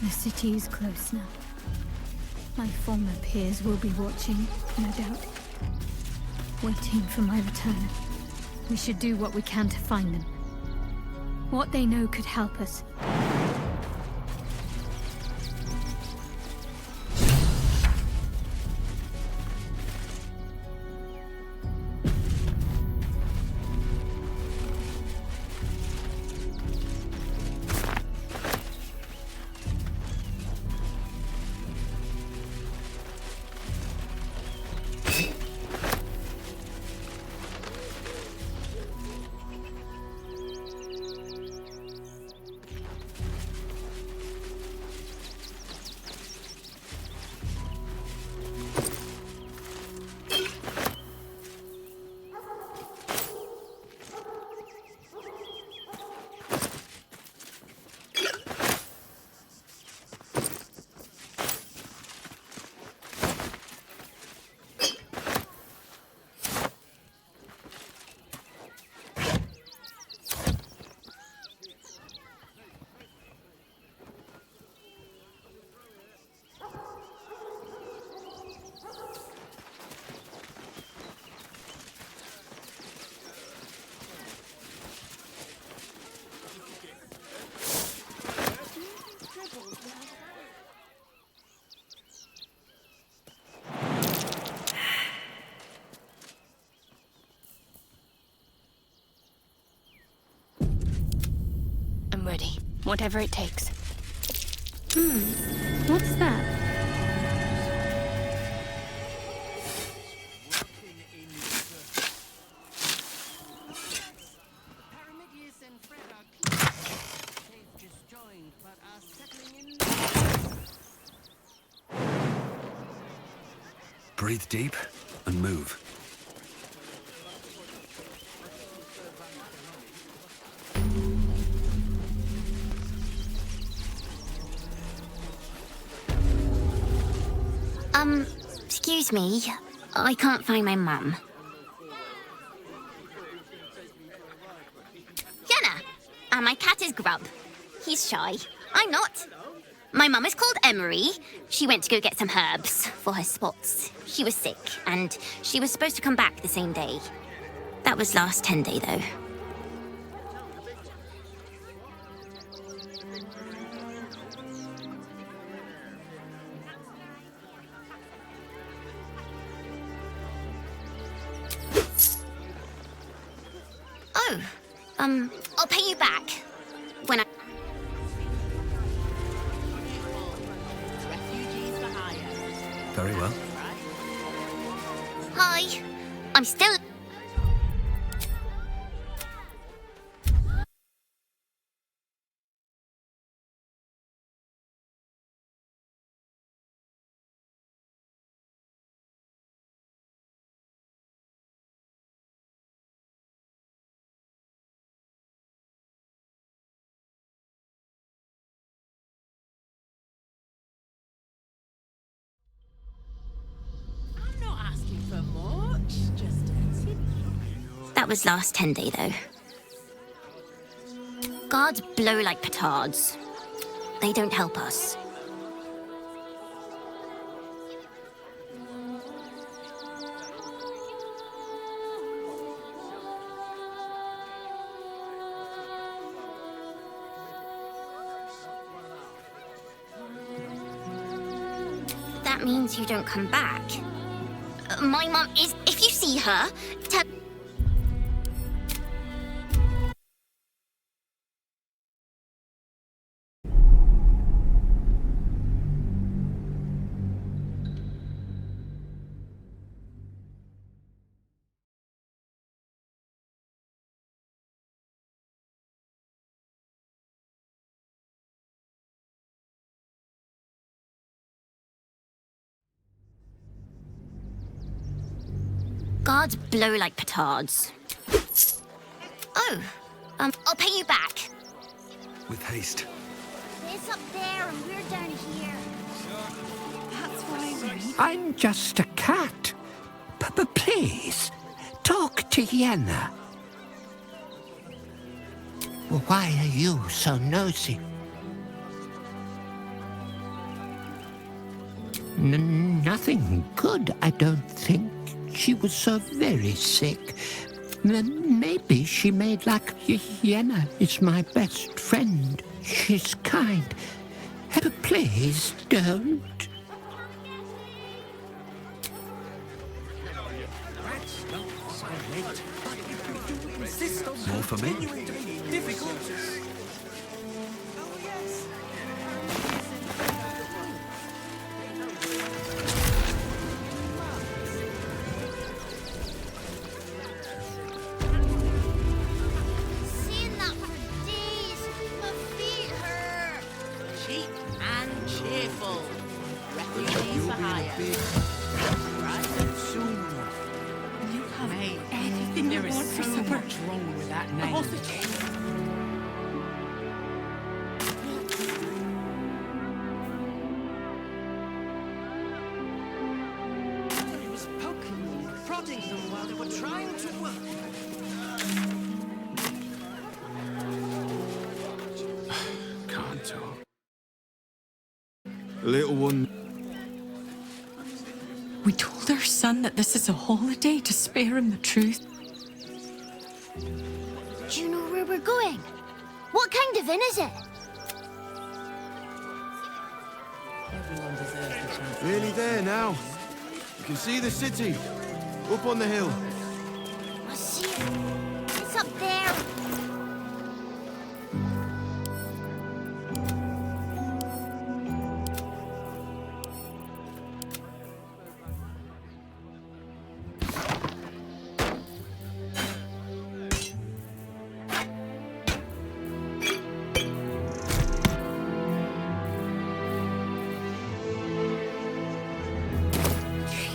The city is close now. My former peers will be watching, no doubt. Waiting for my return. We should do what we can to find them. What they know could help us. Ready. Whatever it takes. What's that? Breathe deep and move. Excuse me. I can't find my mum. And my cat is Grub. He's shy. I'm not. My mum is called Emery. She went to go get some herbs for her spots. She was sick, and she was supposed to come back the same day. That was last 10 day, though. Oh, I'll pay you back when I... Very well. Hi, I'm still... That was last 10 day, though. Guards blow like petards. They don't help us. That means you don't come back. My mum is... If you see her, tell... Guards blow like petards. Oh, I'll pay you back. With haste. It's up there and we're down here. That's why I'm just a cat. But please, talk to Yenna. Why are you so nosy? Nothing good, I don't think. She was so very sick. Maybe she made like Yenna is my best friend. She's kind. But please don't. More for me? Seen that for days. My feet hurt. Cheap and cheerful. Refugees for hire. Right? soon. You have Mate, anything you there is want so for supper. much wrong with that name. All the He was poking them, prodding them while they were trying to work. Can't talk. Little one. We told our son that this is a holiday to spare him the truth. Do you know where we're going? What kind of inn is it? Everyone deserves a chance. Nearly there now. You can see the city. Up on the hill. I see it. It's up there.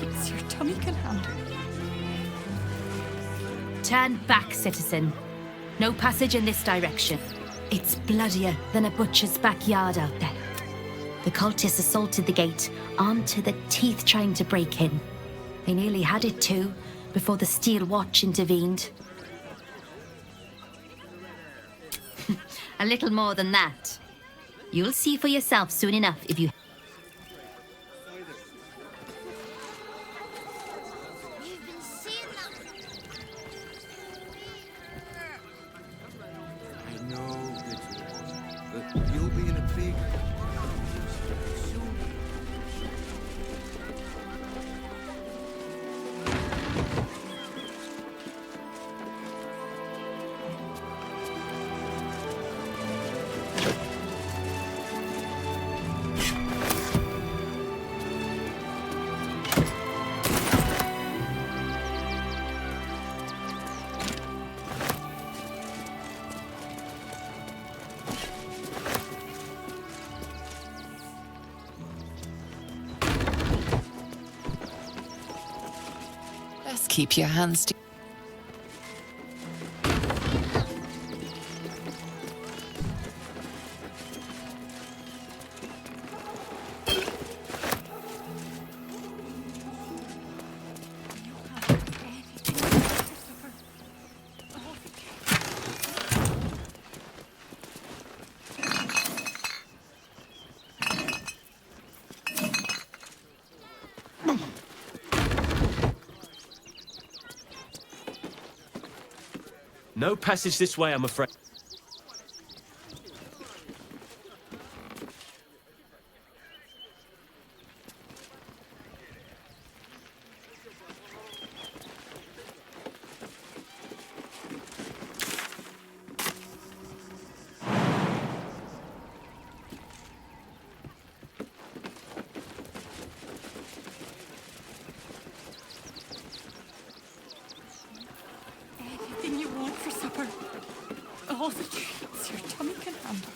It's your tummy can handle. Turn back, citizen. No passage in this direction. It's bloodier than a butcher's backyard out there. The cultists assaulted the gate, armed to the teeth trying to break in. They nearly had it too, before the Steel Watch intervened. A little more than that. You'll see for yourself soon enough if you... You've been seeing that. I know that, but you'll be in a big... Best keep your hands to... No passage this way, I'm afraid. Anything you want for supper. All the treats your tummy can handle.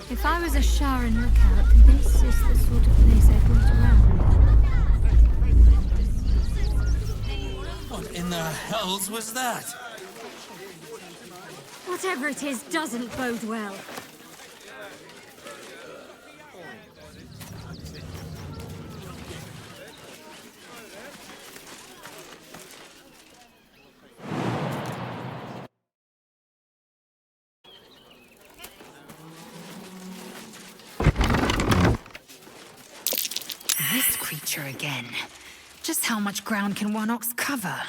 If I was a Sharon lookout, this is the sort of place I'd want around. What in the hells was that? Whatever it is doesn't bode well. This creature again. Just how much ground can one ox cover?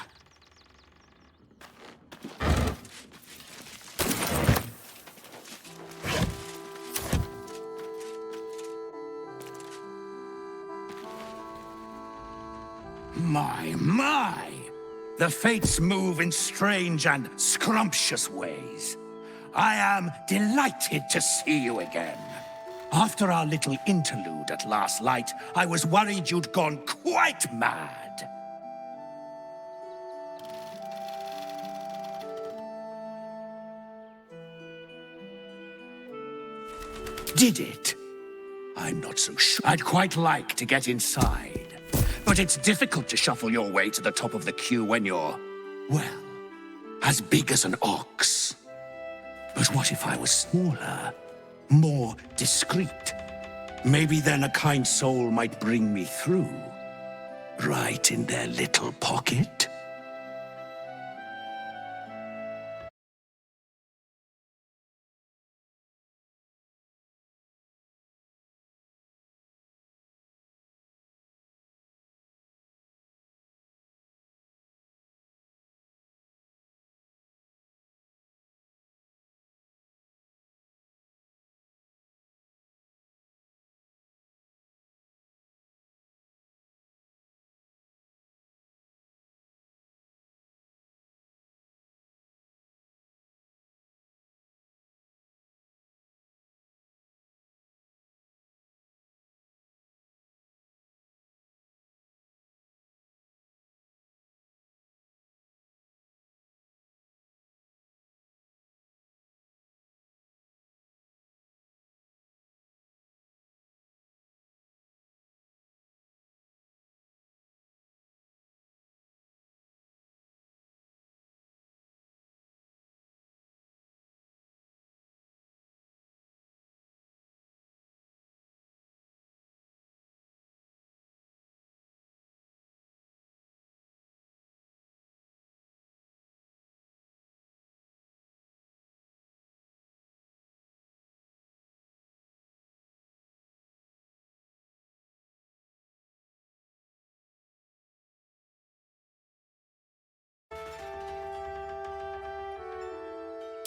My! The fates move in strange and scrumptious ways. I am delighted to see you again. After our little interlude at last light, I was worried you'd gone quite mad. Did it? I'm not so sure. I'd quite like to get inside. But it's difficult to shuffle your way to the top of the queue when you're, well, as big as an ox. But what if I was smaller, more discreet? Maybe then a kind soul might bring me through, right in their little pocket.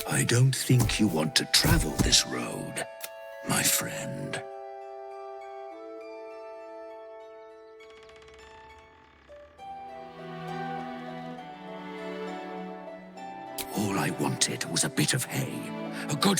I don't think you want to travel this road, my friend. All I wanted was a bit of hay, a good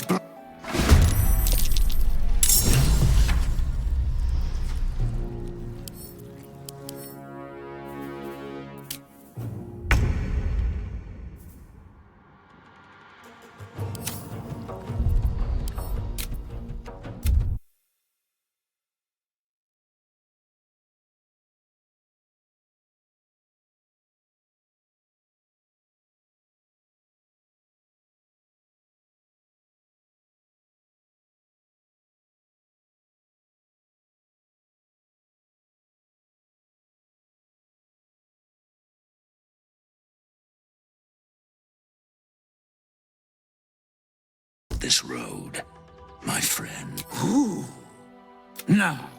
this road, my friend. Ooh. Now,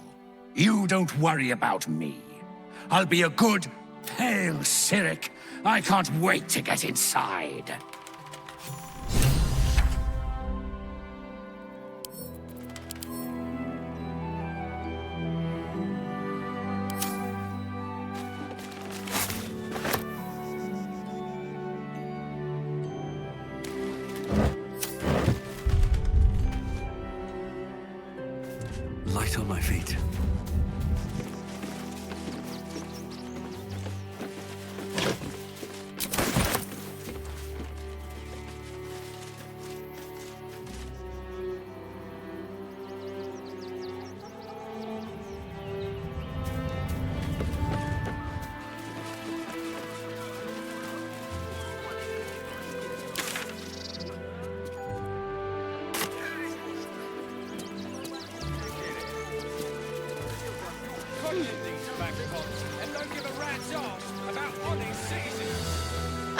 you don't worry about me. I'll be a good, pale Cyric. I can't wait to get inside. Light on my feet.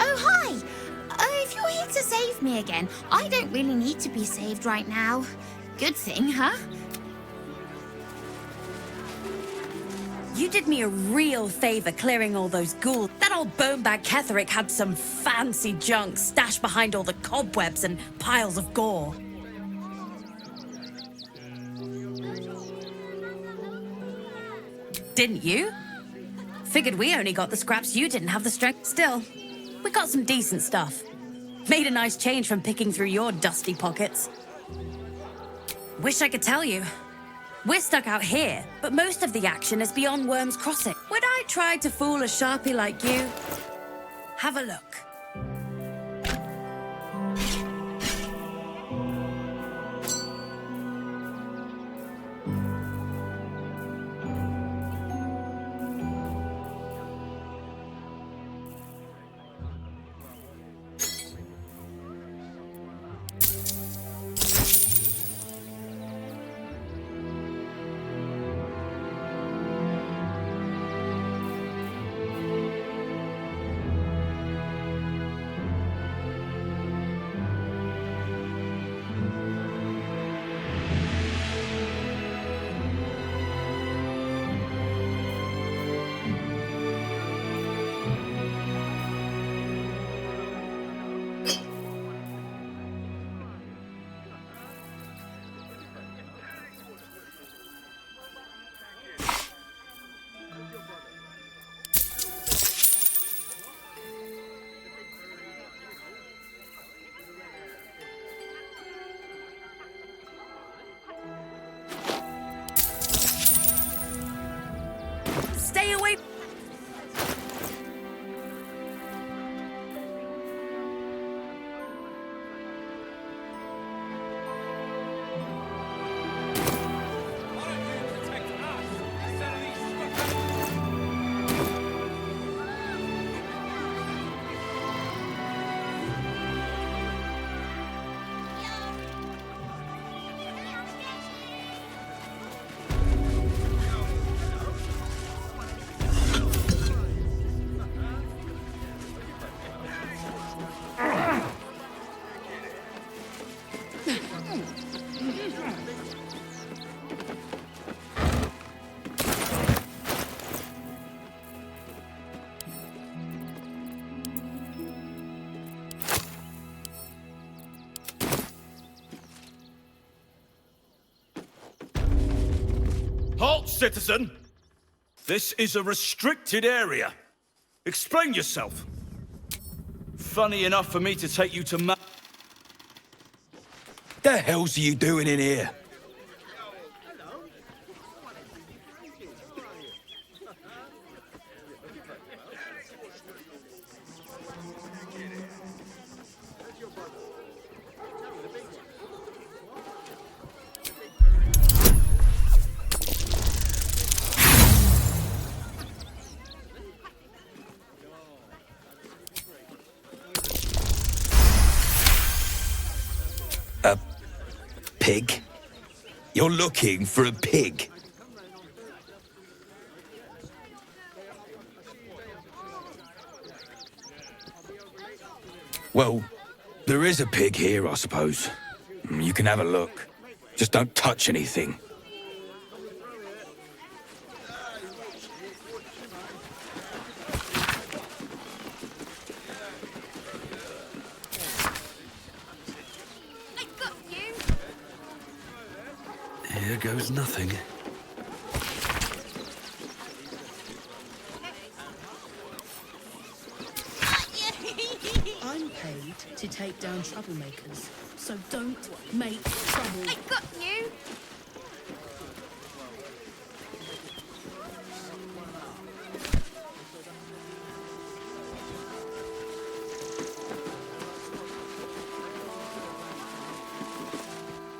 Oh, hi! If you're here to save me again, I don't really need to be saved right now. Good thing, huh? You did me a real favor clearing all those ghouls. That old bonebag Ketheric had some fancy junk stashed behind all the cobwebs and piles of gore. Didn't you? Figured we only got the scraps, you didn't have the strength. Still, we got some decent stuff. Made a nice change from picking through your dusty pockets. Wish I could tell you. We're stuck out here, but most of the action is beyond Worm's Crossing. Would I try to fool a sharpie like you? Have a look. citizen. This is a restricted area. Explain yourself. Funny enough for me to take you to The hell's you doing in here? A pig? You're looking for a pig? Well, there is a pig here, I suppose. You can have a look. Just don't touch anything. Here goes nothing. I'm paid to take down troublemakers, so don't make trouble. I got you.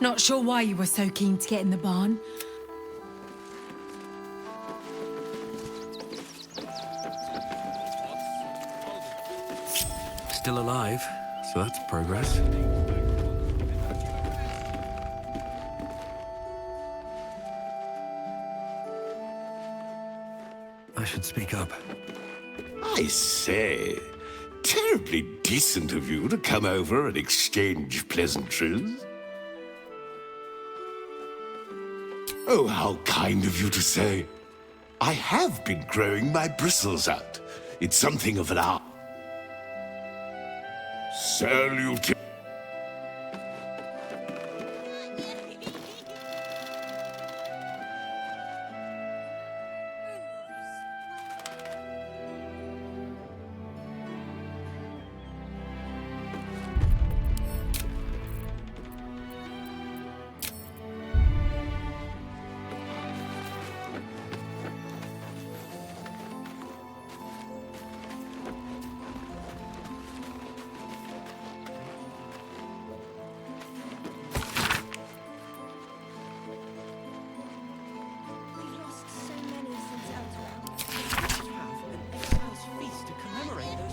Not sure why you were so keen to get in the barn. Still alive, so that's progress. I should speak up. I say, terribly decent of you to come over and exchange pleasantries. Oh, how kind of you to say. I have been growing my bristles out. It's something of an art. Salute.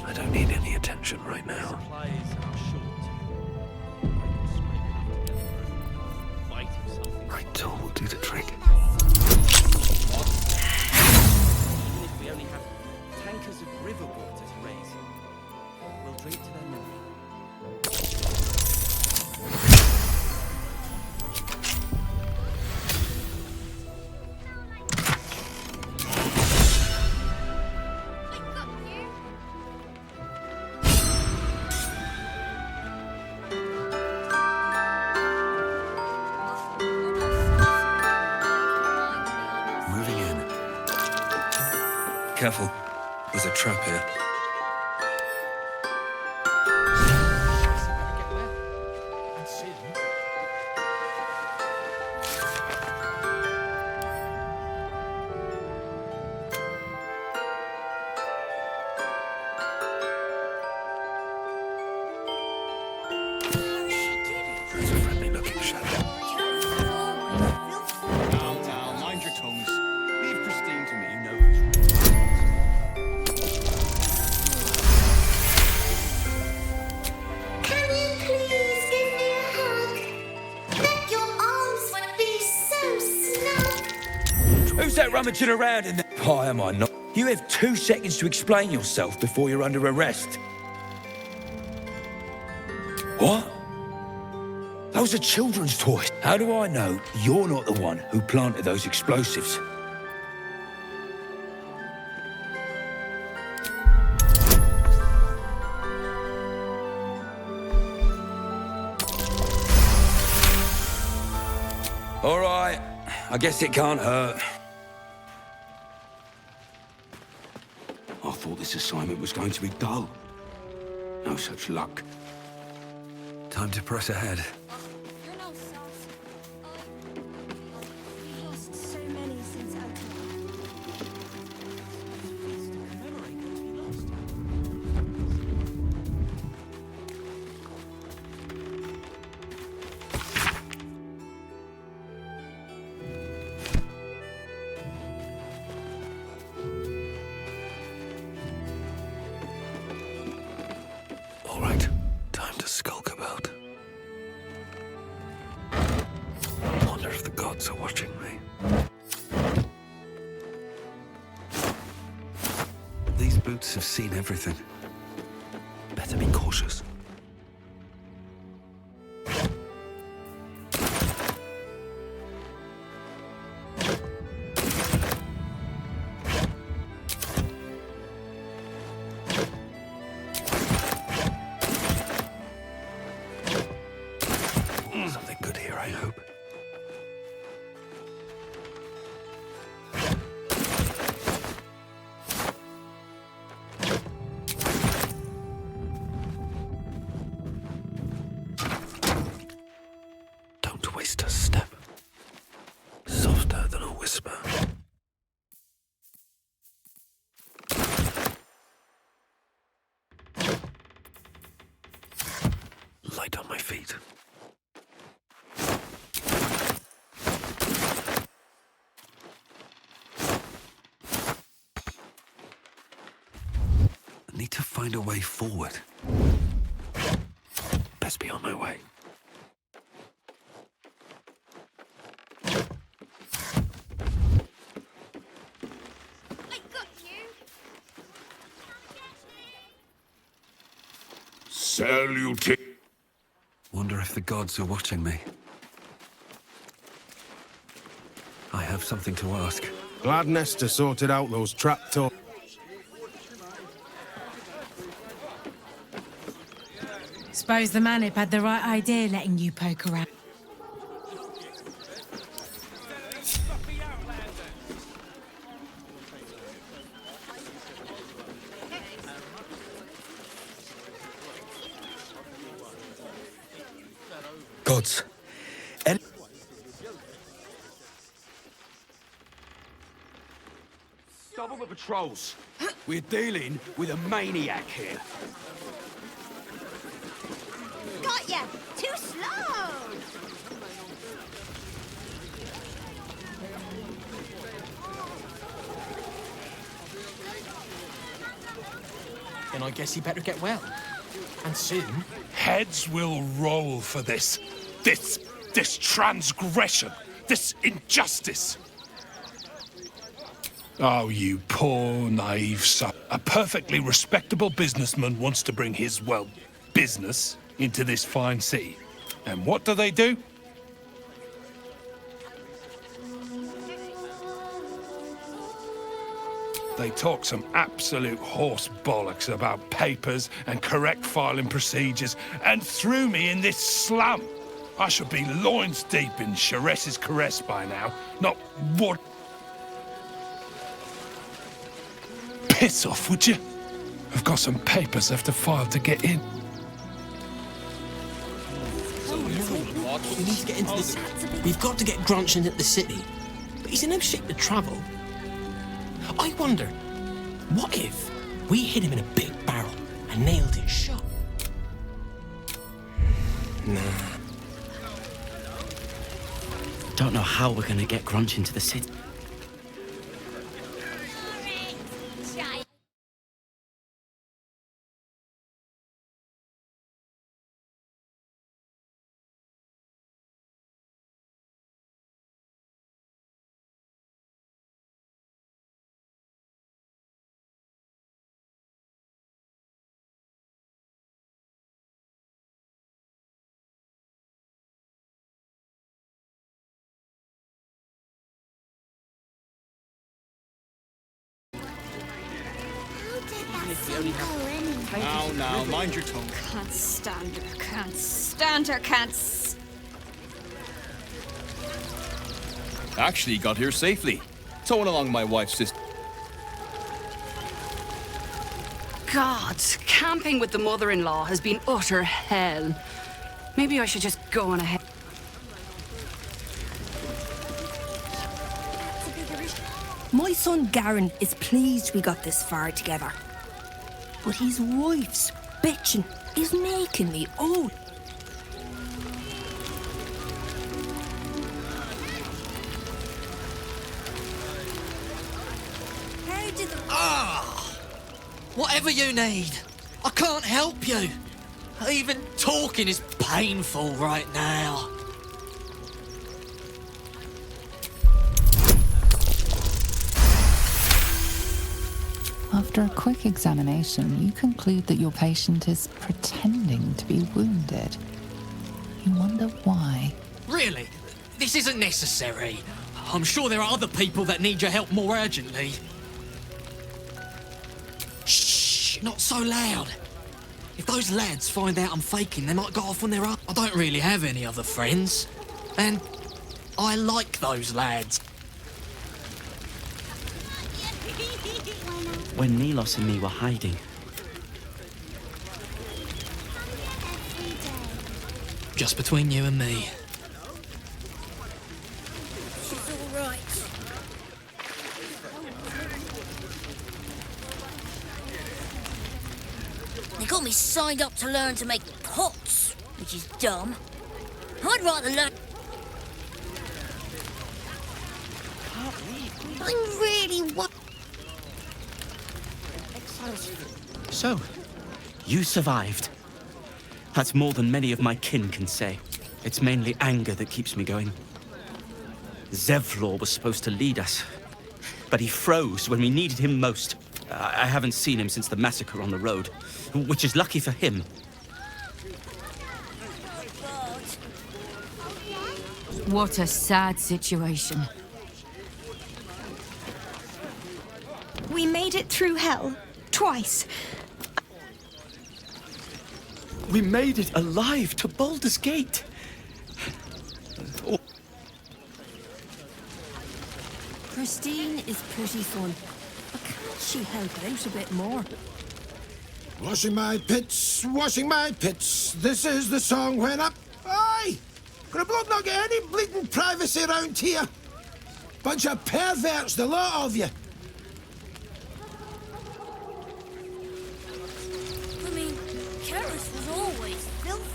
I don't need any attention right now. Great tool will do the trick. Even if we only have tankers of river water to raise, we'll drink to their memory. Moving in. Careful. There's a trap here. There's a friendly-looking shadow. Now, mind your tongues. Leave Christine to me, you know who's Can you please give me a hug? Bet your arms would be so snug. Who's that rummaging around in there? Why am I not? You have 2 seconds to explain yourself before you're under arrest. What? Those are children's toys. How do I know you're not the one who planted those explosives? All right, I guess it can't hurt. I thought this assignment was going to be dull. No such luck. Time to press ahead. All right, time to skulk about. Wonder if the gods are watching me. These boots have seen everything. Better be cautious. Something good here, I hope. Don't waste a step. Softer than a whisper. Light on my feet. Need to find a way forward. Best be on my way. I got you. Salute. Wonder if the gods are watching me. I have something to ask. Glad Nestor sorted out those trapdoors. Suppose the Manip had the right idea letting you poke around. Gods. Double the patrols. We're dealing with a maniac here. Got ya! Too slow! Then I guess he better get well. And soon. Heads will roll for this. This transgression. This injustice. Oh, you poor, naive son. A perfectly respectable businessman wants to bring his, well, business into this fine city. And what do? They talk some absolute horse bollocks about papers and correct filing procedures and threw me in this slum. I should be loins deep in Shares's caress by now, not what. Piss off, would you? I've got some papers left to file to get in. We need to get into this. We've got to get Grunch into the city. But he's in no shape to travel. I wonder, what if we hit him in a big barrel and nailed it shut? Nah. Don't know how we're gonna get Grunch into the city. Now, mind your tongue. Can't stand her, can't stand her, can't Actually got here safely. Towing along my wife's sister. gods, camping with the mother-in-law has been utter hell. Maybe I should just go on ahead. My son Garen is pleased we got this far together. But his wife's bitching is making me old. How did the... Whatever you need. I can't help you. Even talking is painful right now. After a quick examination, you conclude that your patient is pretending to be wounded. You wonder why. Really? This isn't necessary. I'm sure there are other people that need your help more urgently. Shh, not so loud. If those lads find out I'm faking, they might go off on their own. I don't really have any other friends. And I like those lads. When Milos and me were hiding, Just between you and me. She's all right. They got me signed up to learn to make pots, which is dumb. I'd rather learn... I really want... So, you survived. That's more than many of my kin can say. It's mainly anger that keeps me going. Zevlor was supposed to lead us, but he froze when we needed him most. I haven't seen him since the massacre on the road, which is lucky for him. What a sad situation. We made it through hell. Twice. We made it alive to Baldur's Gate. Christine is pretty fun. But can't she help out a bit more? Washing my pits, this is the song when up. Aye! Could a bloke not get any bleeding privacy around here? Bunch of perverts, the lot of you. I mean, Karis was always filthy.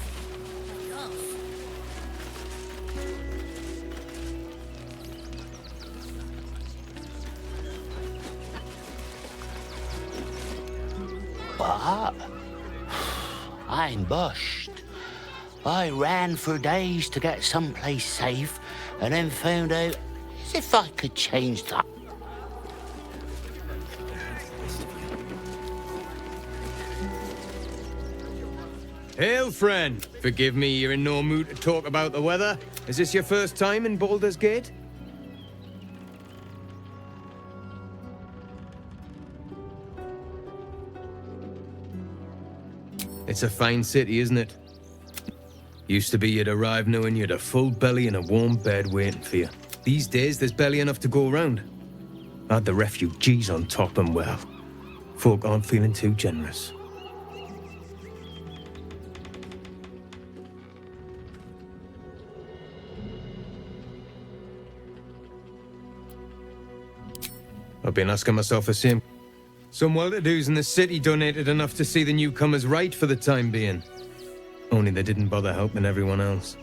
What? I'm bushed. I ran for days to get someplace safe and then found out as if I could change that. Hail, friend. Forgive me, you're in no mood to talk about the weather. Is this your first time in Baldur's Gate? It's a fine city, isn't it? Used to be you'd arrive knowing you'd a full belly and a warm bed waiting for you. These days, there's barely enough to go around. Add the refugees on top and, well, folk aren't feeling too generous. I've been asking myself the same. Some well-to-dos in the city donated enough to see the newcomers right for the time being. Only they didn't bother helping everyone else.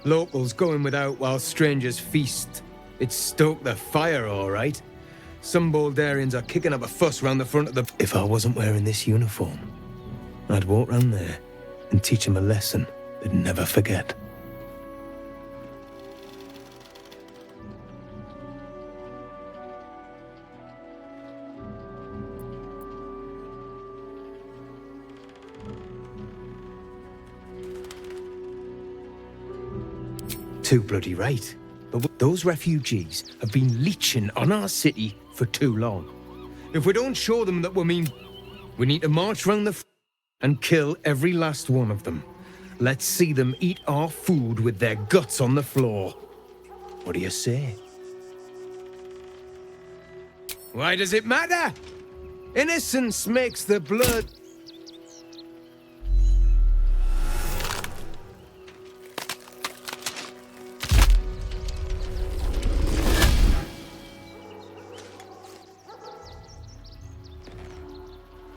Locals going without while strangers feast. It stoked the fire, all right. Some Baldurians are kicking up a fuss round the front of the... If I wasn't wearing this uniform, I'd walk round there and teach them a lesson they'd never forget. Too bloody right. But those refugees have been leeching on our city for too long. If we don't show them that we mean, we need to march round the and kill every last one of them. Let's see them eat our food with their guts on the floor. What do you say? Why does it matter? Innocence makes the blood...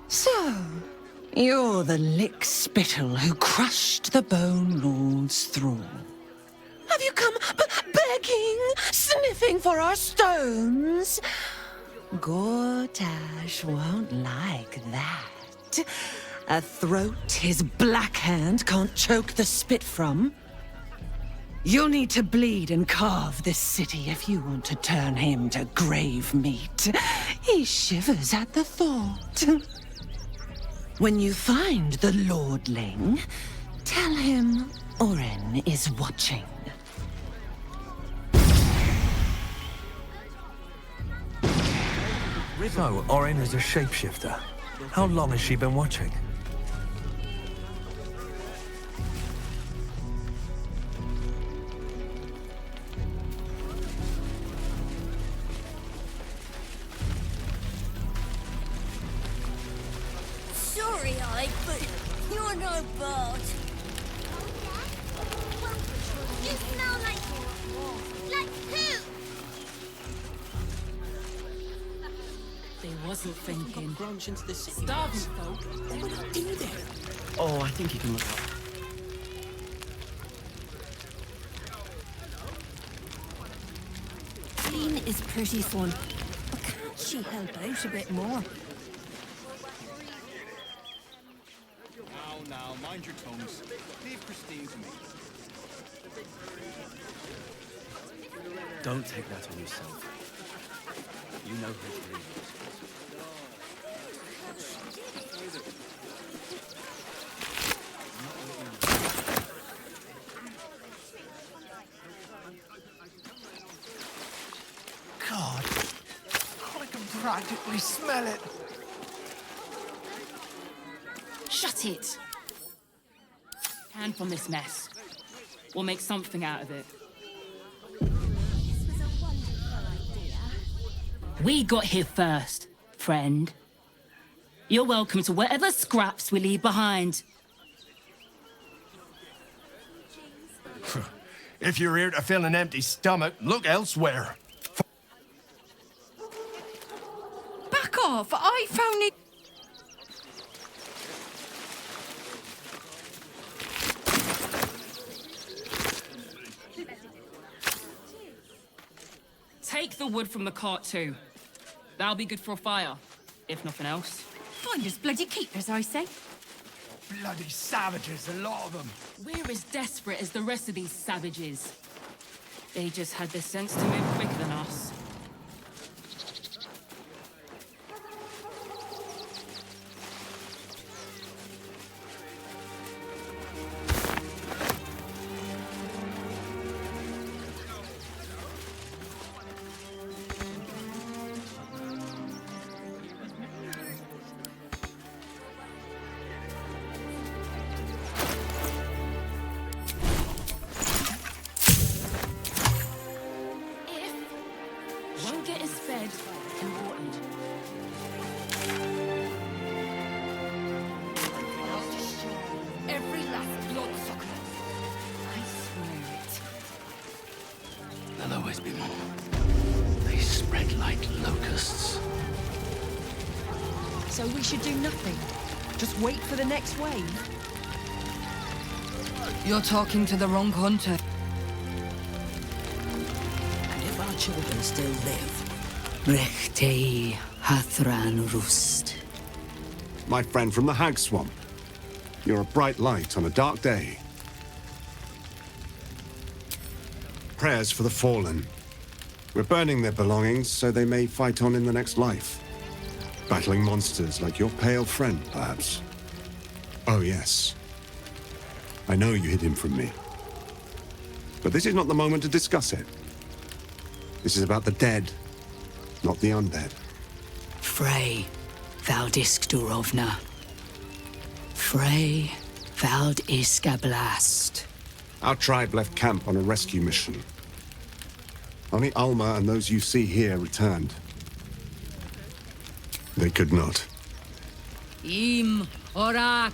So, you're the lick-spittle who crushed the Bone Lord's thrall. Have you come begging, sniffing for our stones? Gortash won't like that. A throat his black hand can't choke the spit from. You'll need to bleed and carve this city if you want to turn him to grave meat. He shivers at the thought. When you find the Lordling, tell him Oren is watching. So, Oren is a shapeshifter. How long has she been watching? Sorry, Ike, but you're no bard. You smell like poo. They wasn't thinking. Grunge into the city. Starving folk. They would not do that. Oh, I think you can look up. Jean is pretty fun, but can't she help out a bit more? Now, mind your tongues. Leave Christine to me. Don't take that on yourself. You know her dreams. God, I can practically smell it. Shut it! Hand from this mess. We'll make something out of it. We got here first, friend. You're welcome to whatever scraps we leave behind. If you're here to fill an empty stomach, look elsewhere. Back off! I found it. Take the wood from the cart too. That'll be good for a fire, if nothing else. Find us bloody keepers, I say. Bloody savages, a lot of them. We're as desperate as the rest of these savages. They just had the sense to move quicker than us. Won't get us fed and watered. Every last bloodsucker. I swear it. There'll always be more. They spread like locusts. So we should do nothing. Just wait for the next wave. You're talking to the wrong hunter. And if our children still live, Brechtei Hathran Rust. My friend from the Hag Swamp. You're a bright light on a dark day. Prayers for the fallen. We're burning their belongings so they may fight on in the next life. Battling monsters like your pale friend, perhaps. Oh, yes. I know you hid him from me. But this is not the moment to discuss it. This is about the dead, not the undead. Frey, Valdisk Durovna. Frey, Valdisk Blast. Our tribe left camp on a rescue mission. Only Alma and those you see here returned. They could not. Im Orak.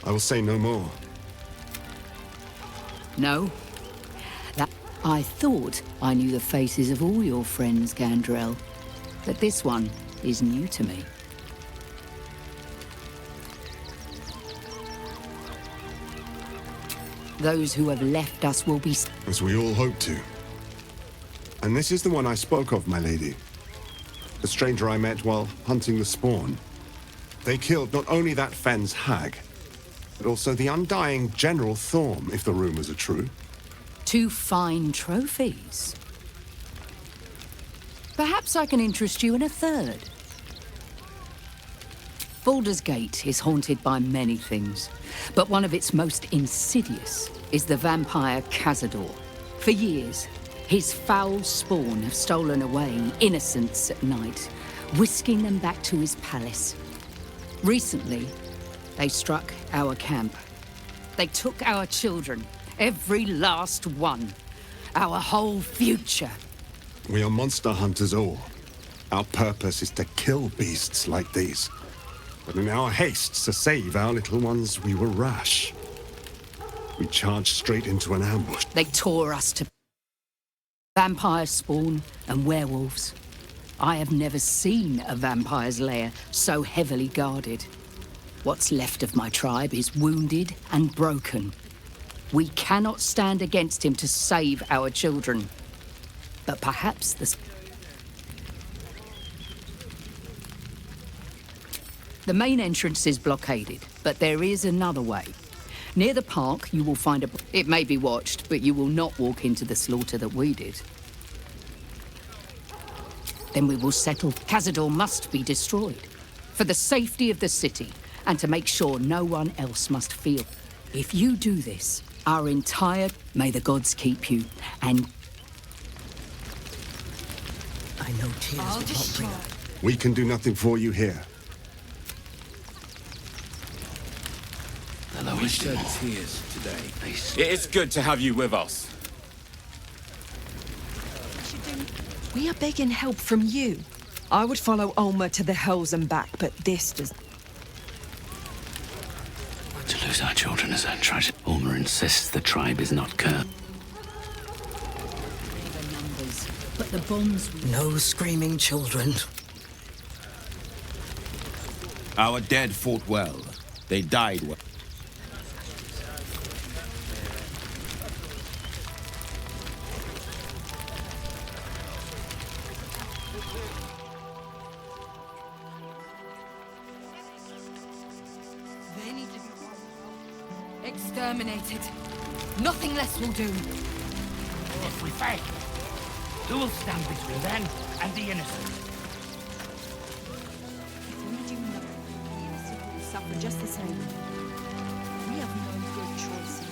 I will say no more. No? I thought I knew the faces of all your friends, Gandrel, but this one is new to me. Those who have left us will be... As we all hope to. And this is the one I spoke of, my lady. The stranger I met while hunting the spawn. They killed not only that Fenn's hag, but also the undying General Thorm, if the rumors are true. 2 fine trophies. Perhaps I can interest you in a third. Baldur's Gate is haunted by many things, but one of its most insidious is the vampire Cazador. For years, his foul spawn have stolen away innocents at night, whisking them back to his palace. Recently, they struck our camp. They took our children, every last one, our whole future. We are monster hunters all. Our purpose is to kill beasts like these. But in our haste to save our little ones, we were rash. We charged straight into an ambush. They tore us to vampire spawn and werewolves. I have never seen a vampire's lair so heavily guarded. What's left of my tribe is wounded and broken. We cannot stand against him to save our children. But perhaps the main entrance is blockaded, but there is another way. Near the park, you will find a... It may be watched, but you will not walk into the slaughter that we did. Then we will settle. Cazador must be destroyed. For the safety of the city, and to make sure no one else must feel. If you do this, our entire... May the gods keep you, and... I know tears will not bring up. We can do nothing for you here. We shed tears today. It is good to have you with us. We are begging help from you. I would follow Ulmer to the Hells and back, but this does... To lose our children is a tragedy. Ulmer insists the tribe is not cursed. But the bombs... No screaming children. Our dead fought well. They died well. They need to be exterminated. Nothing less will do. If we fail, who will stand between them and the innocent? We suffer just the same. We have no good choices.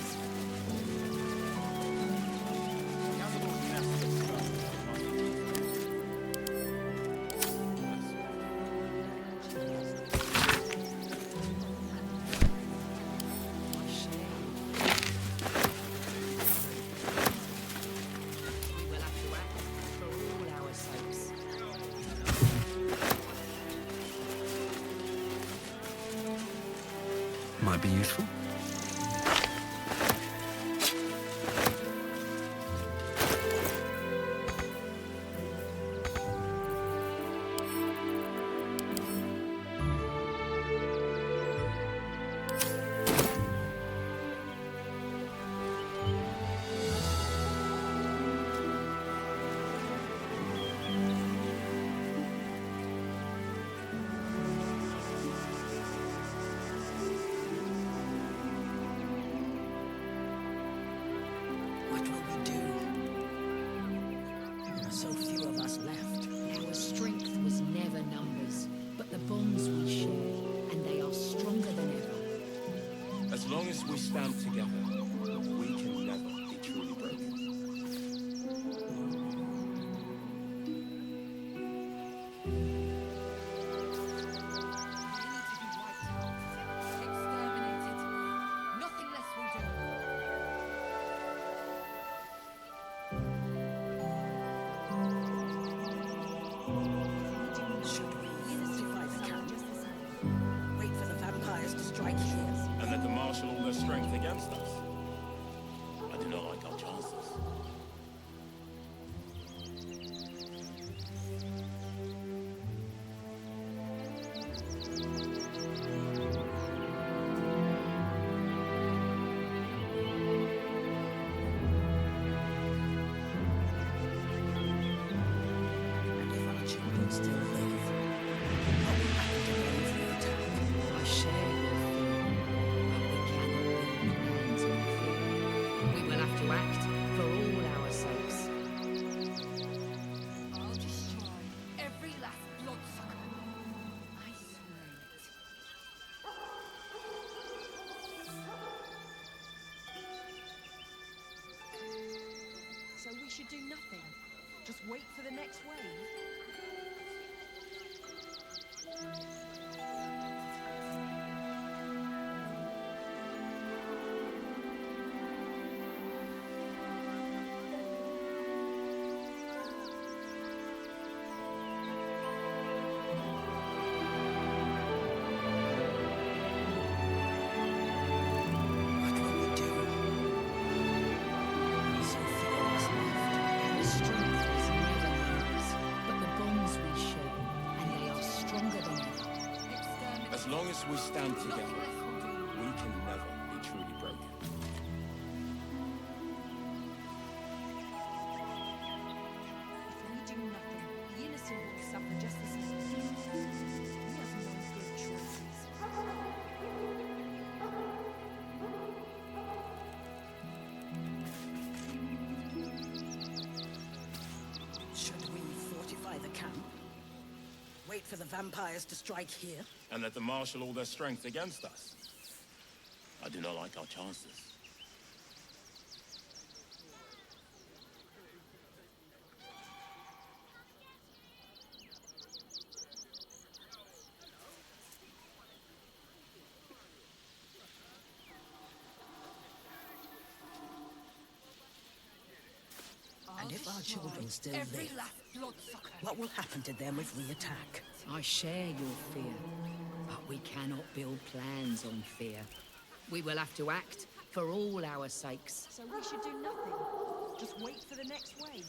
Might be useful. What will we do? There are so few of us left. Our strength was never numbers, but the bonds we share, and they are stronger than ever. As long as we stand together, we can never be truly broken. Nothing less will do. We do should do nothing. Just wait for the next wave. As long as we stand together, we can never be truly broken. If we do nothing, the innocent will suffer just the same. We have no good choices. Should we fortify the camp? Wait for the vampires to strike here? And let them marshal all their strength against us. I do not like our chances. And if our children still live, what will happen to them if we attack? I share your fear, but we cannot build plans on fear. We will have to act for all our sakes. So we should do nothing. Just wait for the next wave.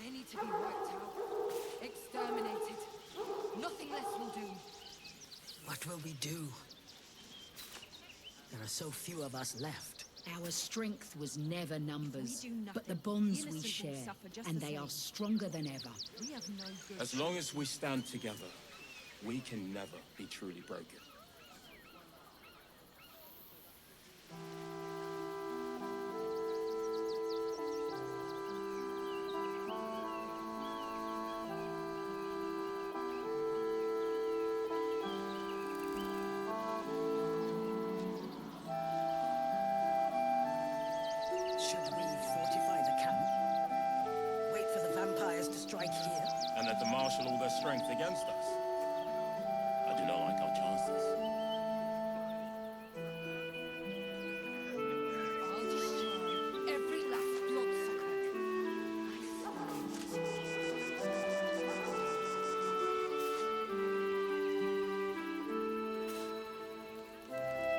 They need to be wiped out, exterminated. Nothing less will do. What will we do? There are so few of us left. Our strength was never numbers, We do nothing. but the bonds The we innocent will share, suffer just and the they same. are stronger than ever. We have no good As long as we stand together, we can never be truly broken. Should we fortify the camp? Wait for the vampires to strike here? And let them marshal all their strength against us. I do not like our chances. I'll destroy every last bloodsucker.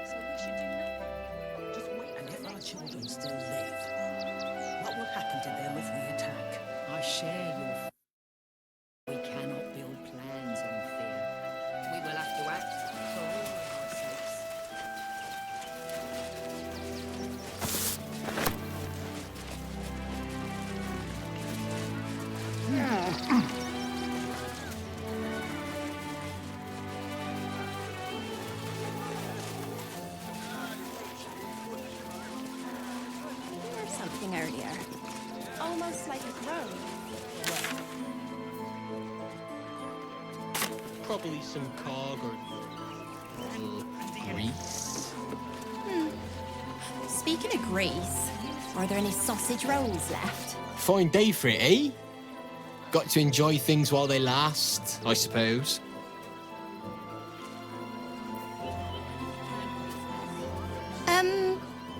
So we should do nothing. Just wait And for if the our next children wave. still live, what will happen to them if we attack? I share your fear. We cannot build plans on fear. We will have to act for all our sakes. Or something earlier. Almost like a crow. Probably some cog or grease. Speaking of grease, are there any sausage rolls left? Fine day for it, eh? Got to enjoy things while they last, I suppose.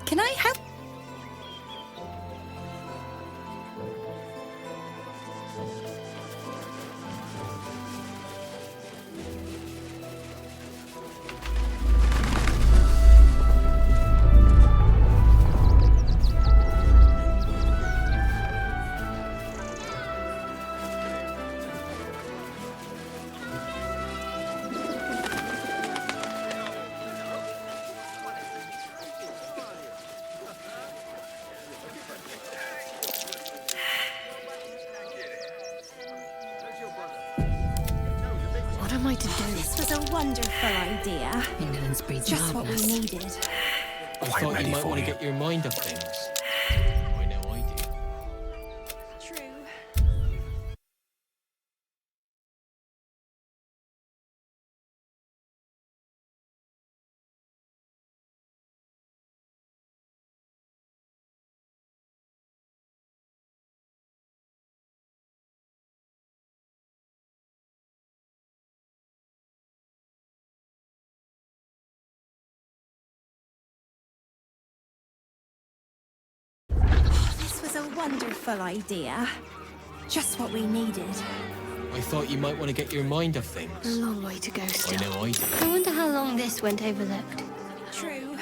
Can I help? am I to do? This was a wonderful idea. England's breeds Just what we marvellous. needed. I thought you might want to get your mind off things. I know I do. True. This was a wonderful idea. Just what we needed. I thought you might want to get your mind off A things. long way to go I still. know I do. I wonder how long this went overlooked. True.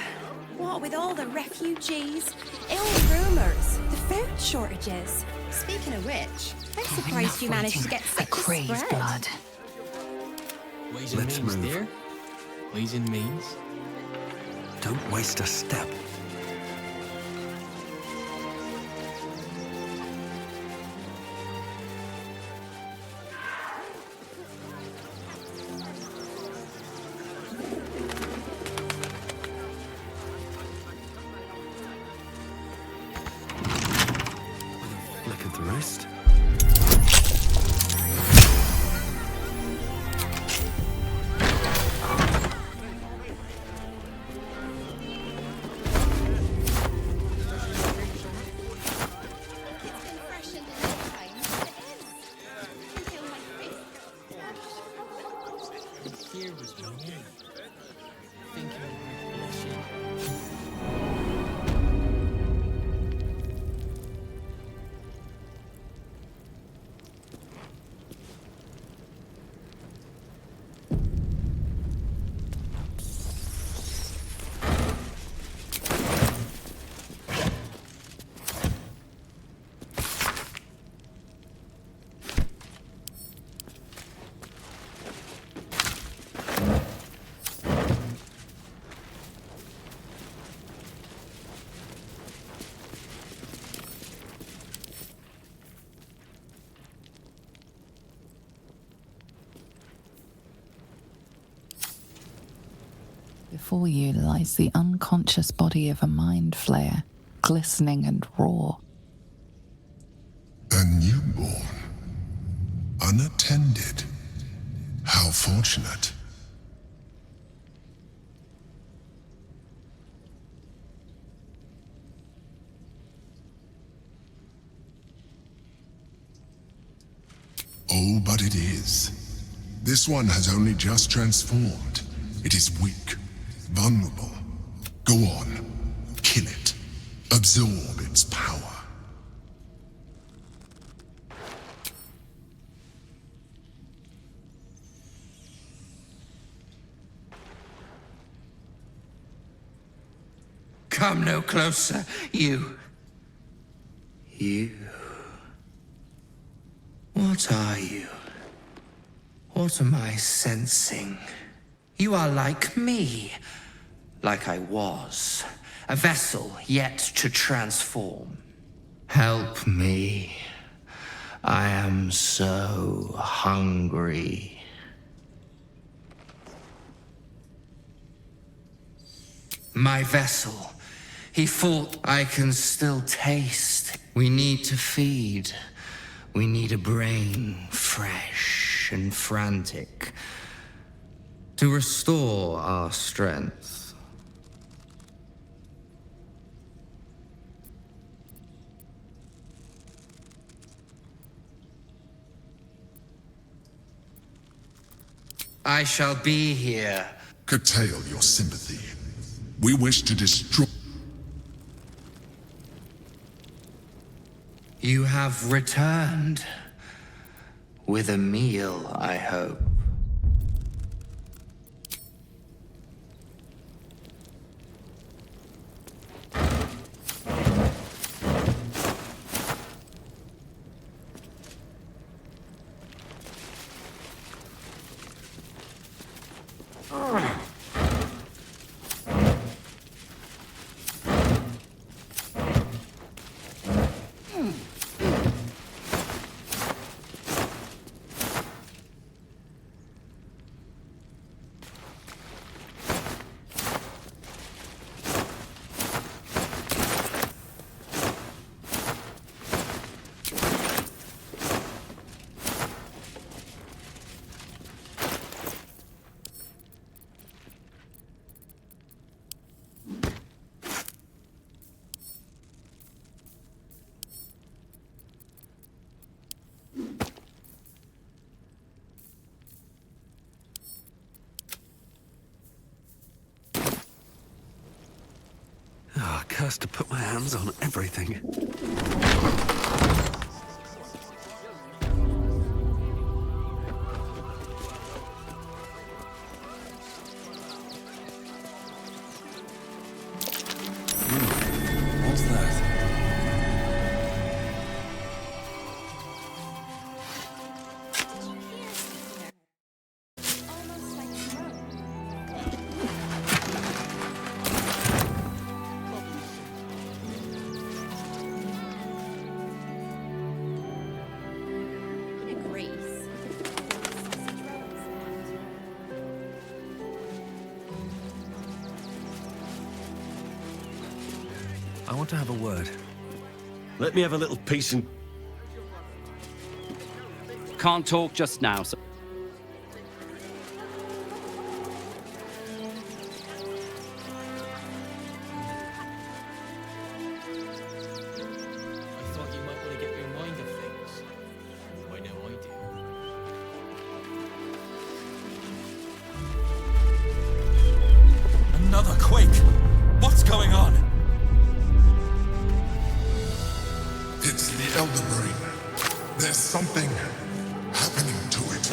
What with all the refugees, ill rumours, the food shortages. Speaking of which, I'm surprised you managed to get such a crave spread. blood. Ways and Let's means, move. dear. Ways and means. Don't waste a step. Flick of the wrist. Here was me. Thinking of blushing. Before you lies the unconscious body of a mind flayer, glistening and raw. A newborn. Unattended. How fortunate. Oh, but it is. This one has only just transformed. It is weak, vulnerable. Go on, kill it. Absorb its power. Come no closer, you. You. What are you? What am I sensing? You are like me. Like I was. A vessel yet to transform. Help me. I am so hungry. My vessel. He fought. I can still taste. We need to feed. We need a brain fresh and frantic to restore our strength. I shall be here. Curtail your sympathy. We wish to destroy. You have returned. With a meal, I hope. cursed to put my hands on everything. What's that? I want to have a word. Let me have a little peace and... Can't talk just now, so... I thought you might want to get your mind of things. I know I do. Another quake! What's going on? It's the Elder Brain. There's something happening to it.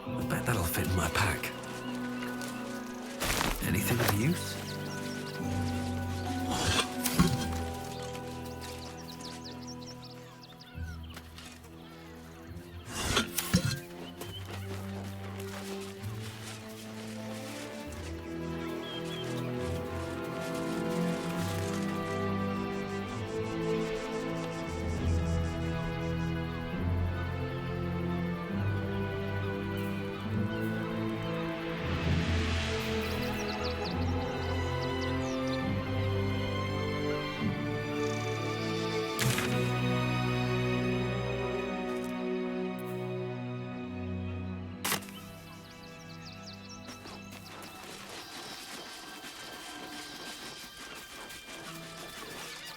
I bet that'll fit in my pack. Anything of use?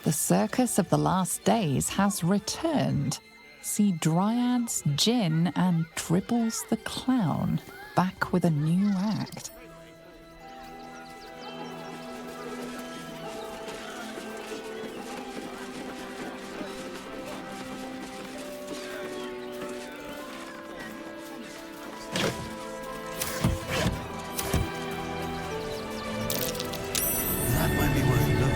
The circus of the last days has returned. See Dryads, Jinn, and Dribbles the Clown back with a new act. That might be worth a look.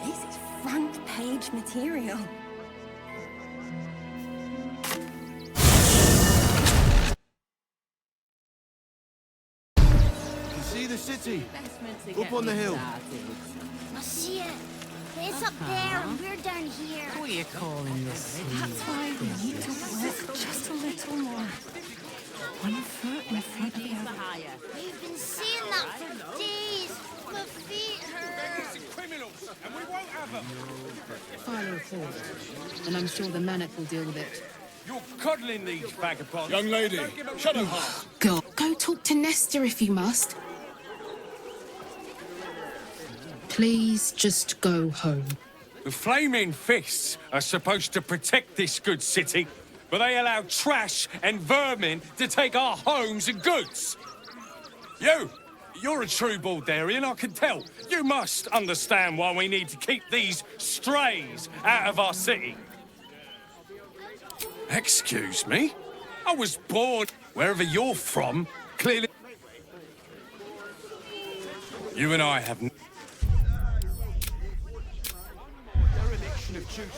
This is front page material. You see the city? Up on the hill. I see it. It's up there and we're down here. What are you calling this? That's why we need to work just a little more. 1 foot in front of the other. We've been seeing that for days. My feet hurt. Criminals, and we won't have them. File a report, and I'm sure the Manic will deal with it. You're coddling these vagabonds. Young lady, shut up. Go talk to Nestor if you must. Please just go home. The Flaming Fists are supposed to protect this good city, but they allow trash and vermin to take our homes and goods. You're a true Baldurian, I can tell. You must understand why we need to keep these strays out of our city. Excuse me? I was born wherever you're from, clearly. You and I have... Dereliction of duty.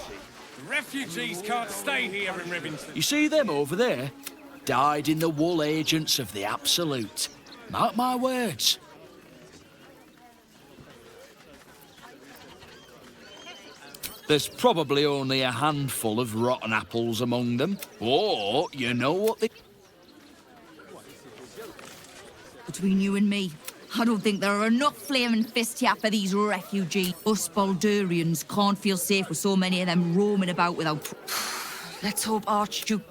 Refugees can't stay here in Rivington. You see them over there? Dyed-in-the-wool agents of the Absolute. Mark my words. There's probably only a handful of rotten apples among them. Or, you know what they... Between you and me, I don't think there are enough flaming fists here for these refugees. Us Baldurians can't feel safe with so many of them roaming about without... Let's hope Archduke...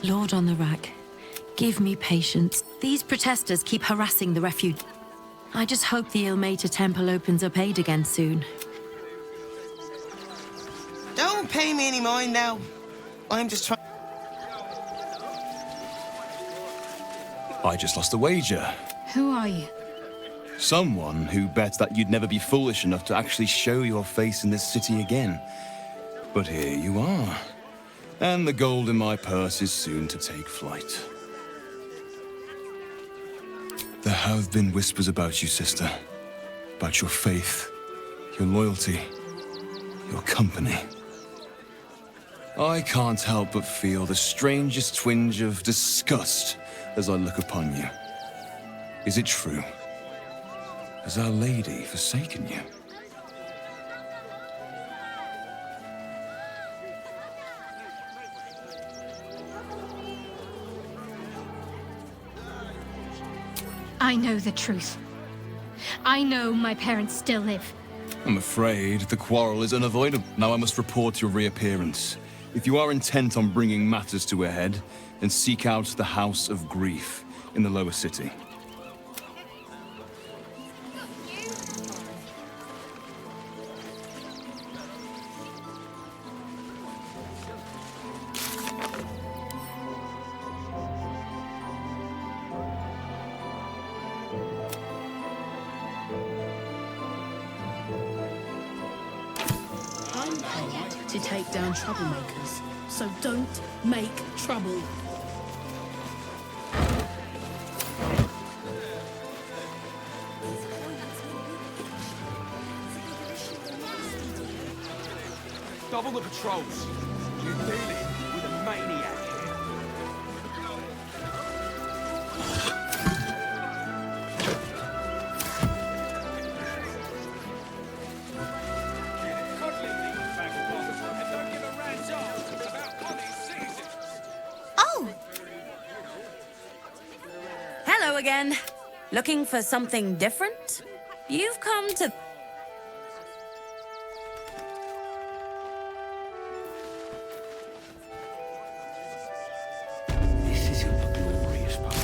Lord on the rack, give me patience. These protesters keep harassing the refugees. I just hope the Ilmater Temple opens up aid again soon. Don't pay me any mind now. I'm just trying... I just lost a wager. Who are you? Someone who bet that you'd never be foolish enough to actually show your face in this city again. But here you are. And the gold in my purse is soon to take flight. There have been whispers about you, sister. About your faith, your loyalty, your company. I can't help but feel the strangest twinge of disgust as I look upon you. Is it true? Has Our Lady forsaken you? I know the truth. I know my parents still live. I'm afraid the quarrel is unavoidable. Now I must report your reappearance. If you are intent on bringing matters to a head, then seek out the House of Grief in the lower city. I'm paid to take down troublemakers, so don't make trouble. Double the patrols. You're dealing with a maniac here. Oh! Hello again. Looking for something different? You've come to... This isn't a glorious path.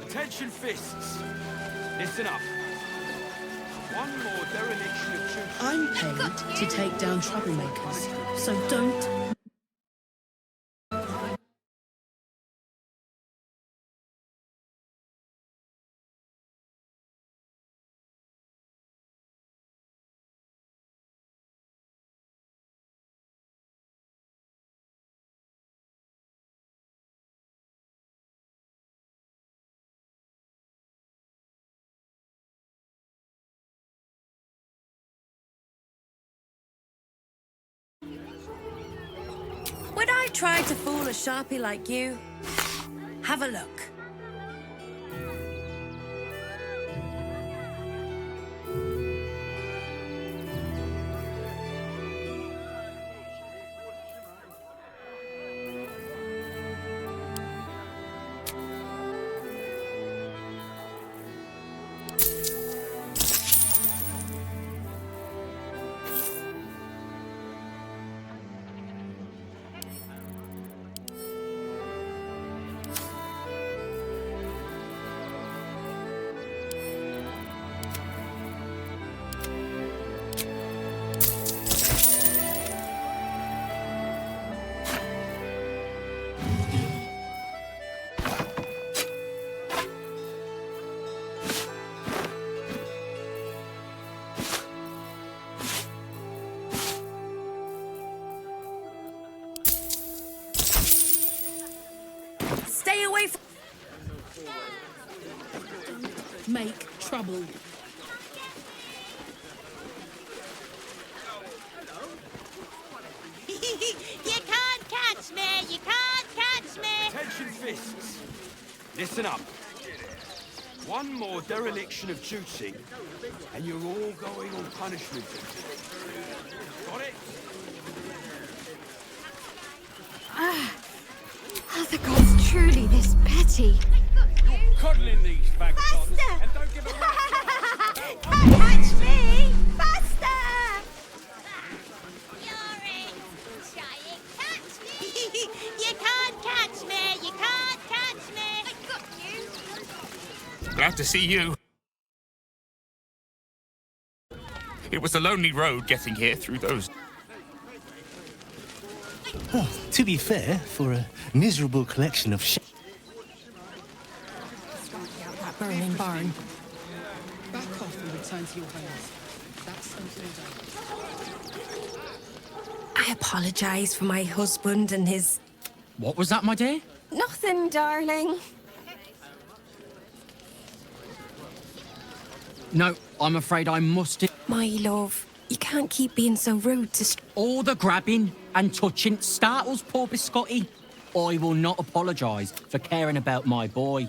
Attention fists. Listen up. One more dereliction of duty. I'm paid to take down troublemakers, so don't... Would I try to fool a sharpie like you? Have a look. make trouble. You can't catch me! You can't catch me! Attention fists. Listen up. One more dereliction of duty, and you're all going on punishment. Got it? Are the gods truly this petty? You're coddling these vagabonds, and don't give a rat's Can't catch me! Faster! You're it! Try and catch me! You can't catch me! You can't catch me! I got you! Glad to see you. It was a lonely road getting here through those... Oh, to be fair, for a miserable collection of shit. That burning barn. Back off and return to your homes. That's something. I apologise for my husband and his... What was that, my dear? Nothing, darling. No, I'm afraid I must... My love, you can't keep being so rude to... All the grabbing and touching startles poor Biscotti. I will not apologise for caring about my boy.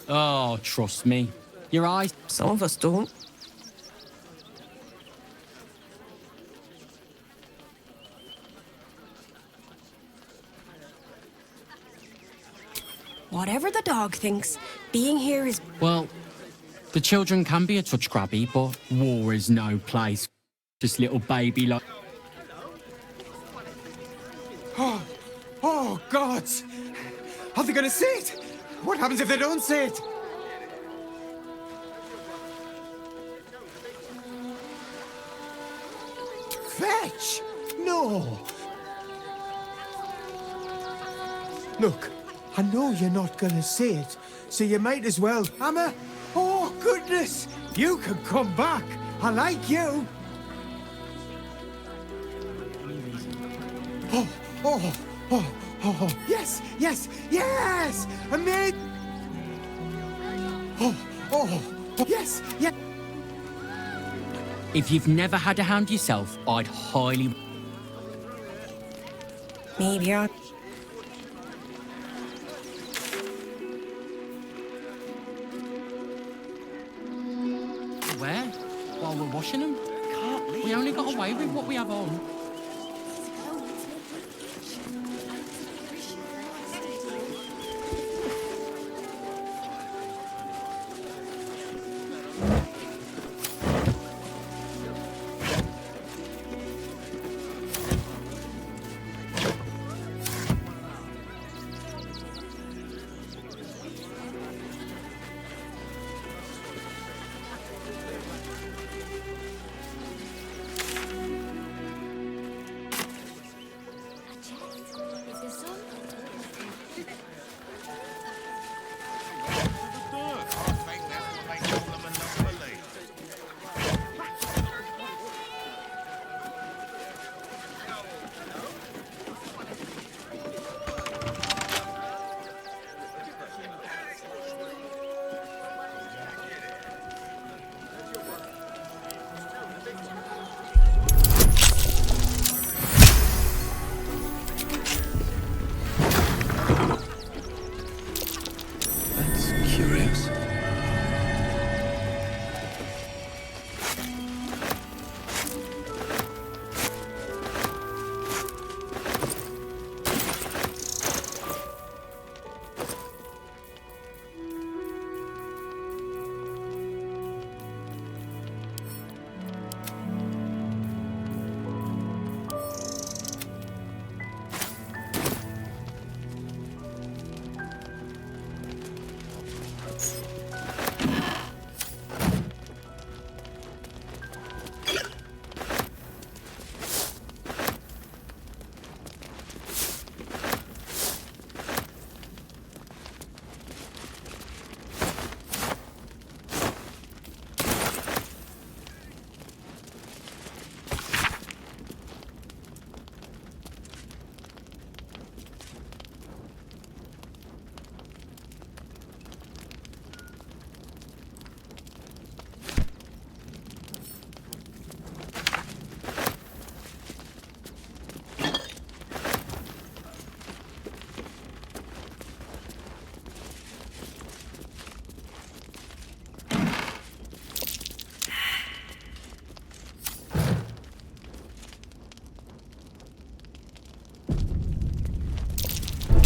Oh, trust me. Your eyes... Some of us don't. Whatever the dog thinks, being here is... Well, the children can be a touch grabby, but war is no place. Just little baby like... Oh, gods! Are they gonna see it? What happens if they don't see it? Fetch! No! Look, I know you're not gonna see it, so you might as well. Hammer! Oh, goodness! You can come back! I like you! Oh, yes, yes, yes! Amazing! Yes, yes! If you've never had a hound yourself, I'd highly... Maybe I... Where? While we're washing them? We only got away with what we have on.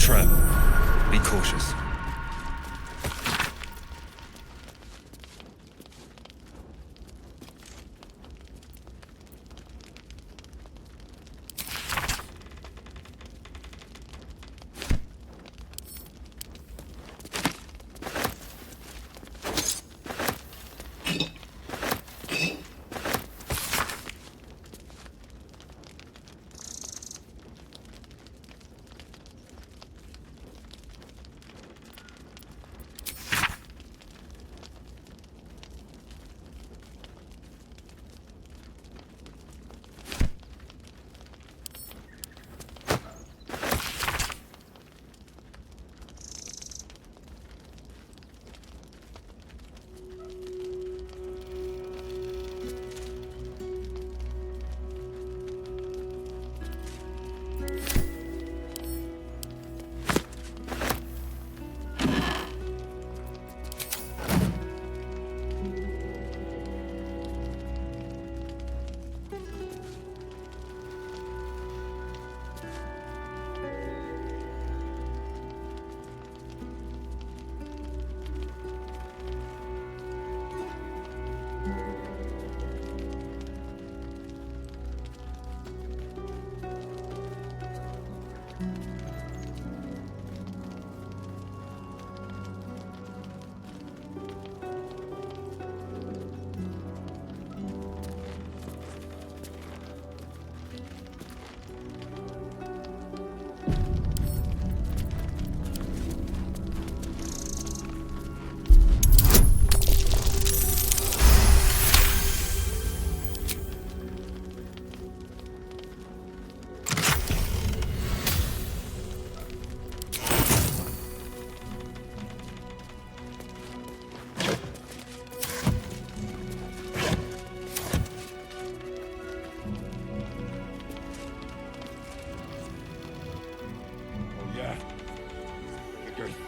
trap. Be cautious.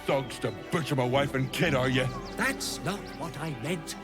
Thugs to butcher my wife and kid, are you? That's not what I meant.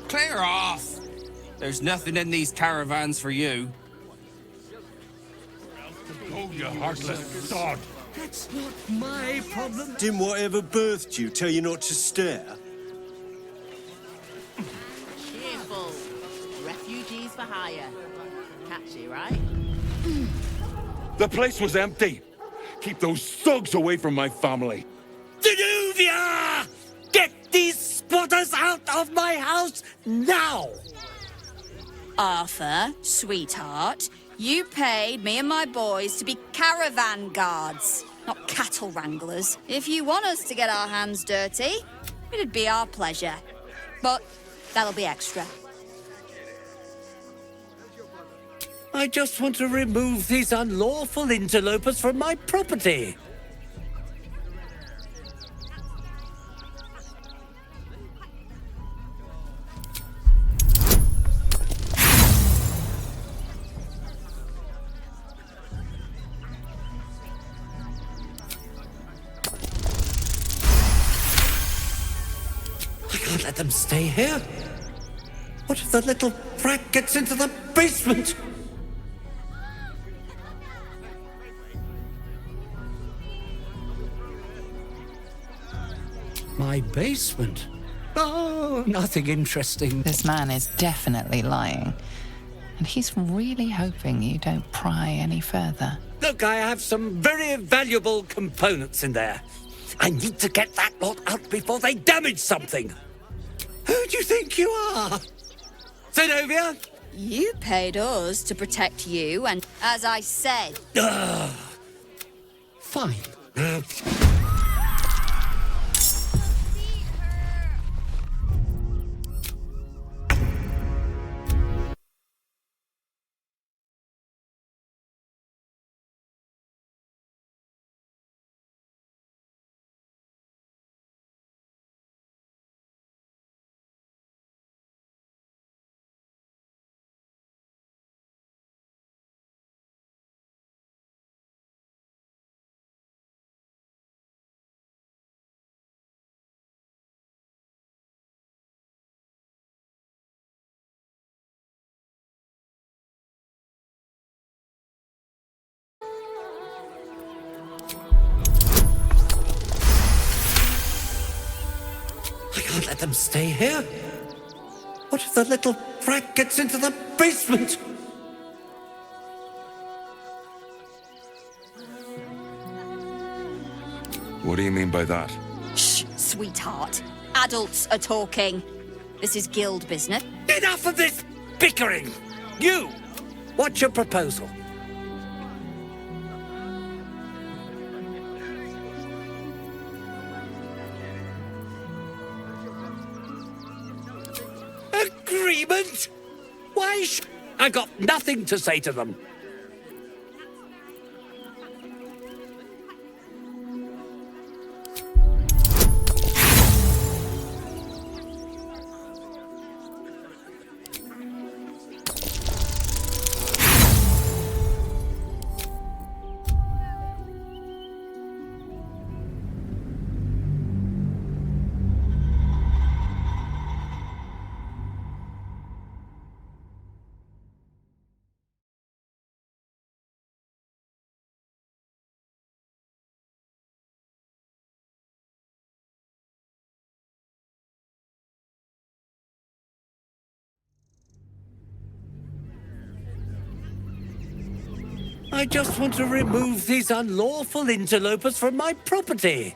Clear off! There's nothing in these caravans for you. Oh, you heartless sod! That's not my problem. Didn't whatever birthed you tell you not to stare? Cheerful. Refugees for hire. Catchy, right? The place was empty. Keep those thugs away from my family. Danuvia! Get these spotters out of my house now! Arthur, sweetheart, you paid me and my boys to be caravan guards, not cattle wranglers. If you want us to get our hands dirty, it'd be our pleasure. But that'll be extra. I just want to remove these unlawful interlopers from my property. I can't let them stay here. What if the little brat gets into the basement? My basement? Oh, nothing interesting. This man is definitely lying. And he's really hoping you don't pry any further. Look, I have some very valuable components in there. I need to get that lot out before they damage something. Who do you think you are? Zenobia? You paid us to protect you, and as I said... Fine. I can't let them stay here. What if the little brat gets into the basement? What do you mean by that? Shh, sweetheart. Adults are talking. This is guild business. Enough of this bickering! You! What's your proposal? Agreement? Why I got nothing to say to them. I just want to remove these unlawful interlopers from my property.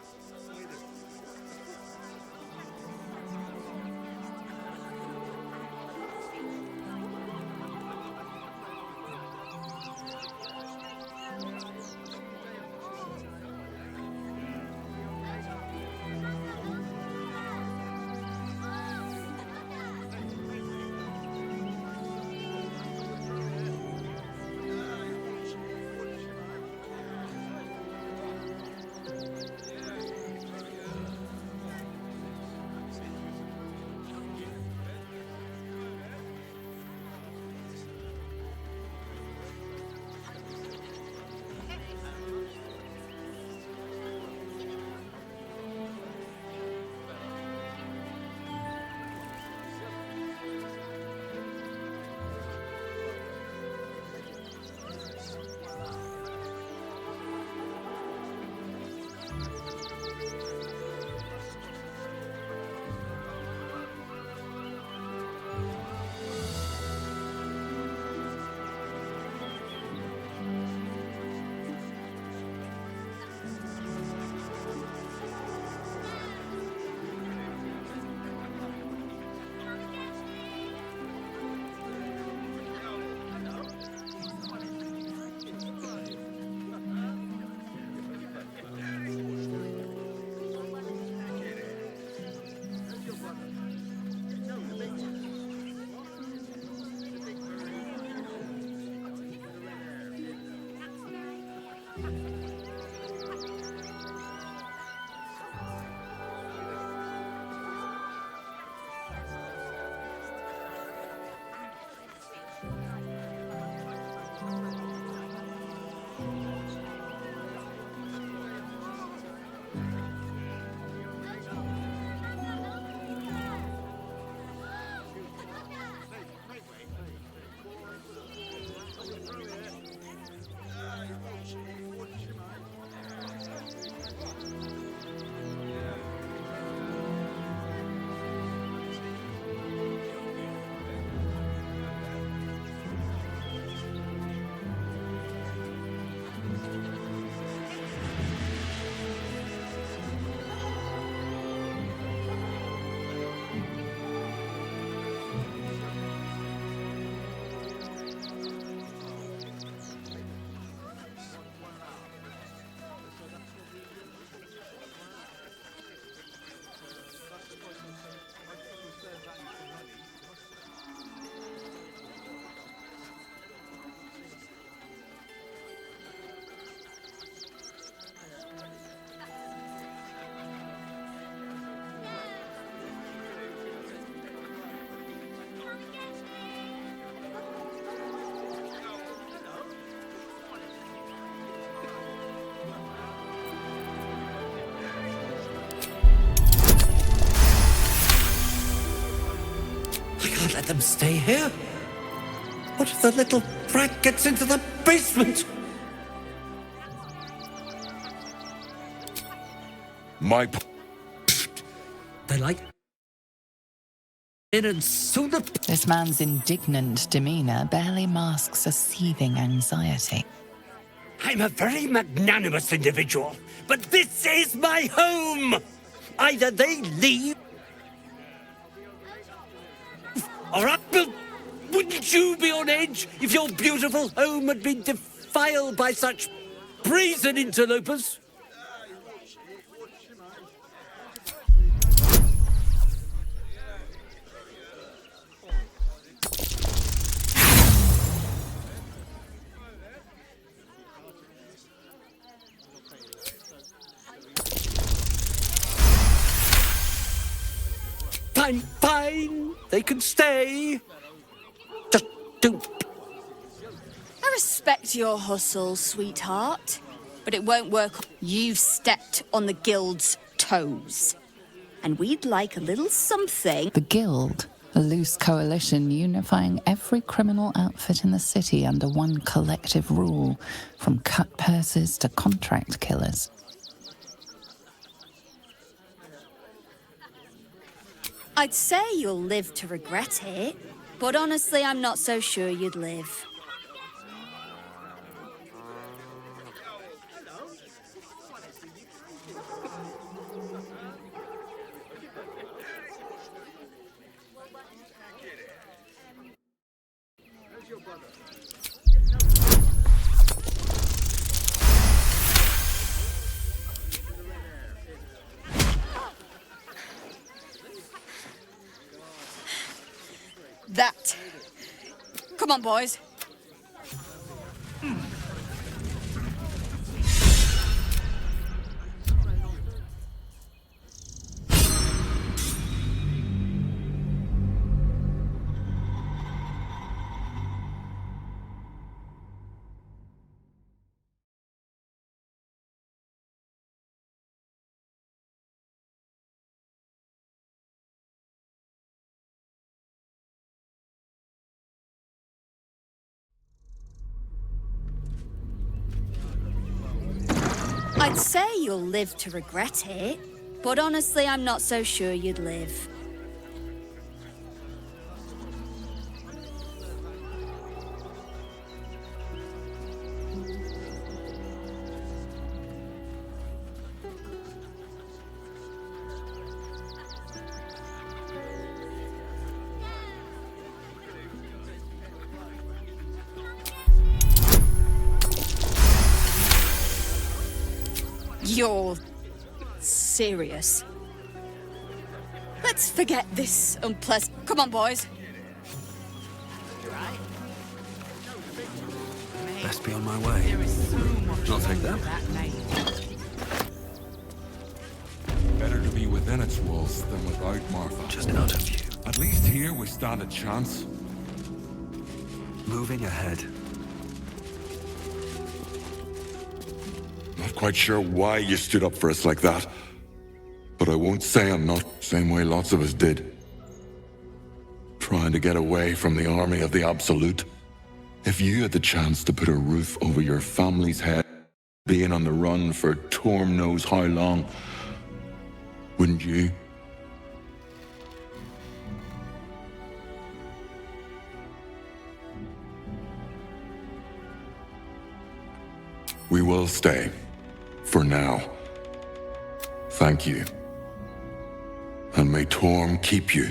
can't let them stay here. What if the little brat gets into the basement? My... They like This man's indignant demeanor barely masks a seething anxiety. I'm a very magnanimous individual, but this is my home! Either they leave, or I will... Wouldn't you be on edge if your beautiful home had been defiled by such brazen interlopers? Fine, fine. They can stay. Just don't. I respect your hustle, sweetheart, but it won't work. You've stepped on the Guild's toes, and we'd like a little something. The Guild, a loose coalition unifying every criminal outfit in the city under one collective rule, from cut purses to contract killers. I'd say you'll live to regret it, but honestly, I'm not so sure you'd live. That. Come on, boys. I'd say you'll live to regret it, but honestly, I'm not so sure you'd live. You're serious? Let's forget this unpleasant... Come on, boys. Best be on my way. I'll take that. Better to be within its walls than without, Martha. Just out of view. At least here we stand a chance. Moving ahead. Not quite sure why you stood up for us like that. But I won't say I'm not. Same way lots of us did. Trying to get away from the army of the Absolute. If you had the chance to put a roof over your family's head, being on the run for Torm knows how long, wouldn't you? We will stay. For now. Thank you. And may Torm keep you.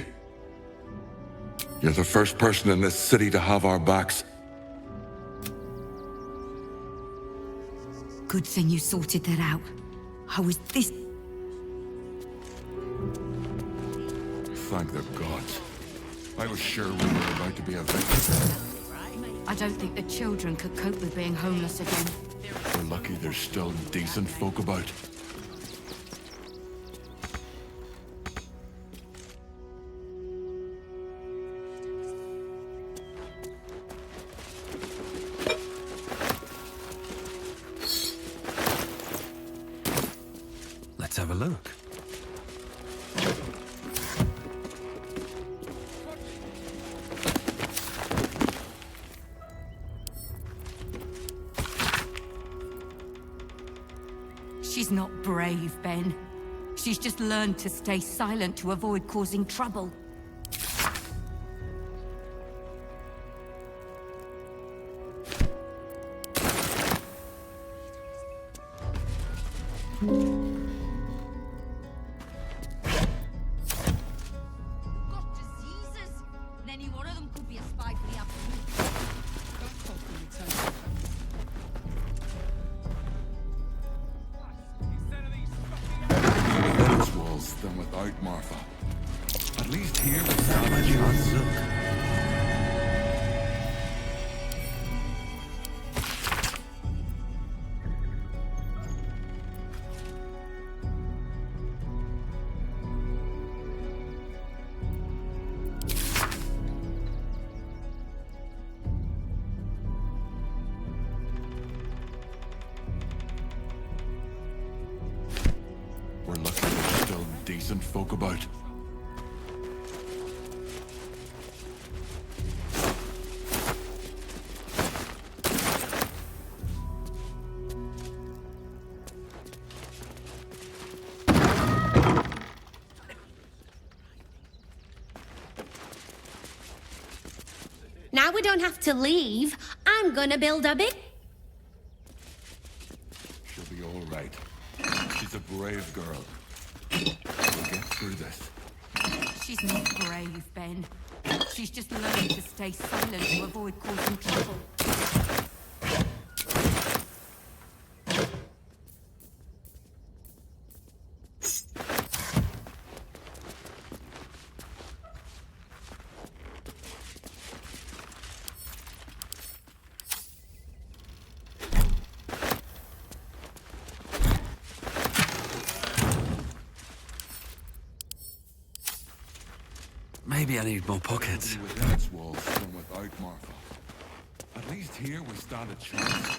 You're the first person in this city to have our backs. Good thing you sorted that out. How was this? Thank the gods. I was sure we were about to be evicted. I don't think the children could cope with being homeless again. We're lucky there's still decent folk about. Let's have a look. She's not brave, Ben. She's just learned to stay silent to avoid causing trouble. without Martha. At least here we stand a chance. We're lucky there's still decent folk about. Now we don't have to leave. I'm gonna build a big... She'll be all right. She's a brave girl. We'll get through this. She's not brave, Ben. She's just learned to stay silent to avoid causing trouble. Maybe I need more pockets. Within its walls than without Martha. At least here we stand a chance.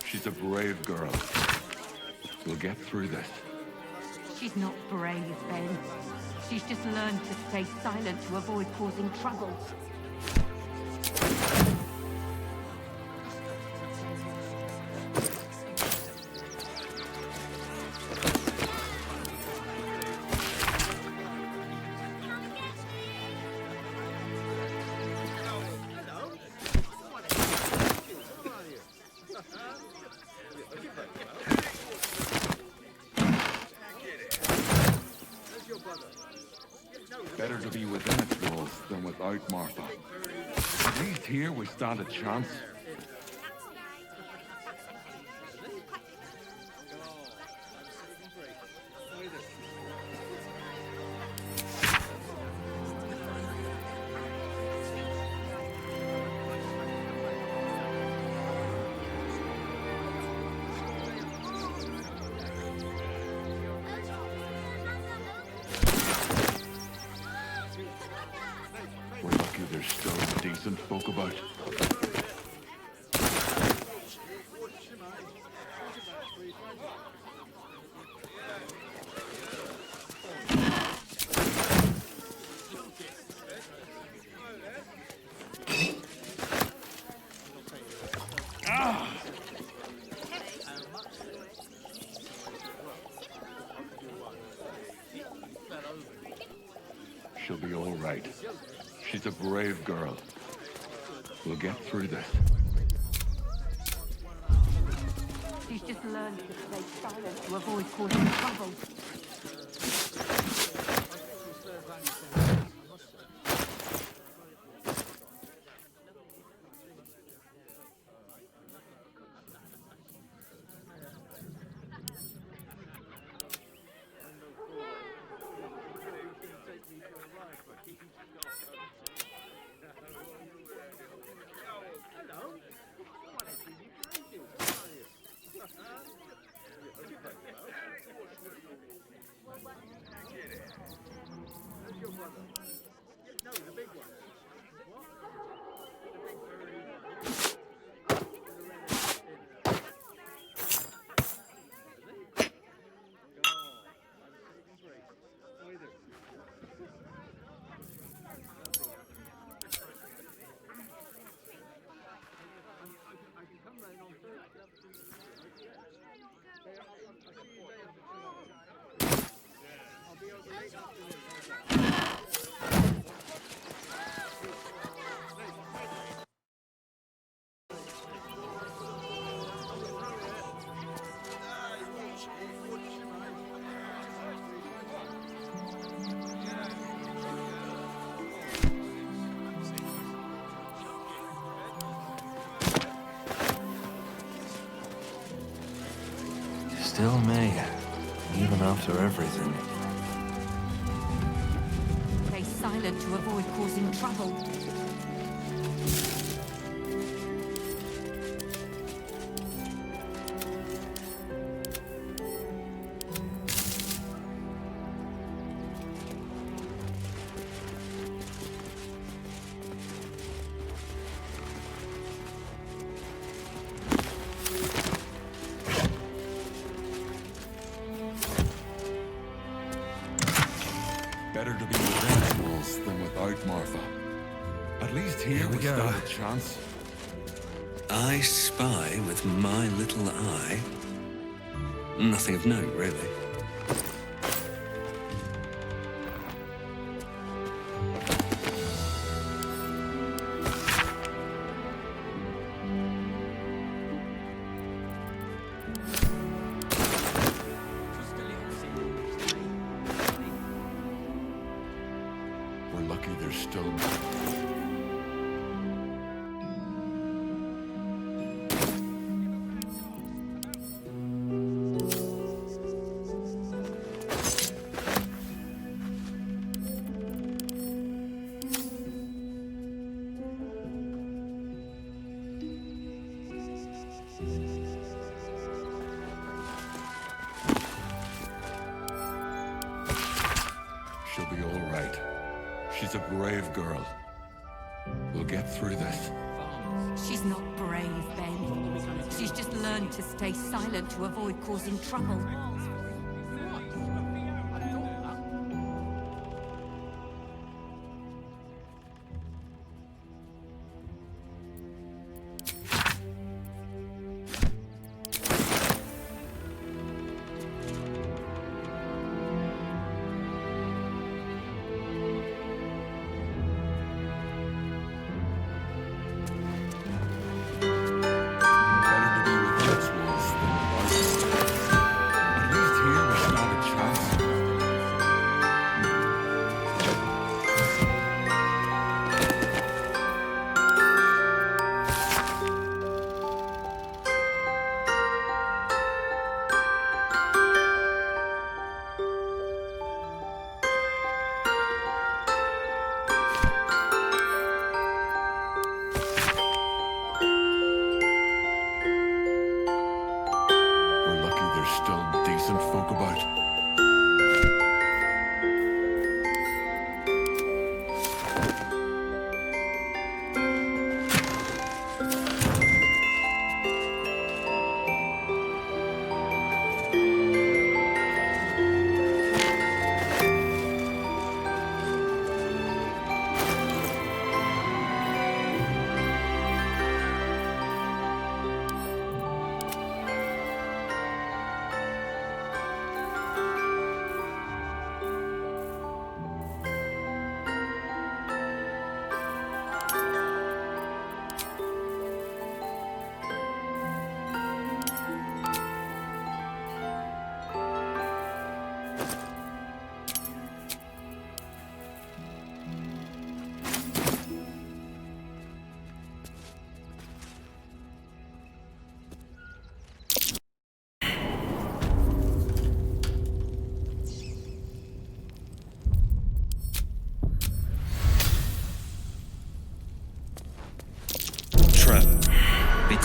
She's a brave girl. We'll get through this. She's not brave, Ben. She's just learned to stay silent to avoid causing trouble. Better to be within its walls than without Martha. At least here we stand a chance. lucky there's still decent folk about. She'll be all right. She's a brave girl. We'll get through this. She's just learned to stay silent to avoid causing trouble. Still me, even after everything. Stay silent to avoid causing trouble. Better to be with animals than without Martha. At least here we stand a chance. I spy with my little eye. Nothing of note, really. We're lucky there's still... She'll be all right. She's a brave girl. We'll get through this. She's not brave, Ben. She's just learned to stay silent to avoid causing trouble.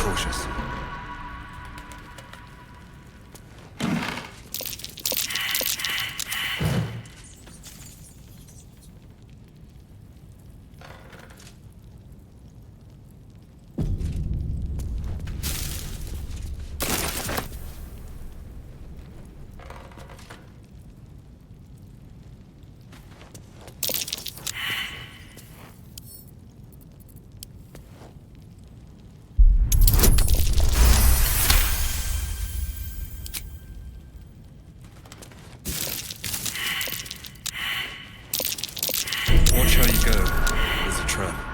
cautious. Watch how you go. There's a trap.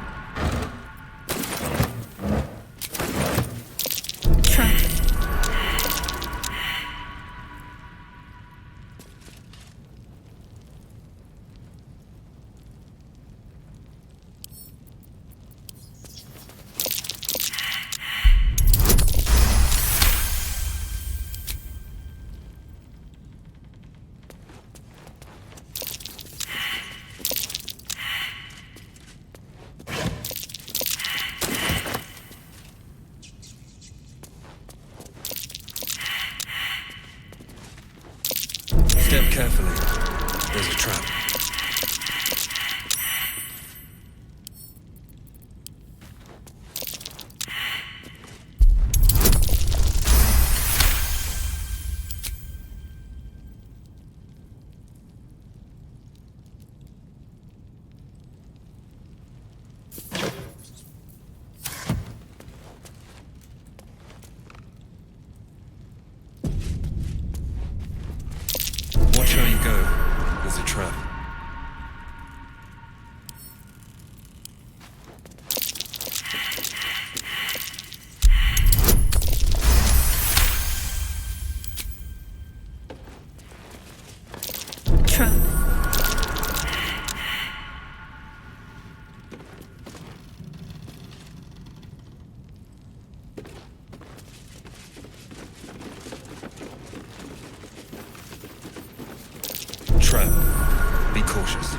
Step carefully. There's a trap. Watch how you go. There's a trap. Trap. Be cautious.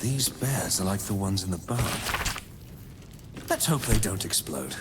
These bears are like the ones in the barn. Let's hope they don't explode.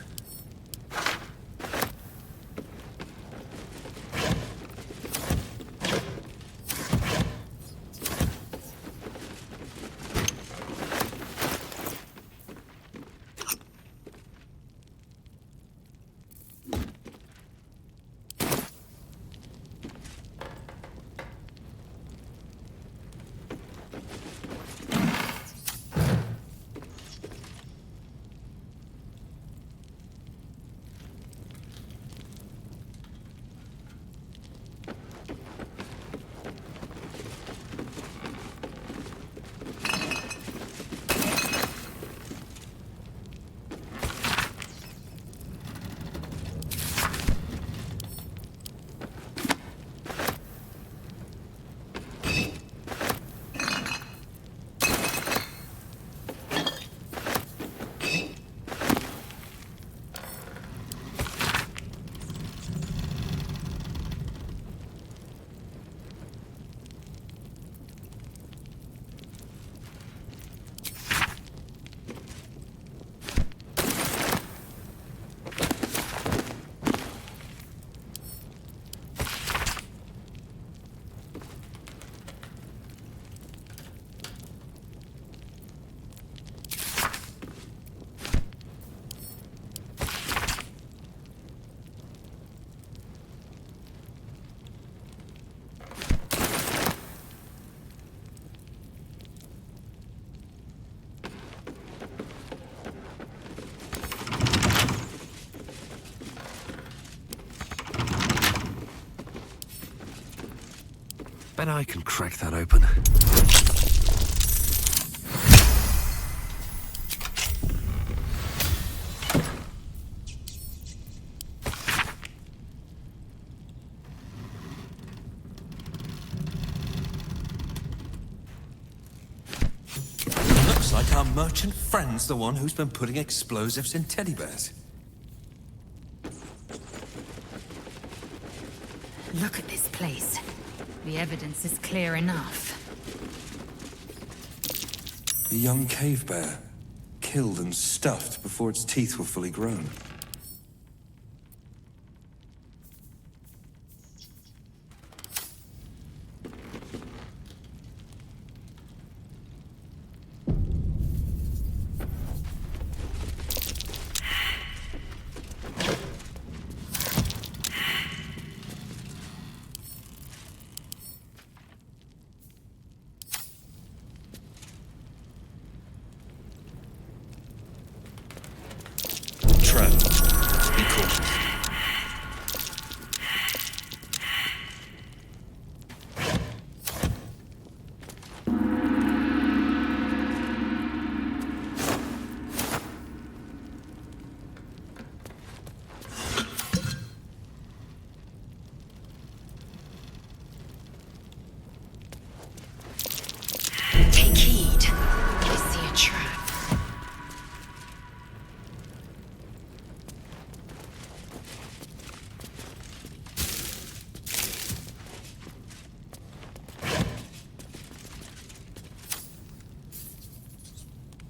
Bet I can crack that open. Looks like our merchant friend's the one who's been putting explosives in teddy bears. Look at this place. The evidence is clear enough. A young cave bear, killed and stuffed before its teeth were fully grown. Be cautious. Take heed. I see a trap.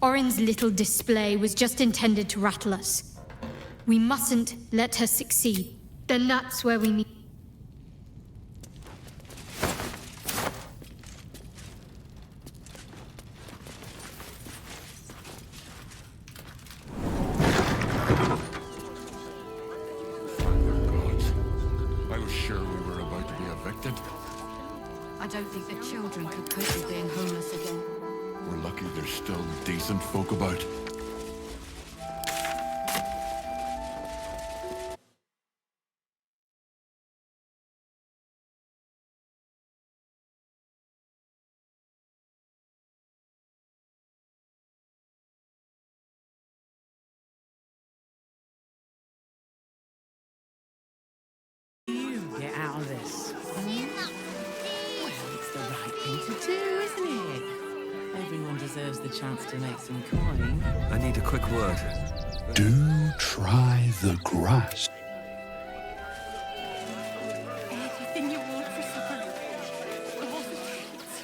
Orin's little display was just intended to rattle us. We mustn't let her succeed. Then that's where we meet. I was sure we were about to be evicted. I don't think the children could cope with being homeless again. We're lucky there's still decent folk about. Get out of this. Well, it's the right thing to do, isn't it? Everyone deserves the chance to make some coin. I need a quick word. Do try the grass. Everything you want for supper. All the treats.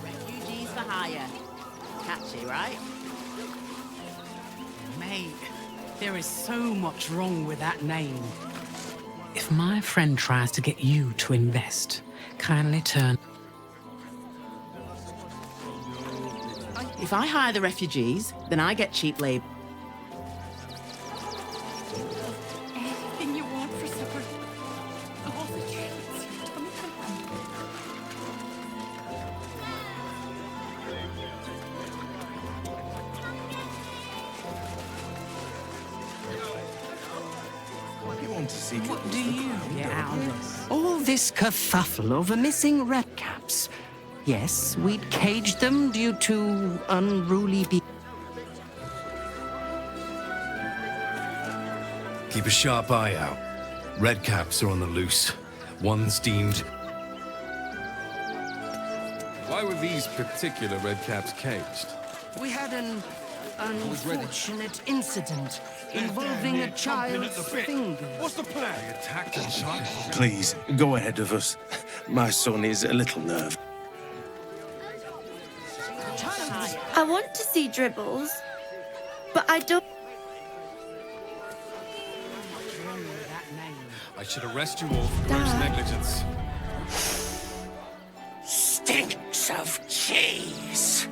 Refugees for hire. Catchy, right? Mate, there is so much wrong with that name. If my friend tries to get you to invest, kindly turn. If I hire the refugees, then I get cheap labor. Everything you want for supper. All the treats. You want to see What do you Get out of this. All this kerfuffle over missing redcaps. Yes, we'd caged them due to unruly people. Keep a sharp eye out. Redcaps are on the loose. One's deemed... Why were these particular redcaps caged? We had an unfortunate incident involving a child's finger. What's the plan? They attacked and shot. Please, go ahead of us. My son is a little nervous. I want to see Dribbles, but I don't. I should arrest you all for gross negligence. Stinks of cheese.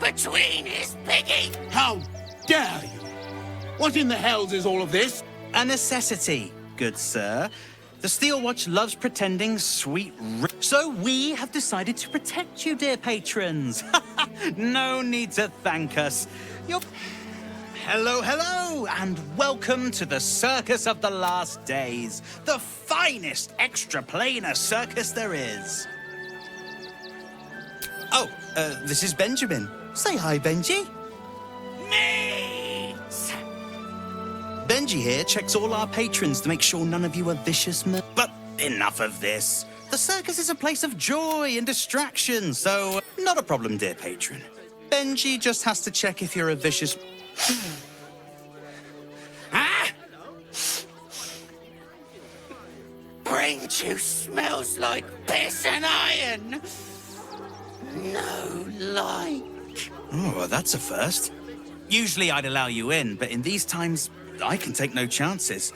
Between his piggy. How dare you? What in the hells is all of this? A necessity. good sir. The Steel Watch loves pretending sweet so we have decided to protect you, dear patrons. No need to thank us. Hello, hello, and welcome to the Circus of the Last Days, the finest extra-planar circus there is. Oh, this is Benjamin. Say hi, Benji. Me! Benji here checks all our patrons to make sure none of you are vicious But enough of this. The circus is a place of joy and distraction, so not a problem, dear patron. Benji just has to check if you're a vicious... Ah! Brain juice smells like piss and iron. No like. Oh, well, that's a first. Usually I'd allow you in, but in these times, I can take no chances.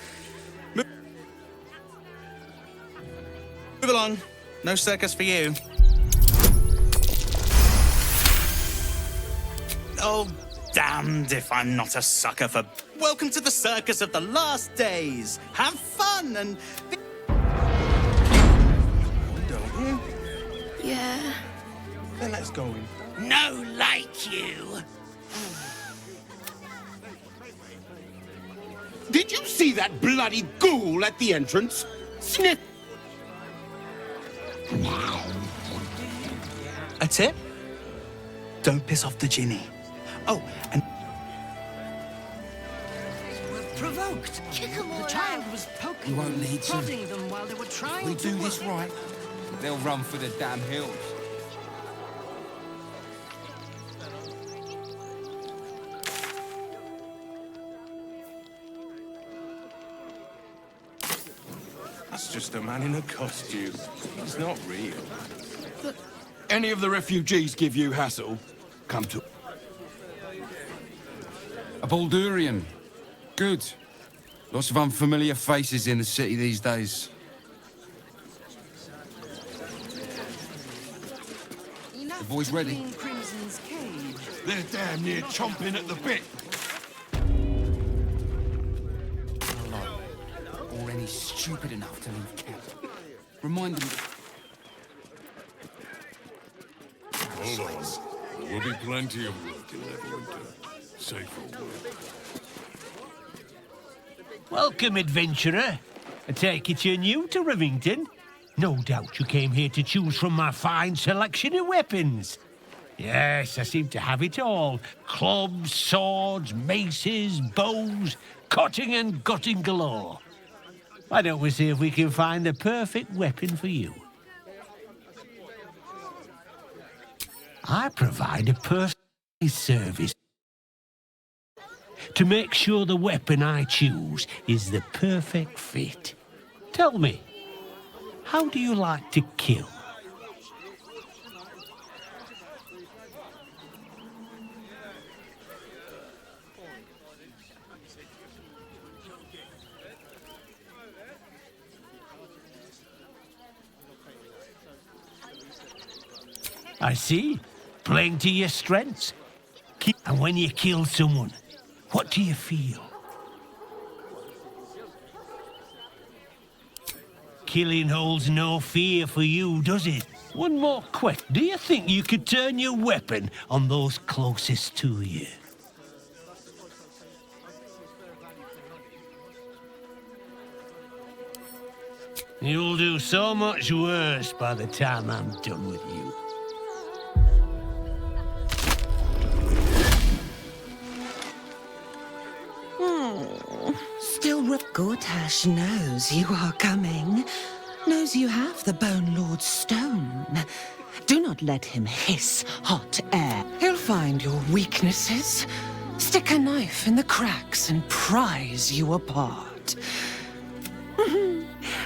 Move along. No circus for you. Oh, damned if I'm not a sucker for... Welcome to the Circus of the Last Days. Have fun and... Don't you? Yeah. Then let's go in. No like you. Did you see that bloody ghoul at the entrance? Sniff! A tip? Don't piss off the Ginny. Oh, and... Provoked. The child was poking won't need to. prodding them while they were trying We to do this work. right, they'll run for the damn hills. That's just a man in a costume. He's not real. Any of the refugees give you hassle? Come to... A Baldurian. Good. Lots of unfamiliar faces in the city these days. The boy's ready. Crimson's cage. They're damn near chomping at the bit. Or any stupid enough to leave camp. Remind them... Hold on. There will be plenty of work in Neverwinter. Safer work. Welcome, adventurer. I take it you're new to Rivington. No doubt you came here to choose from my fine selection of weapons. Yes, I seem to have it all. Clubs, swords, maces, bows, cutting and gutting galore. Why don't we see if we can find the perfect weapon for you? I provide a personal service to make sure the weapon I choose is the perfect fit. Tell me, how do you like to kill? I see. Playing to your strengths. And when you kill someone, what do you feel? Killing holds no fear for you, does it? One more question. Do you think you could turn your weapon on those closest to you? You'll do so much worse by the time I'm done with you. Still, Gortash knows you are coming. Knows you have the Bone Lord's stone. Do not let him hiss hot air. He'll find your weaknesses, stick a knife in the cracks and prize you apart.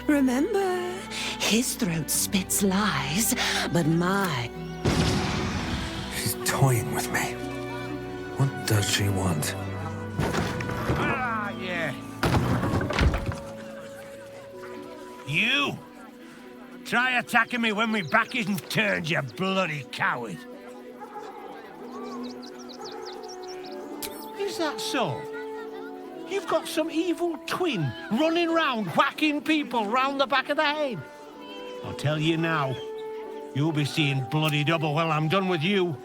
Remember, his throat spits lies, but my... She's toying with me. What does she want? Ah, yeah. You! Try attacking me when my back isn't turned, you bloody coward. Is that so? You've got some evil twin running round whacking people round the back of the head. I'll tell you now, you'll be seeing bloody double when I'm done with you.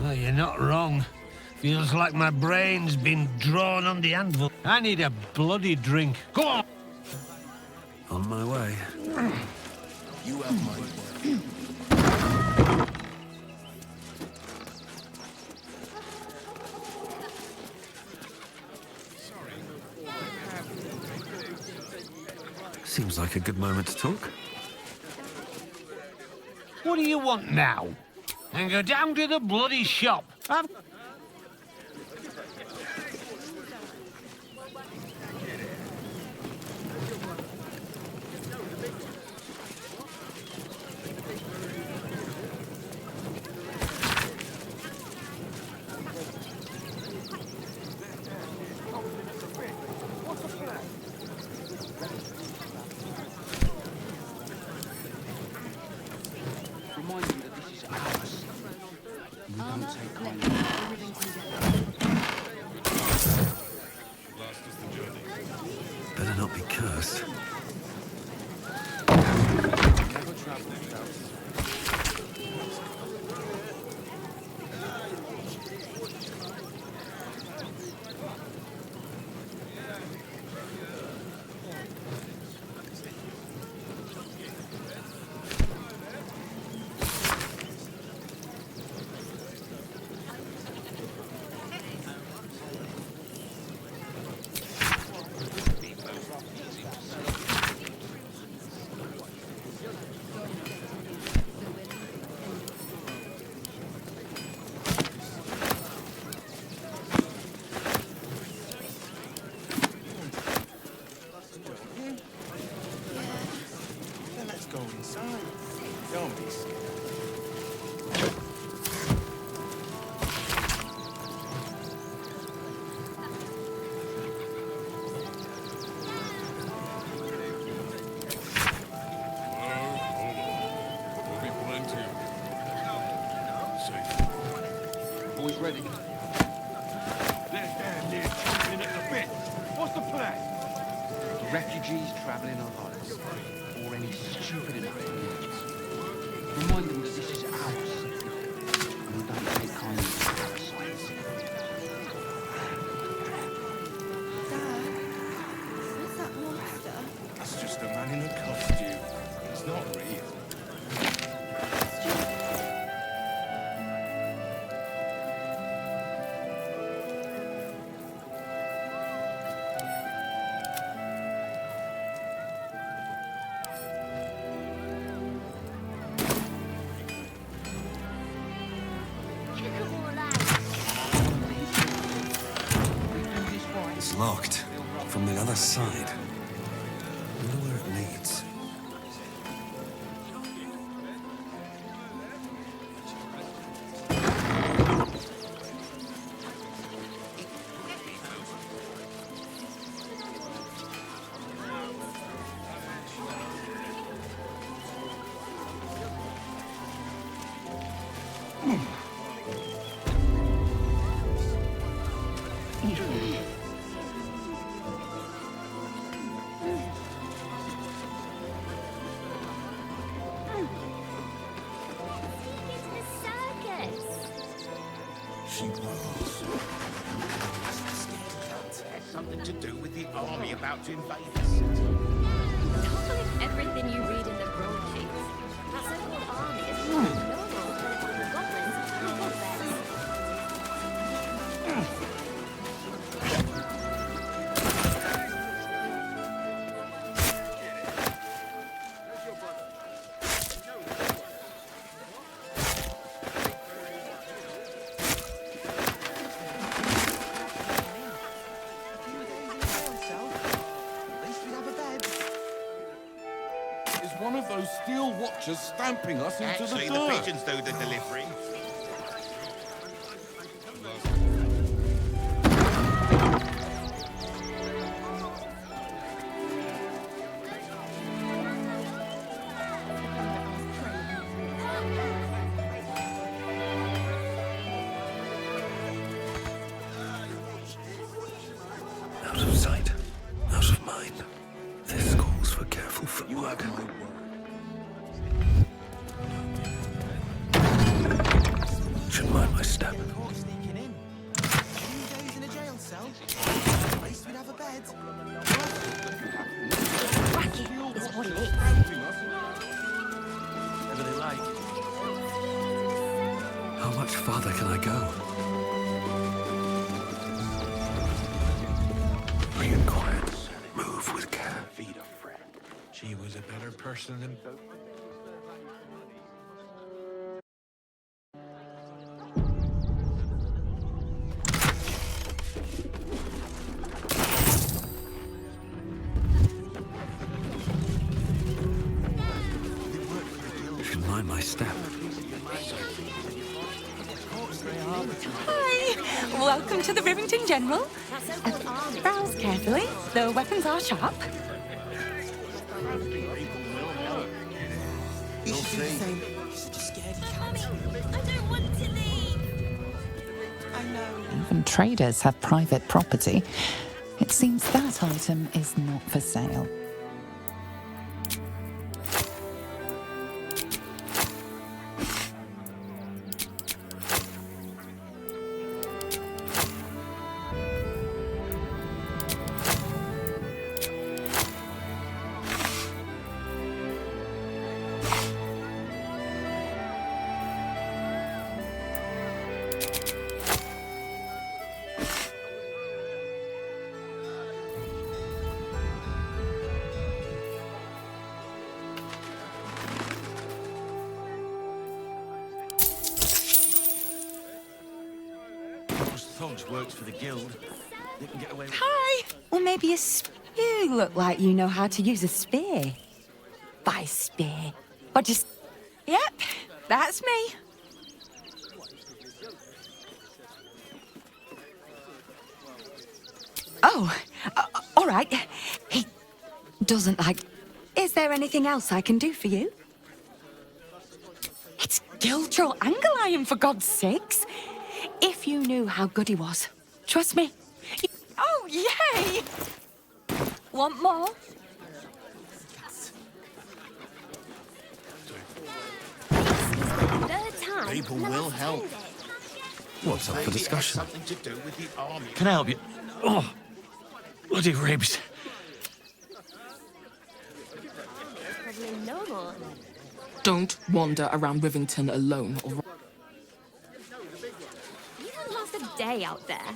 Well, you're not wrong. Feels like my brain's been drawn on the anvil. I need a bloody drink. Go on! On my way. You have my word. Seems like a good moment to talk. What do you want now? And go down to the bloody shop. Remind you that this is ours. We don't take kindly. Better not be cursed. Never travel without. Go inside. Don't be scared. There'll be plenty of you. Safe. Boys ready? They're down there chomping at the bit. What's the plan? Refugees travelling on holidays. Or any stupid enough to leave us. Remind them that this is ours. And we don't take kindly to parasites. Dad, what's that monster? That's just a man in a costume. It's not real. It's locked. From the other side. Wonder where it leads. She was. Had something to do with the army about to invade us. Don't believe everything you read in the broadsheets. That so-called army is no more than the goblins and wolfbears. One of those steel watchers stamping us into Actually, the the dirt. pigeons do the delivery. Out of sight, out of mind. This calls for careful footwork. Should mind my step. Racket is farther can I go? Bring it quiet. Move with care. Feed a friend. She was a better person than both. Should mind my step. Hi! Welcome to the Rivington General. Browse carefully. The weapons are sharp. You should do the same. You're just scared he can't. I don't want to leave. I know. Even traders have private property. It seems that item is not for sale. Thugs works for the guild. They can get away with Hi! Or maybe a you look like you know how to use a spear. By spear. Or just... Yep, that's me. Oh, all right. He doesn't like... Is there anything else I can do for you? It's Giltroll Angelion, for God's sakes. If you knew how good he was, trust me. Oh, yay! Want more? Third time. People will help. What's up for discussion? Something to do with the army. Can I help you? Oh, bloody ribs. Probably no more. Don't wander around Rivington alone, or... You don't last a day out there.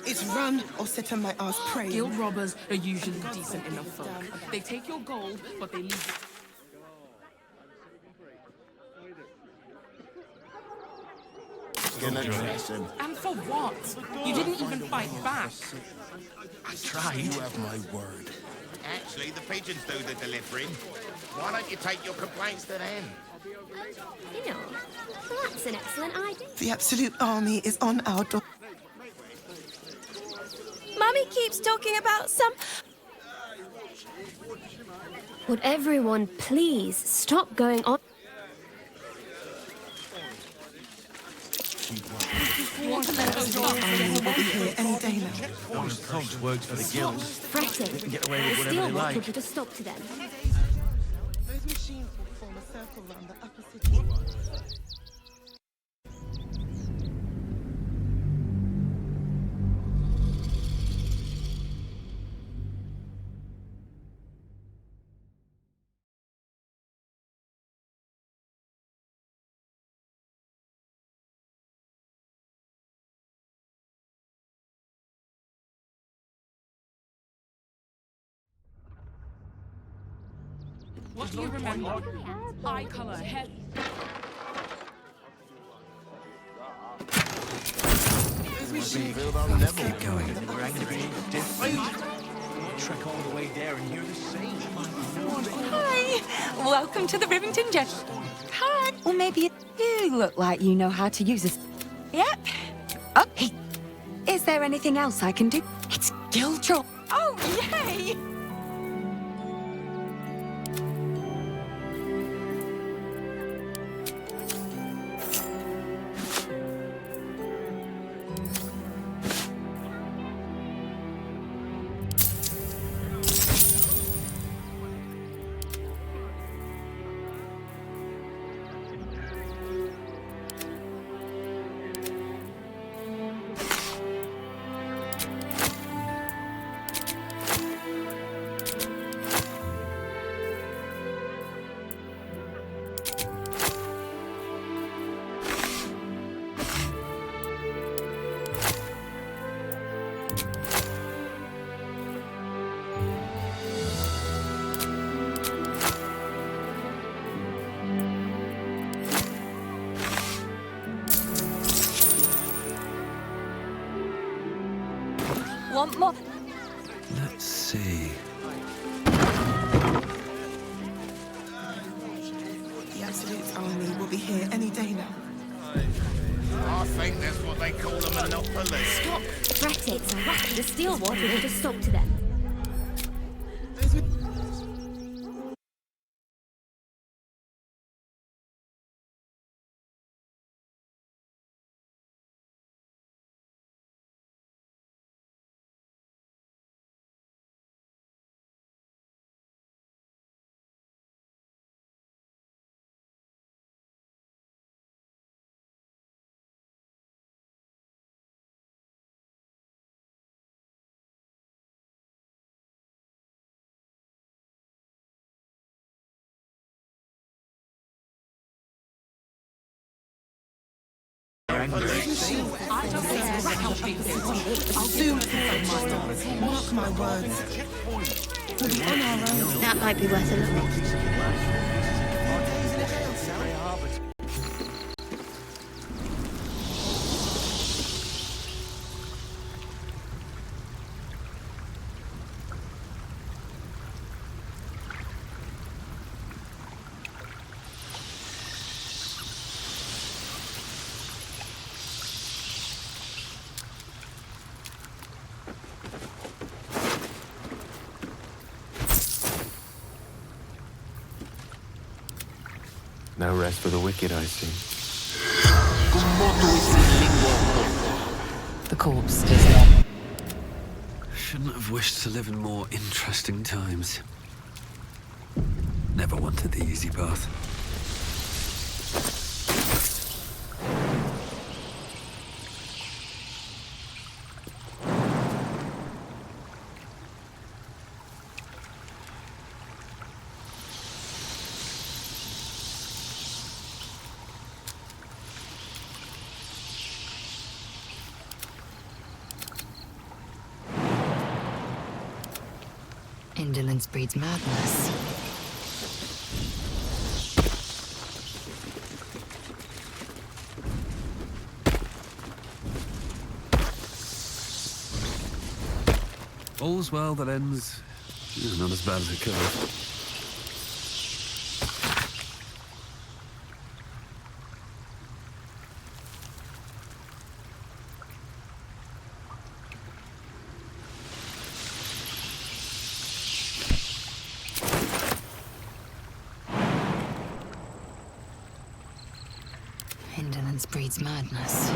It's run or sit on my ass praying. Guild robbers are usually decent enough folk. They take your gold, but they leave it. And for what? You didn't even fight back. I tried. You have my word. Actually, the pigeons do the delivering. Why don't you take your complaints to them? You know, that's an excellent idea. The absolute army is on our door. Mummy keeps talking about some... Would everyone please stop going on? We'll be here any day now. Those thugs works for the guild. Fretting. They can get away with The whatever they Steelwatch like. will put a stop to them. Those machines will form a circle around the upper city. What do you remember? Eye color, head... Keep going. We're angry to be different. Trek all the way there and hear the same. Hi! Welcome to the Rivington General. Hi! Or maybe you look like you know how to use a... Yep. Oh, hey. Is there anything else I can do? It's Giltroll. Oh, yay! want more. Let's see. The Absolute's army will be here any day now. I think that's what they call a monopoly. Stop fretting. The steel water will just soak to them. Mark my words. We'll be on our own. That might be worth a look. No rest for the wicked, I see. The corpse is not. Shouldn't have wished to live in more interesting times. Never wanted the easy path. Indolence breeds madness. All's well that ends. Not as bad as it could have. Indolence breeds madness.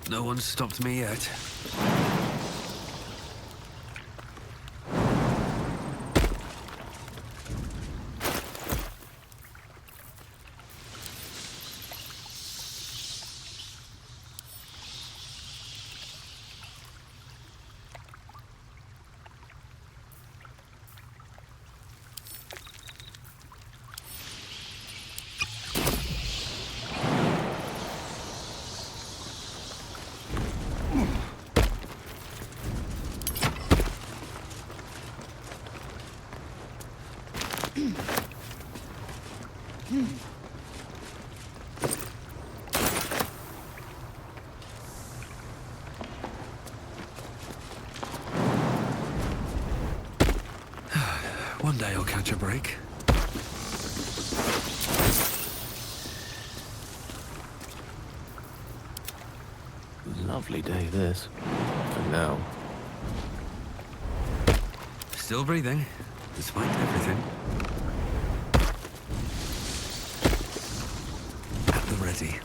No one's stopped me yet. One day I'll catch a break. Lovely day, this. For now. Still breathing, despite everything. At the ready.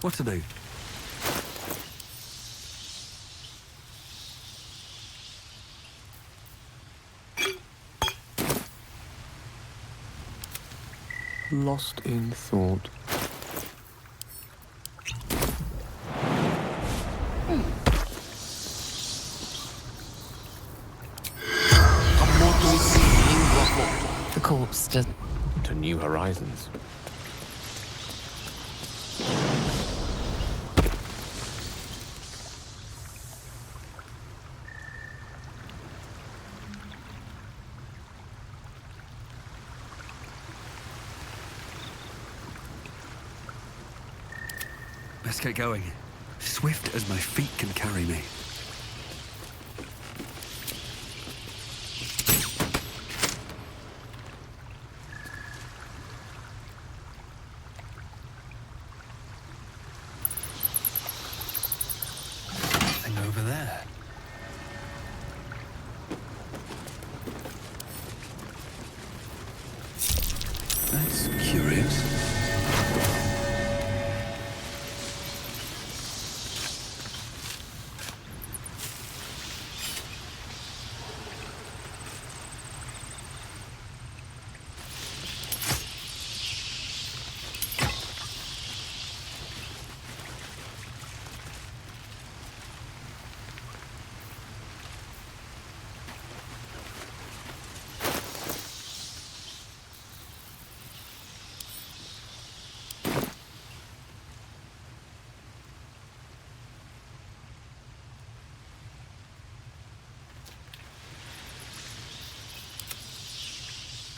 What to do? Lost in thought. The corpse does... To new horizons. Let's get going. Swift as my feet can carry me. Nothing over there. That's curious.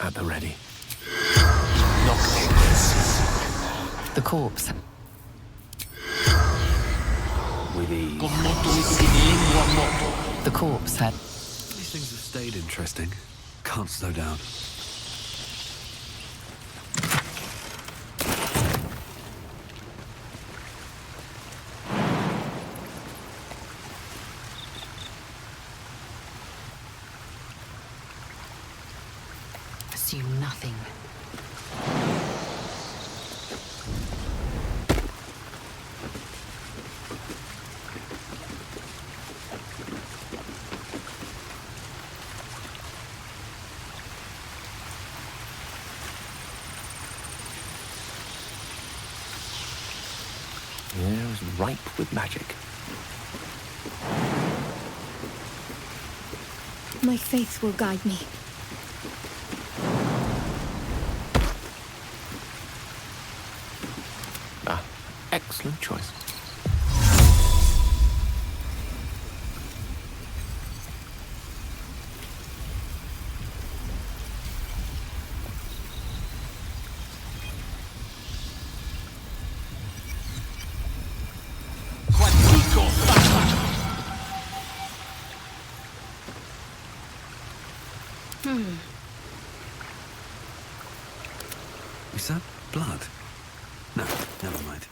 At the ready. The corpse. With ease. The corpse had... These things have stayed interesting. Can't slow down. Assume nothing. The air is ripe with magic. My faith will guide me. Ah, excellent choice. Is that blood? No, never mind.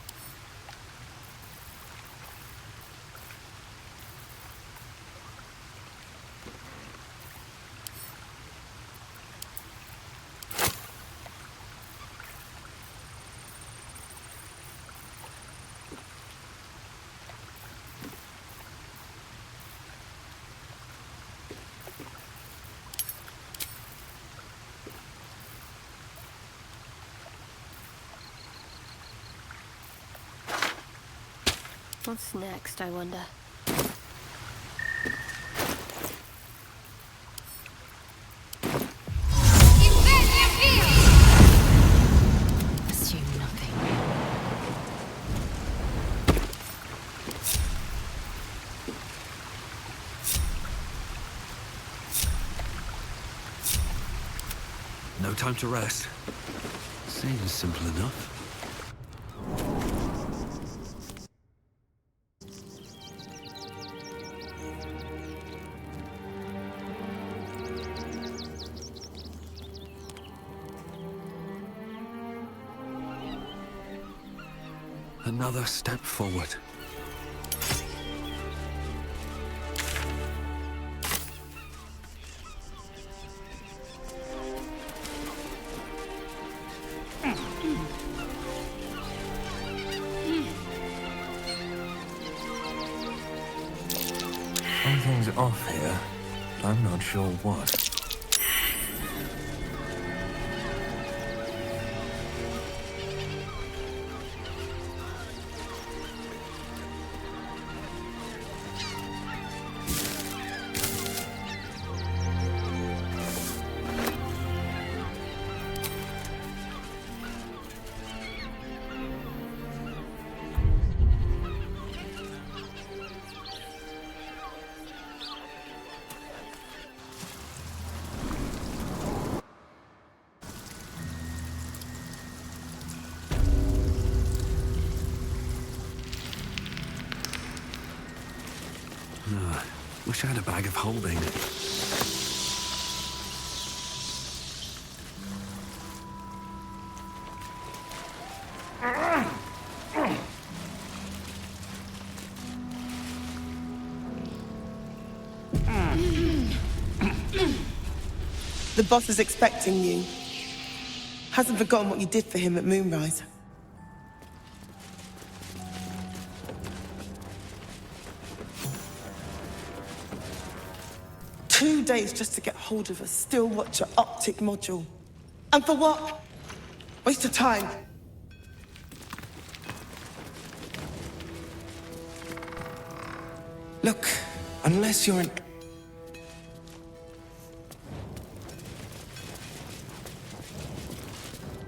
What's next, I wonder? Assume nothing. No time to rest. Seems simple enough. Another step forward. Something's off here. I'm not sure what. Wish I had a bag of holding. The boss is expecting you. Hasn't forgotten what you did for him at Moonrise. Two days just to get hold of a still watcher optic module. And for what? Waste of time. Look, unless you're an...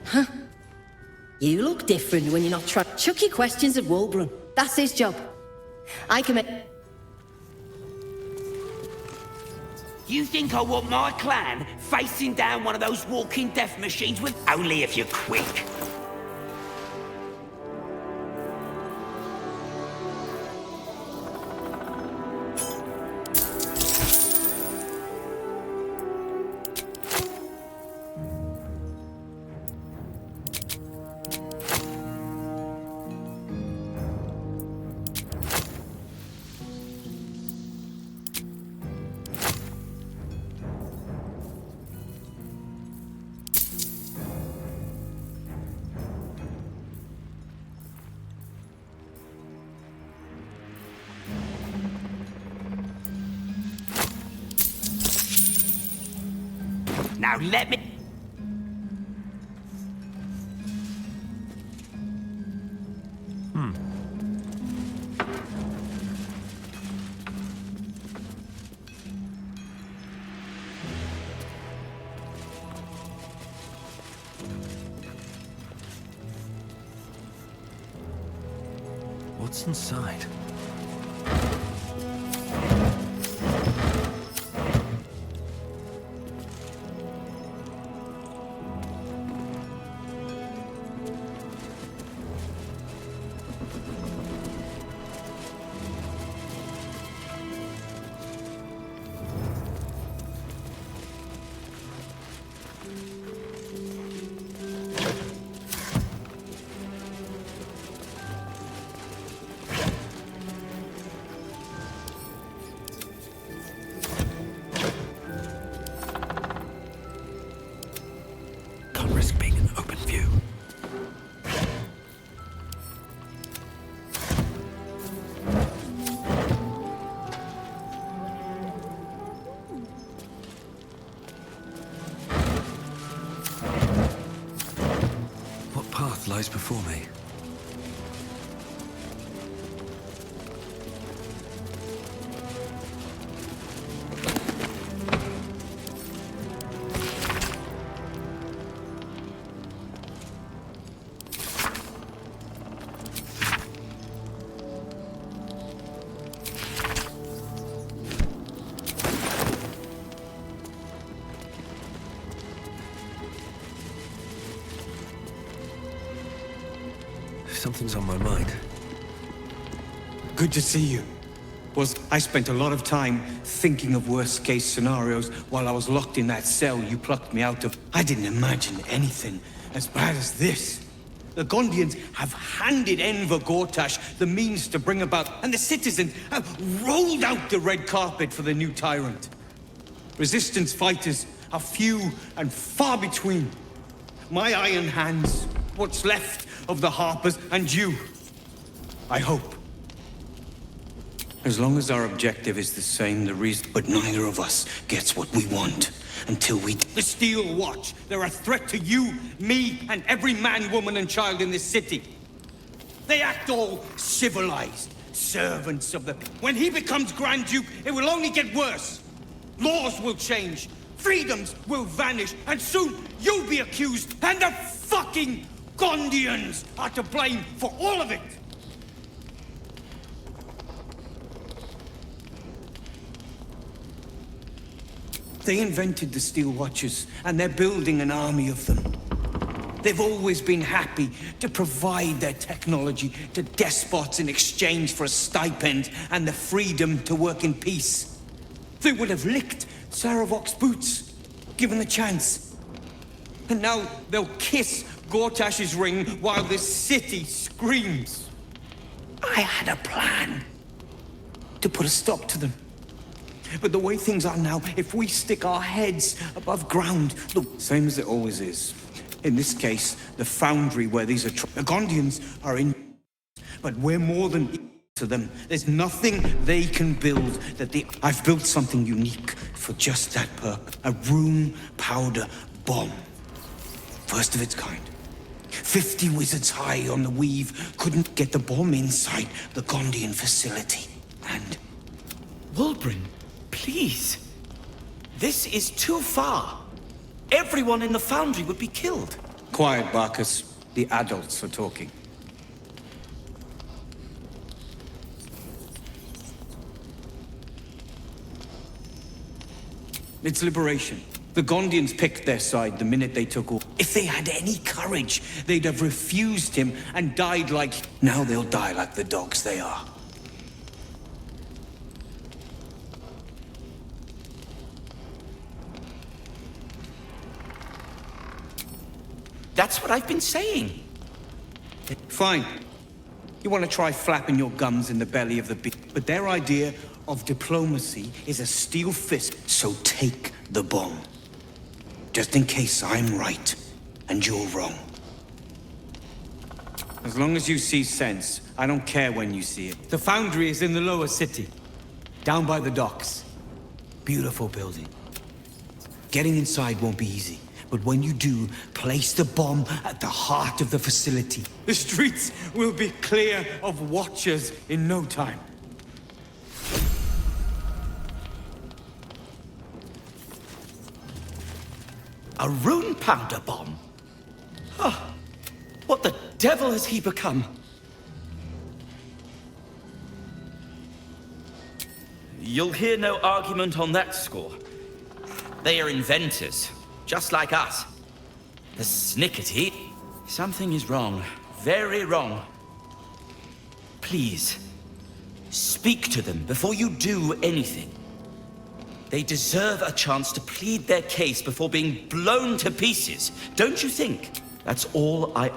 Huh? You look different when you're not trying. Chuck your questions at Wulbrun. That's his job. I can make... You think I want my clan facing down one of those walking death machines with... Only if you're quick. Now let me... What's inside? Lies before me. Something's on my mind. Good to see you. I spent a lot of time thinking of worst-case scenarios while I was locked in that cell you plucked me out of. I didn't imagine anything as bad as this. The Gondians have handed Enver Gortash the means to bring about, and the citizens have rolled out the red carpet for the new tyrant. Resistance fighters are few and far between. My iron hands, what's left of the Harpers, and you, I hope. As long as our objective is the same, the reason... But neither of us gets what we want until we... The Steel Watch! They're a threat to you, me, and every man, woman, and child in this city. They act all civilized, servants of the... When he becomes Grand Duke, it will only get worse. Laws will change, freedoms will vanish, and soon you'll be accused, and the fucking Gondians are to blame for all of it! They invented the Steel Watchers, and they're building an army of them. They've always been happy to provide their technology to despots in exchange for a stipend and the freedom to work in peace. They would have licked Saravok's boots, given the chance. And now they'll kiss Gortash's ring while this city screams. I had a plan to put a stop to them. But the way things are now, if we stick our heads above ground... Look, same as it always is. In this case, the foundry where these are... The Gondians are in... But we're more than to them. There's nothing they can build that the... I've built something unique for just that purpose. A rune powder bomb. First of its kind. 50 wizards high on the weave couldn't get the bomb inside the Gondian facility. And... Wulbren, please. This is too far. Everyone in the foundry would be killed. Quiet, Barkus. The adults are talking. It's liberation. The Gondians picked their side the minute they took over. If they had any courage, they'd have refused him and died like... Now they'll die like the dogs they are. That's what I've been saying. Fine. You want to try flapping your gums in the belly of the beast. But their idea of diplomacy is a steel fist. So take the bomb. Just in case I'm right and you're wrong. As long as you see sense, I don't care when you see it. The foundry is in the lower city. Down by the docks. Beautiful building. Getting inside won't be easy. But when you do, place the bomb at the heart of the facility. The streets will be clear of watchers in no time. A rune powder bomb? Oh, what the devil has he become? You'll hear no argument on that score. They are inventors. Just like us. The snickety. Something is wrong. Very wrong. Please, speak to them before you do anything. They deserve a chance to plead their case before being blown to pieces. Don't you think? That's all I...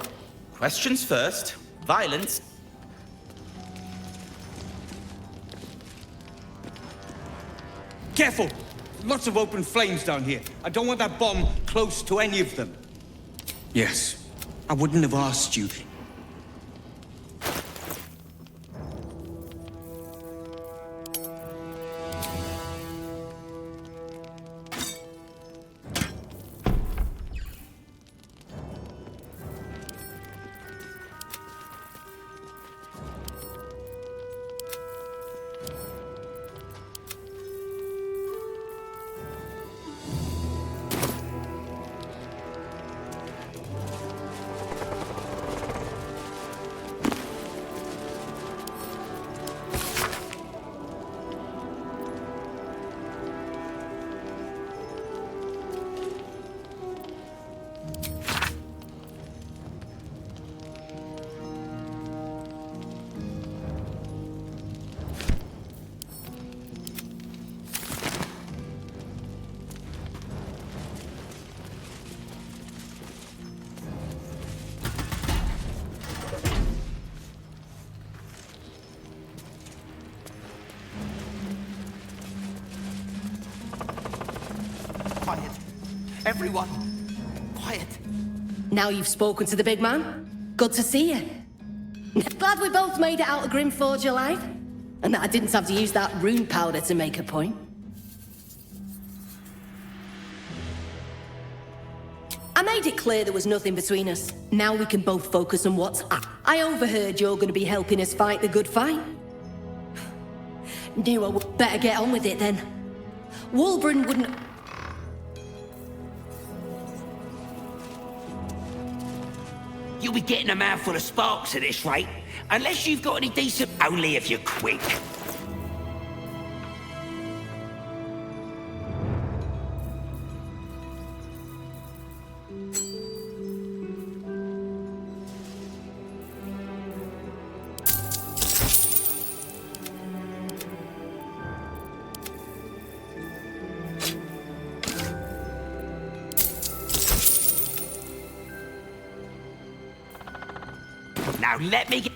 Questions first. Violence. Careful! Lots of open flames down here. I don't want that bomb close to any of them. Yes. I wouldn't have asked you. Quiet. Everyone, quiet. Now you've spoken to the big man. Good to see you. Glad we both made it out of Grimforge alive. And that I didn't have to use that rune powder to make a point. I made it clear there was nothing between us. Now we can both focus on what's up. I overheard you're going to be helping us fight the good fight. Knew I would better get on with it then. Wulbren wouldn't... You'll be getting a mouthful of sparks at this rate. Unless you've got any decent... Only if you're quick. Now let me get...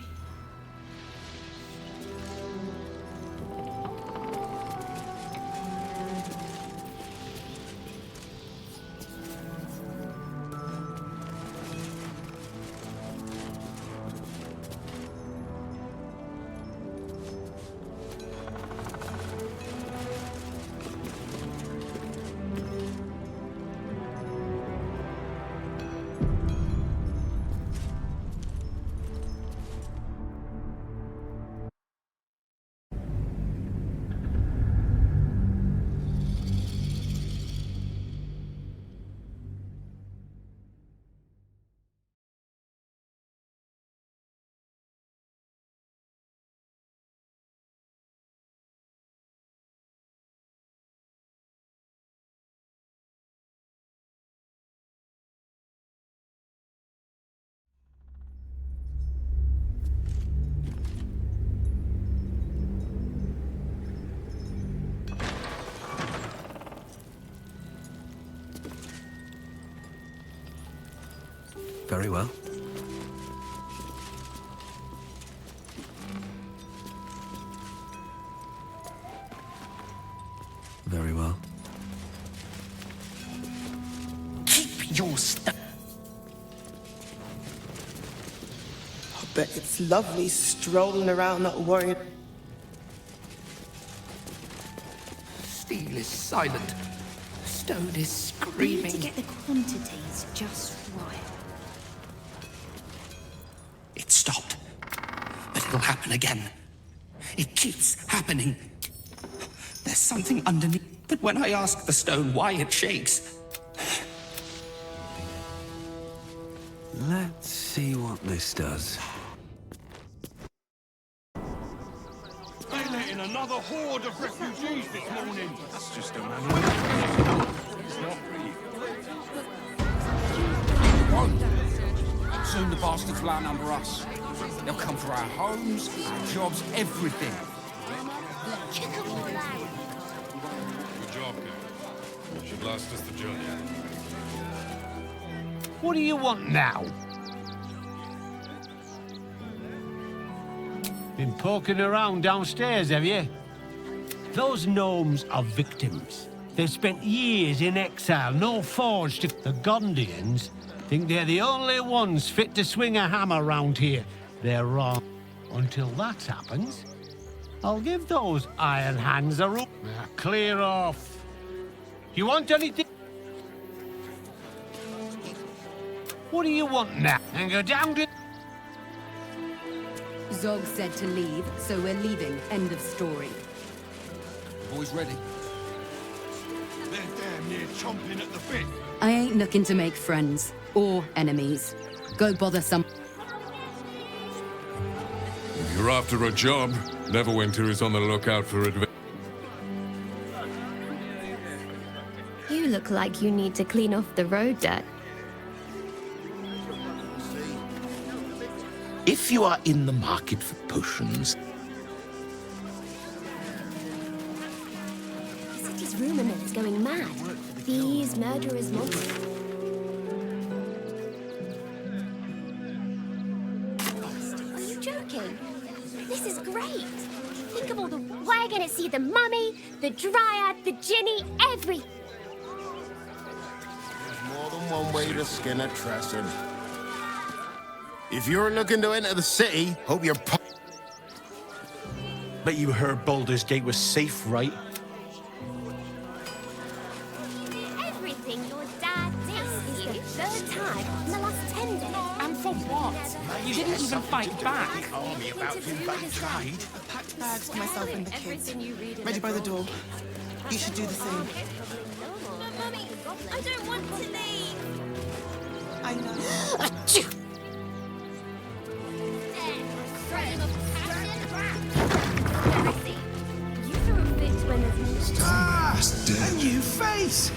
Very well. Very well. Keep your stuff. I bet it's lovely strolling around not worried. Steel is silent. Stone is We screaming. need to get the quantities just right. It stopped. But it'll happen again. It keeps happening. There's something underneath. But when I ask the stone why it shakes... Let's see what this does. They let in another horde of refugees this morning. That's just a man. It's not free. Soon the bastards will outnumber us. They'll come for our homes, our jobs, everything. Good job, kid. Should last us the journey. What do you want now? Been poking around downstairs, have you? Those gnomes are victims. They've spent years in exile, no forge to... The Gondians think they're the only ones fit to swing a hammer round here. They're wrong. Until that happens, I'll give those iron hands a rope. Now, clear off. You want anything? What do you want now? And go down to... Zog said to leave, so we're leaving. End of story. Boys ready? They're damn near chomping at the bit. I ain't looking to make friends. Or enemies. Go bother some... If you're after a job, Neverwinter is on the lookout for adventure. You look like you need to clean off the road dirt. If you are in the market for potions... The city's rumor mill's going mad. Thieves, murderers, mobs. Are you joking? This is great. Think of all the... We're gonna see the mummy, the dryad, the ginny, every... There's more than one way to skin a Tresson. If you're looking to enter the city, hope you're... But you heard Baldur's Gate was safe, right? Everything your dad did is the third time in the last 10 days. And for what? You didn't even fight back. Army about to invade trade. I've packed bags for myself and the kids. Everything you read in Ready the by the brawl door. sheets. You should do the same. But Mummy, I don't want to leave. I know. Frame of passion. Conspiracy. You throw a fit when there's A new face!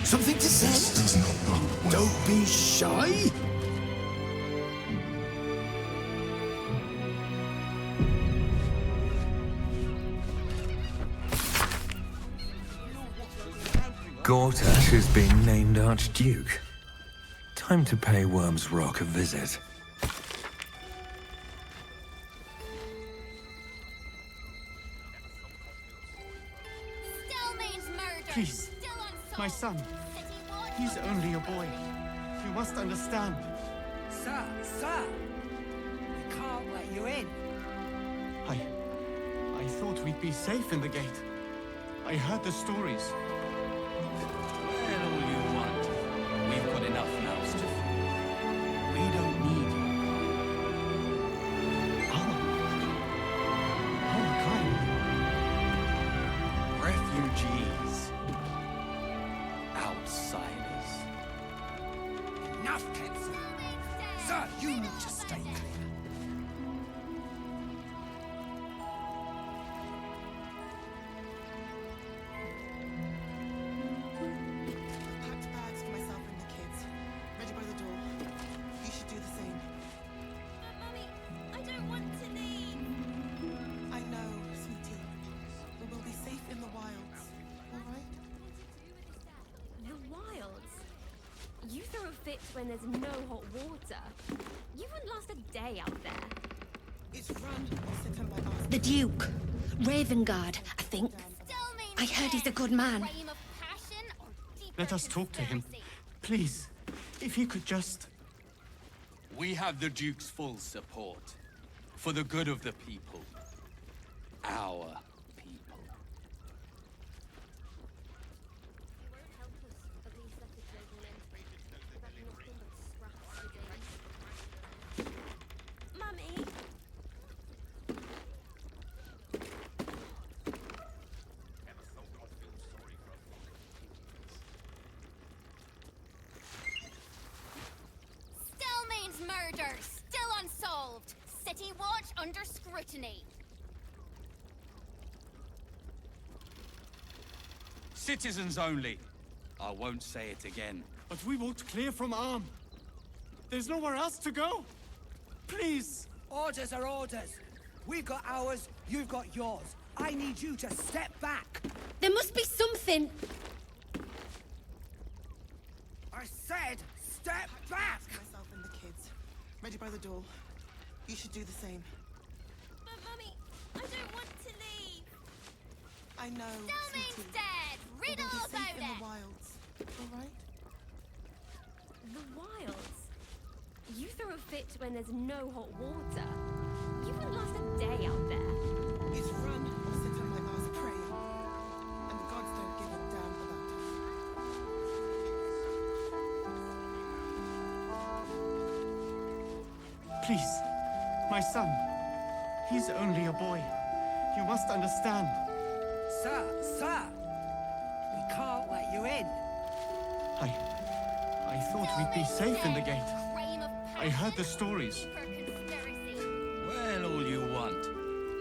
Something to say? Don't be shy! Gortash has been named Archduke. Time to pay Worm's Rock a visit. Please, my son. He's only a boy. You must understand. Sir, we can't let you in. I thought we'd be safe in the gate. I heard the stories. Well, all you want. We've got enough mouths to feed. We don't need you. Our kind. Refugees. Outsiders. Enough, kids. Sir, you need to stay clear. Packed bags for myself and the kids. Ready by the door. You should do the same. But Mummy, I don't want to leave. I know, sweetie. But we'll be safe in the wilds. All right? The wilds. You throw a fit when there's no hot water. You wouldn't last a day out there. It's run or sit on my ass. The Duke. Ravengard, I think. I heard he's a good man. Let us talk to him. Please, if he could just... We have the Duke's full support. For the good of the people. Our people. Mummy. Still means murder. Still unsolved. City watch under scrutiny. Citizens only. I won't say it again. But we walked clear from Arm. There's nowhere else to go. Please. Orders are orders. We've got ours, you've got yours. I need you to step back. There must be something. I said, step back! Myself and the kids. Ready by the door. You should do the same. But Mummy, I don't want to leave. I know, Still means dead. Read But we'll all be safe about in it. the wilds. All right? The wilds. You throw a fit when there's no hot water. You wouldn't last a day out there. It's run or sit on my ass praying. And the gods don't give a damn about us. Please, my son. He's only a boy. You must understand. Sir, we can't let you in. I thought we'd be safe in the gate. I heard the stories. Well, all you want.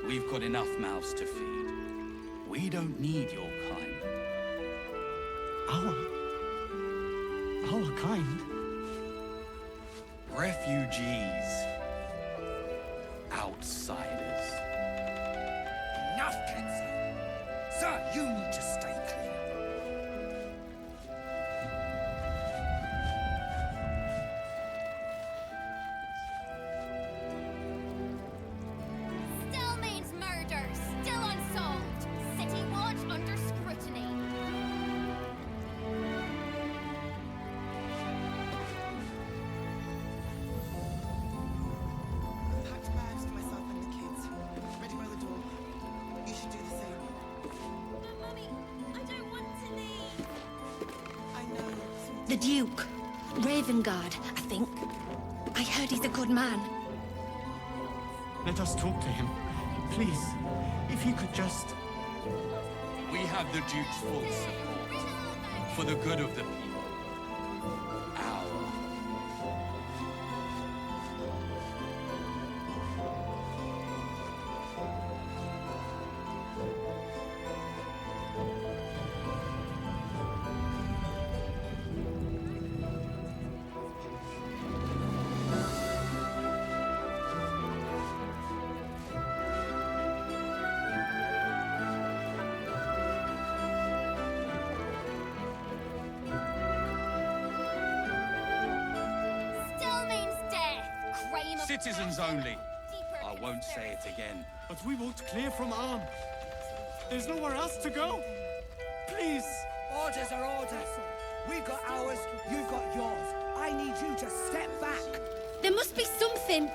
We've got enough mouths to feed. We don't need your kind. Our kind? Refugees. Outsiders. Enough, Kenzo. Sir, you need to stay clear. Still means murder. Still unsolved. City watch under scrutiny. Packed bags for myself and the kids. Ready by the door. The Duke. Ravengard, I think. I heard he's a good man. Let us talk to him. Please, if he could just... We have the Duke's full support. For the good of the people. Our. Still means death. Graham of Citizens only. I won't say it again. But we won't clear from Arm. There's nowhere else to go. Please. Orders are orders. We've got ours, you've got yours. I need you to step back. There must be something.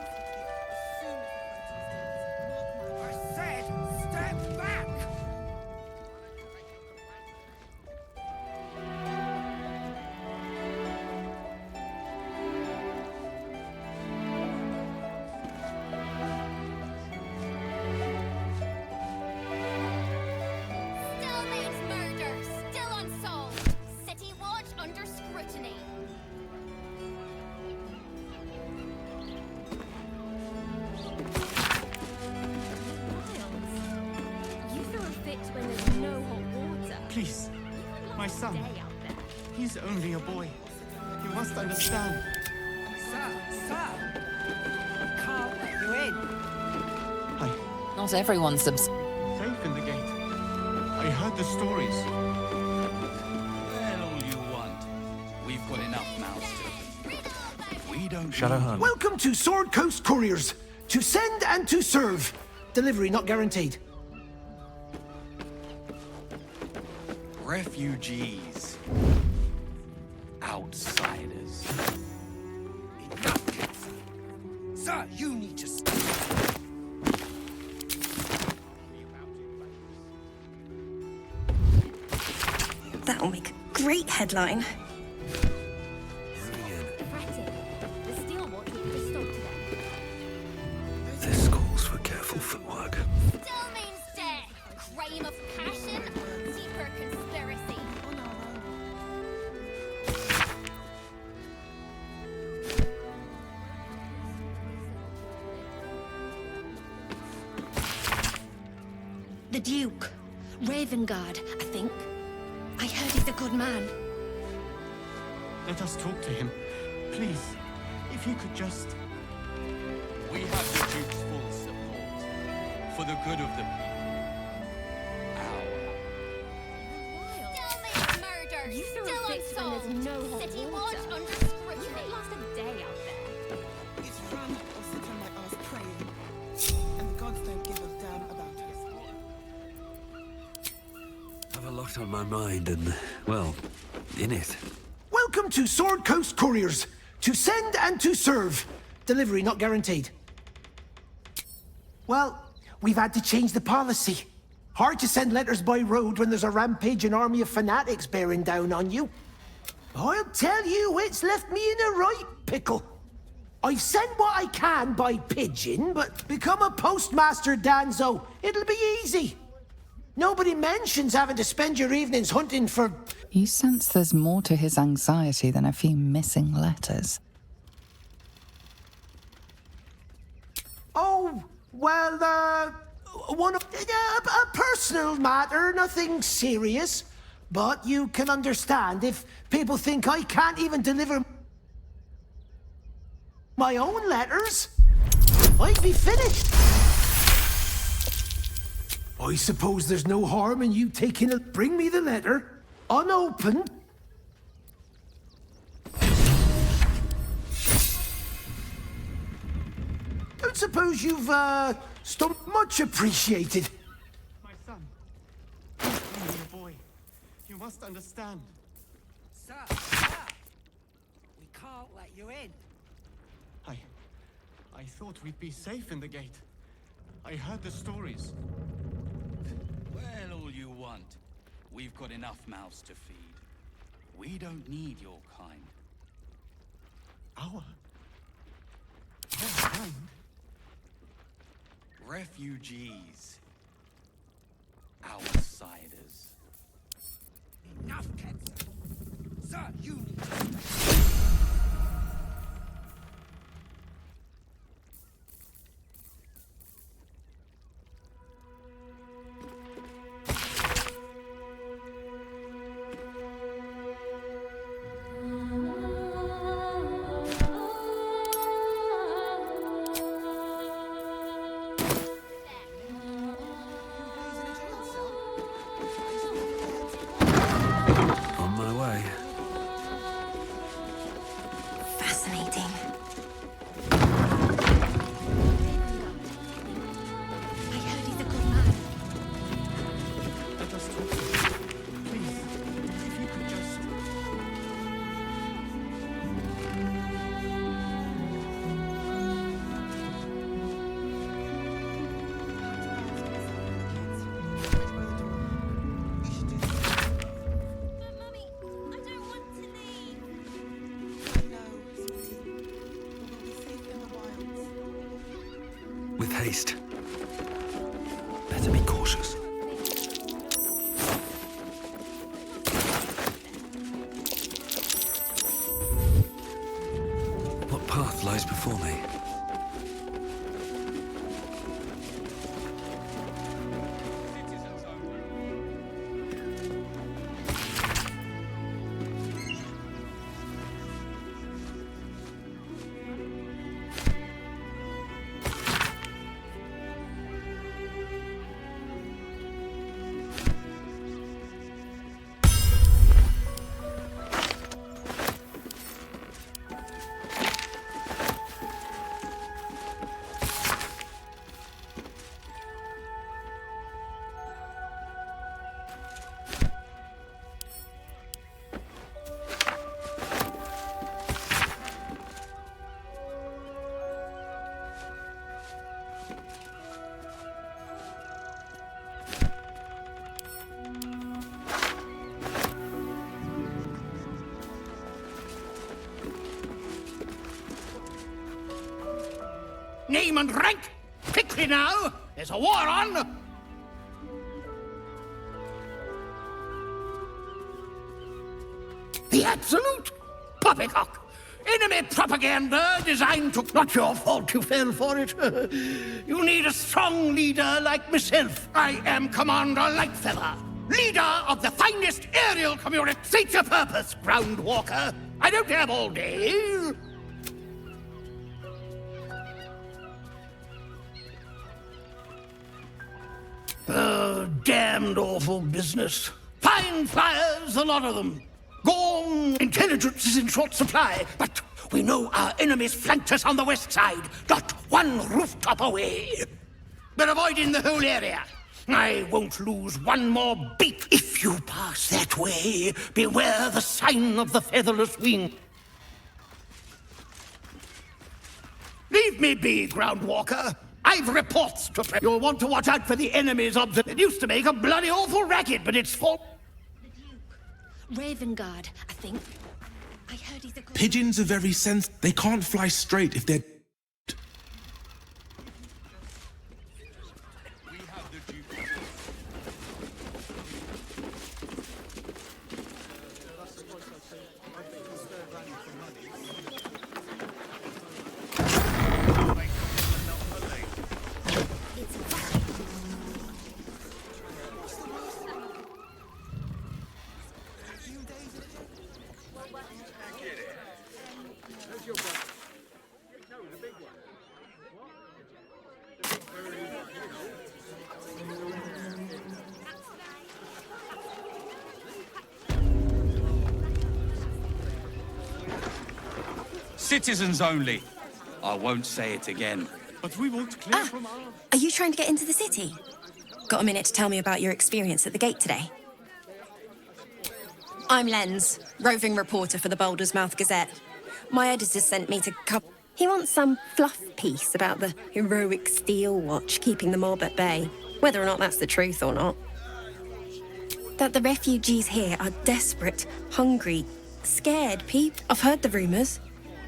I said, step back. Still means murder. Still unsolved. City watch under scrutiny. You throw a fit when there's no hot water. Please. My son. Day out there. He's only a boy. You must understand. Sir. I can't let you in. Not everyone Safe in the gate. I heard the stories. Well, all you want. We've got enough mouths to feed. We don't. Shadowhunt. Welcome to Sword Coast Couriers. To send and to serve. Delivery not guaranteed. Refugees. Outsiders. Sir, you need to stop. That'll make a great headline. Fretting. The steel watch will put a stop to them. This calls for careful footwork. Still means death. Graham of passion. Deeper conspiracy. The Duke. Ravengard, I think. I heard he's a good man. Let us talk to him. Please, if he could just... We have the Duke's full support. For the good of the people. Our. Still means murder. You throw Still a fit when unsolved. there's no hot City water. watch under You scrutiny. could last a day out there. It's run or sit on my ass praying. And the gods don't give a damn about us. I have a lot on my mind and, well, in it. Welcome to Sword Coast Couriers. To send and to serve. Delivery not guaranteed. Well, we've had to change the policy. Hard to send letters by road when there's a rampaging army of fanatics bearing down on you. I'll tell you, it's left me in a right pickle. I've sent what I can by pigeon, but become a postmaster, Danzo. It'll be easy. Nobody mentions having to spend your evenings hunting for... You sense there's more to his anxiety than a few missing letters. Oh, well, one of... a personal matter, nothing serious. But you can understand if people think I can't even deliver my own letters, I'd be finished. I suppose there's no harm in you taking it. Bring me the letter, unopened. Don't suppose you've, stumped. Much appreciated. My son. He's only a boy. You must understand. Sir. We can't let you in. I thought we'd be safe in the gate. I heard the stories. Well, all you want. We've got enough mouths to feed. We don't need your kind. Our kind? Refugees. Outsiders. Enough, kids! Sir, you need to On my way. Fascinating. I heard he's a good man. Let us talk. Please, if you could just... But Mummy, I don't want to leave. No, sweetie. We'll be safe in the wilds. With haste. Better be cautious. What path lies before me? Name and rank! Quickly now! There's a war on! The absolute poppycock! Enemy propaganda designed to... Not your fault you fell for it. You need a strong leader like myself. I am Commander Lightfeather, leader of the finest aerial community. State your purpose, Groundwalker. I don't have all day. Damned awful business. Fine flyers, a lot of them. Gone. Intelligence is in short supply, but we know our enemies flanked us on the west side, not one rooftop away. We're avoiding the whole area. I won't lose one more beat. If you pass that way, beware the sign of the featherless wing. Leave me be, Groundwalker. I've reports to prepare. You'll want to watch out for the enemy's observation. It used to make a bloody awful racket, but it's full. Ravengard, I think. I heard he's a good... Pigeons are very sensitive. They can't fly straight if they're... Citizens only. I won't say it again. But we won't clear from our... Are you trying to get into the city? Got a minute to tell me about your experience at the gate today? I'm Lens, roving reporter for the Baldur's Mouth Gazette. My editor sent me to cover... He wants some fluff piece about the heroic steel watch keeping the mob at bay. Whether or not that's the truth or not. That the refugees here are desperate, hungry, scared people. I've heard the rumours.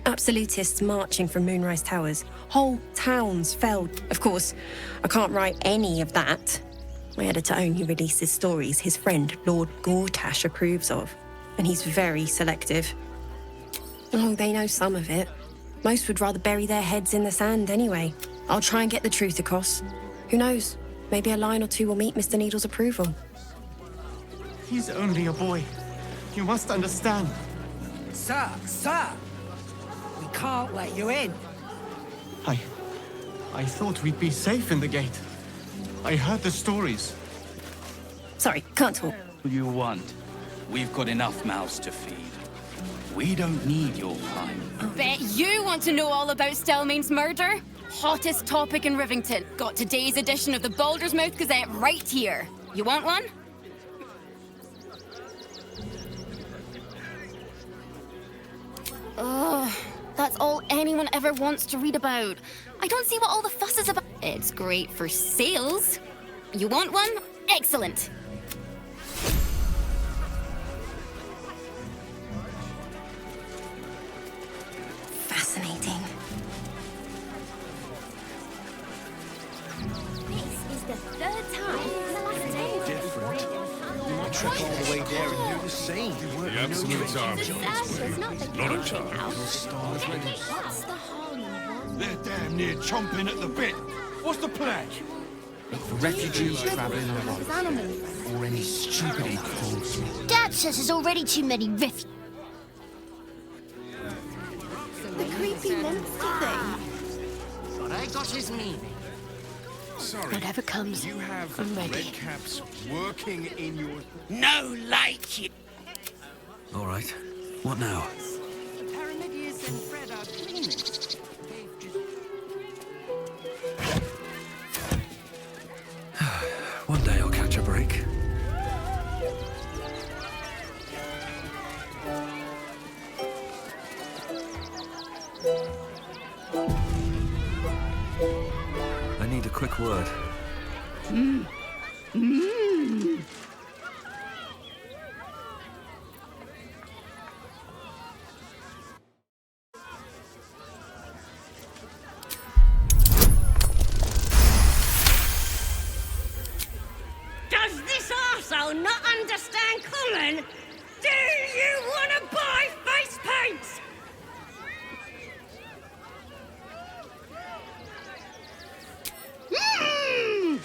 Absolutists marching from Moonrise Towers. Whole towns fell. Of course, I can't write any of that. My editor only releases stories his friend, Lord Gortash, approves of. And he's very selective. Oh, they know some of it. Most would rather bury their heads in the sand anyway. I'll try and get the truth across. Who knows? Maybe a line or two will meet Mr. Needle's approval. He's only a boy. You must understand. Sir, sir! We can't let you in. I thought we'd be safe in the gate. I heard the stories. Sorry, can't talk. What do you want? We've got enough mouths to feed. We don't need your time. Bet you want to know all about Stelmane's murder? Hottest topic in Rivington. Got today's edition of the Baldur's Mouth Gazette right here. You want one? Ugh, that's all anyone ever wants to read about. I don't see what all the fuss is about. It's great for sales. You want one? Excellent. Fascinating. This is the third time in the last 10 Different. You might trek all the way there and do the same. The absolute army. Not a chance. What's the harm in one? They're damn near chomping at the bit. What's the plan? For refugees traveling alone, or any stupid enclosure. Dad says there's already too many refugees. The creepy monster thing. But I got his meaning. Sorry. Whatever comes, You have I'm ready. red caps working in your... No like you. All right. What now? The Paramidius and Fred are cleaners. One day I'll catch a break. I need a quick word. Does this arsehole not understand common? Do you want to buy face paints? Mm!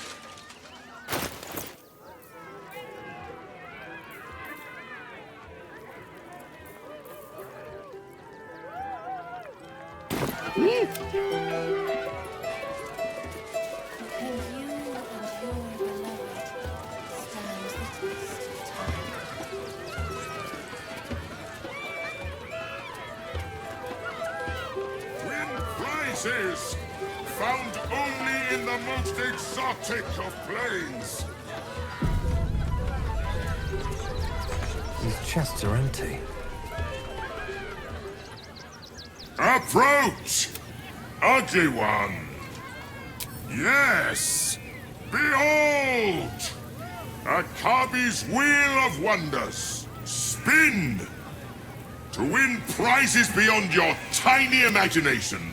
Win prizes! Found only in the most exotic of planes. These chests are empty. Approach! Ugly one! Yes! Behold! Akabi's Wheel of Wonders! Spin! To win prizes beyond your tiny imagination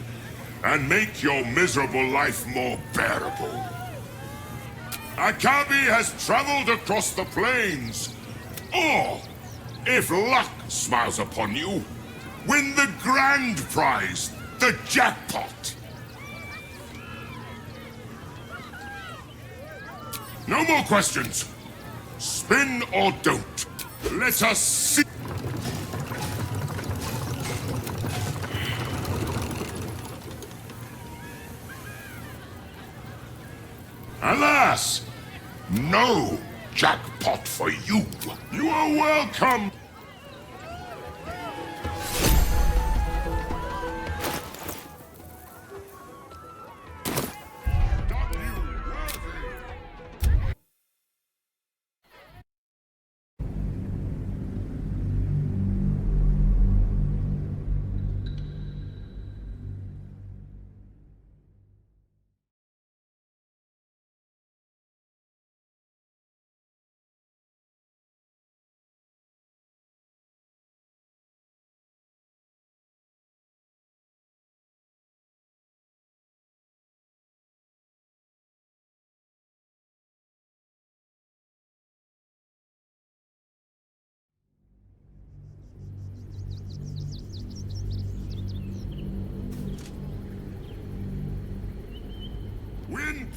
and make your miserable life more bearable. Akabi has traveled across the plains. Or, if luck smiles upon you, win the grand prize, the jackpot. No more questions. Spin or don't. Let us see. Alas, no jackpot for you. You are welcome.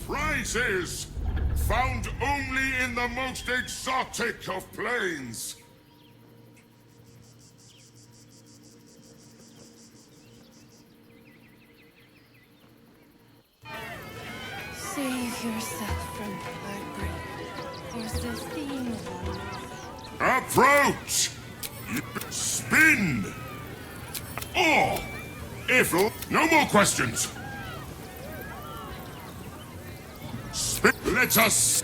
Prizes! Found only in the most exotic of planes. Save yourself from heartbreak, or the theme Approach! Spin! Or, if no more questions. Spin. Let us.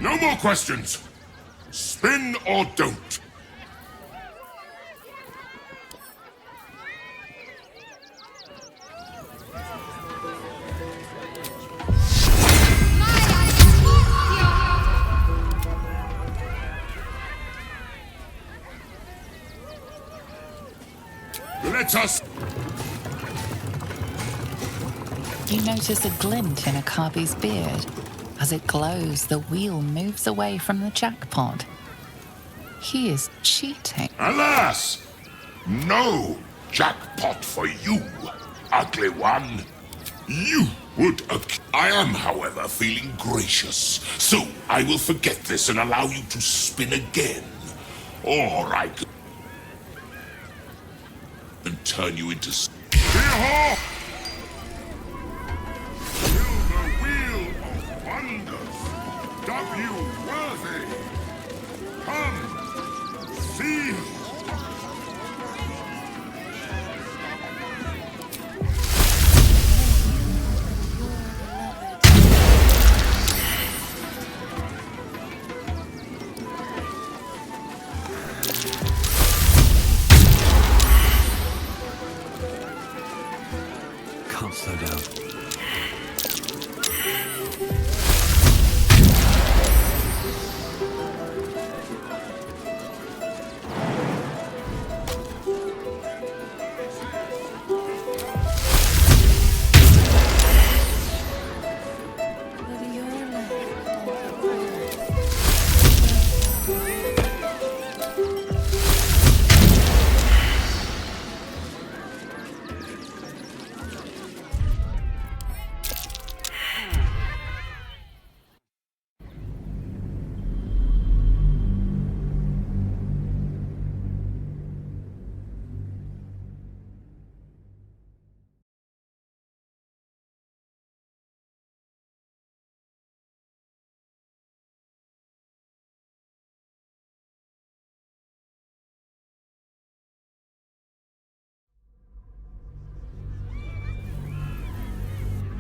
No more questions. Spin or don't. Let us. You notice a glint in Akabi's beard. As it glows, the wheel moves away from the jackpot. He is cheating. Alas! No jackpot for you, ugly one. You would. I am, however, feeling gracious, so I will forget this and allow you to spin again. Or I could. And turn you into. Behold! W worthy. Come, see. Can't slow down.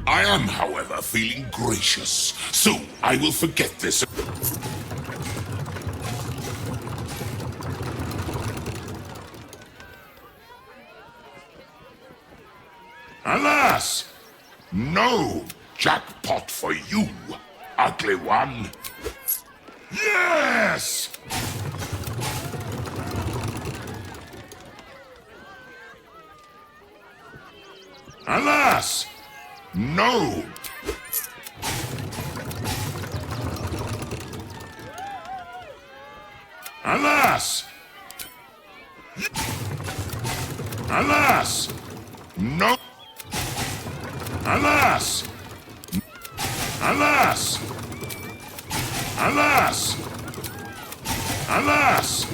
I am, however, feeling gracious, so I will forget this. Alas! No jackpot for you, ugly one. Yes! Alas! No! Alas! Alas! No! Alas! Alas! Alas! Alas!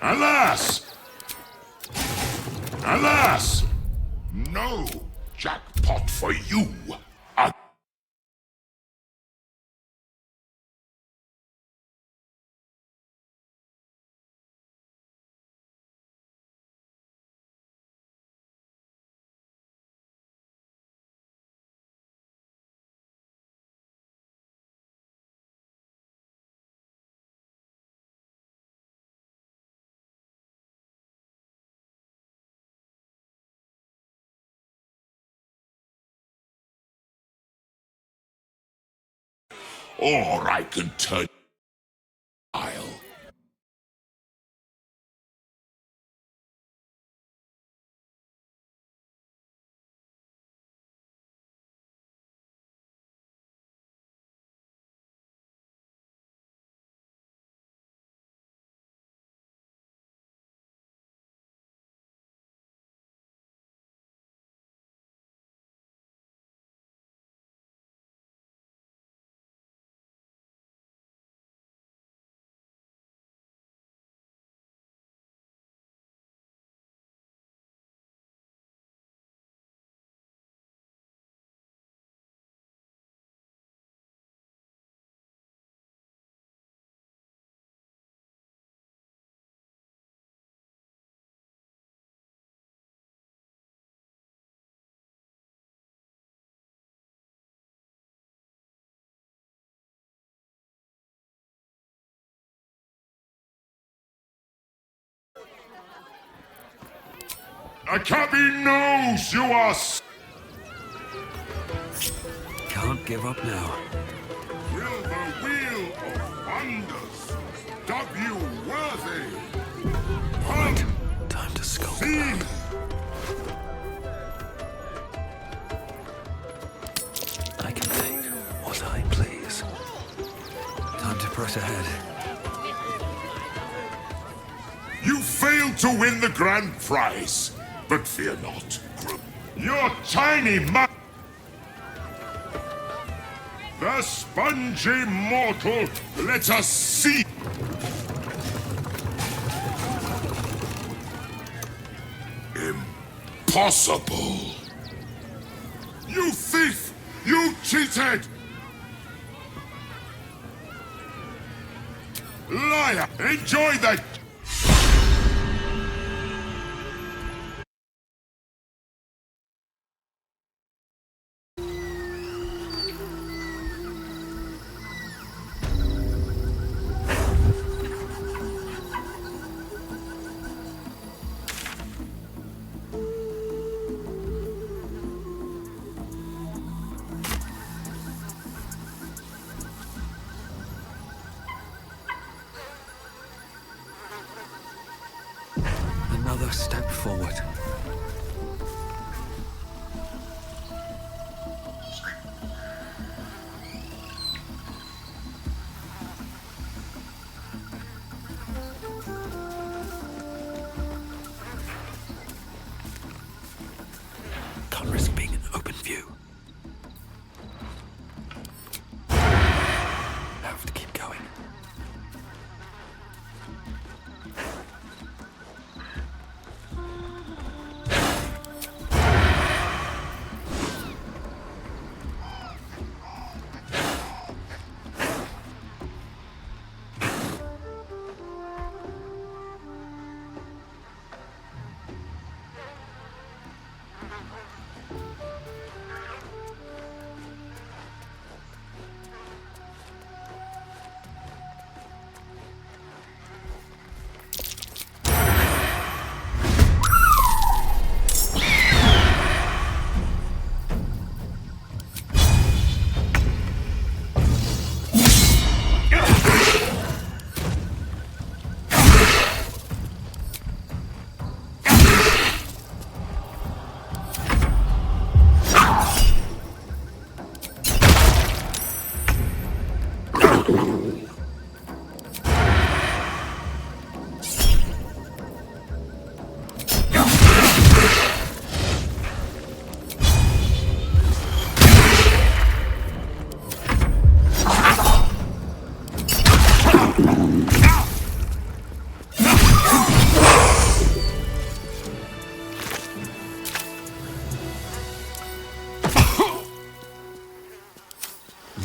Alas! Alas! No jackpot for you, Or I can turn... A cabby knows you are... Can't give up now. Will the wheel of wonders dub you worthy? Right. Time to skulk around. I can take what I please. Time to press ahead. You failed to win the grand prize, but fear not. Your tiny the spongy mortal, let us see. Impossible. You thief! You cheated! Liar! Enjoy that! Another step forward. Can't risk being in open view. Have to keep going.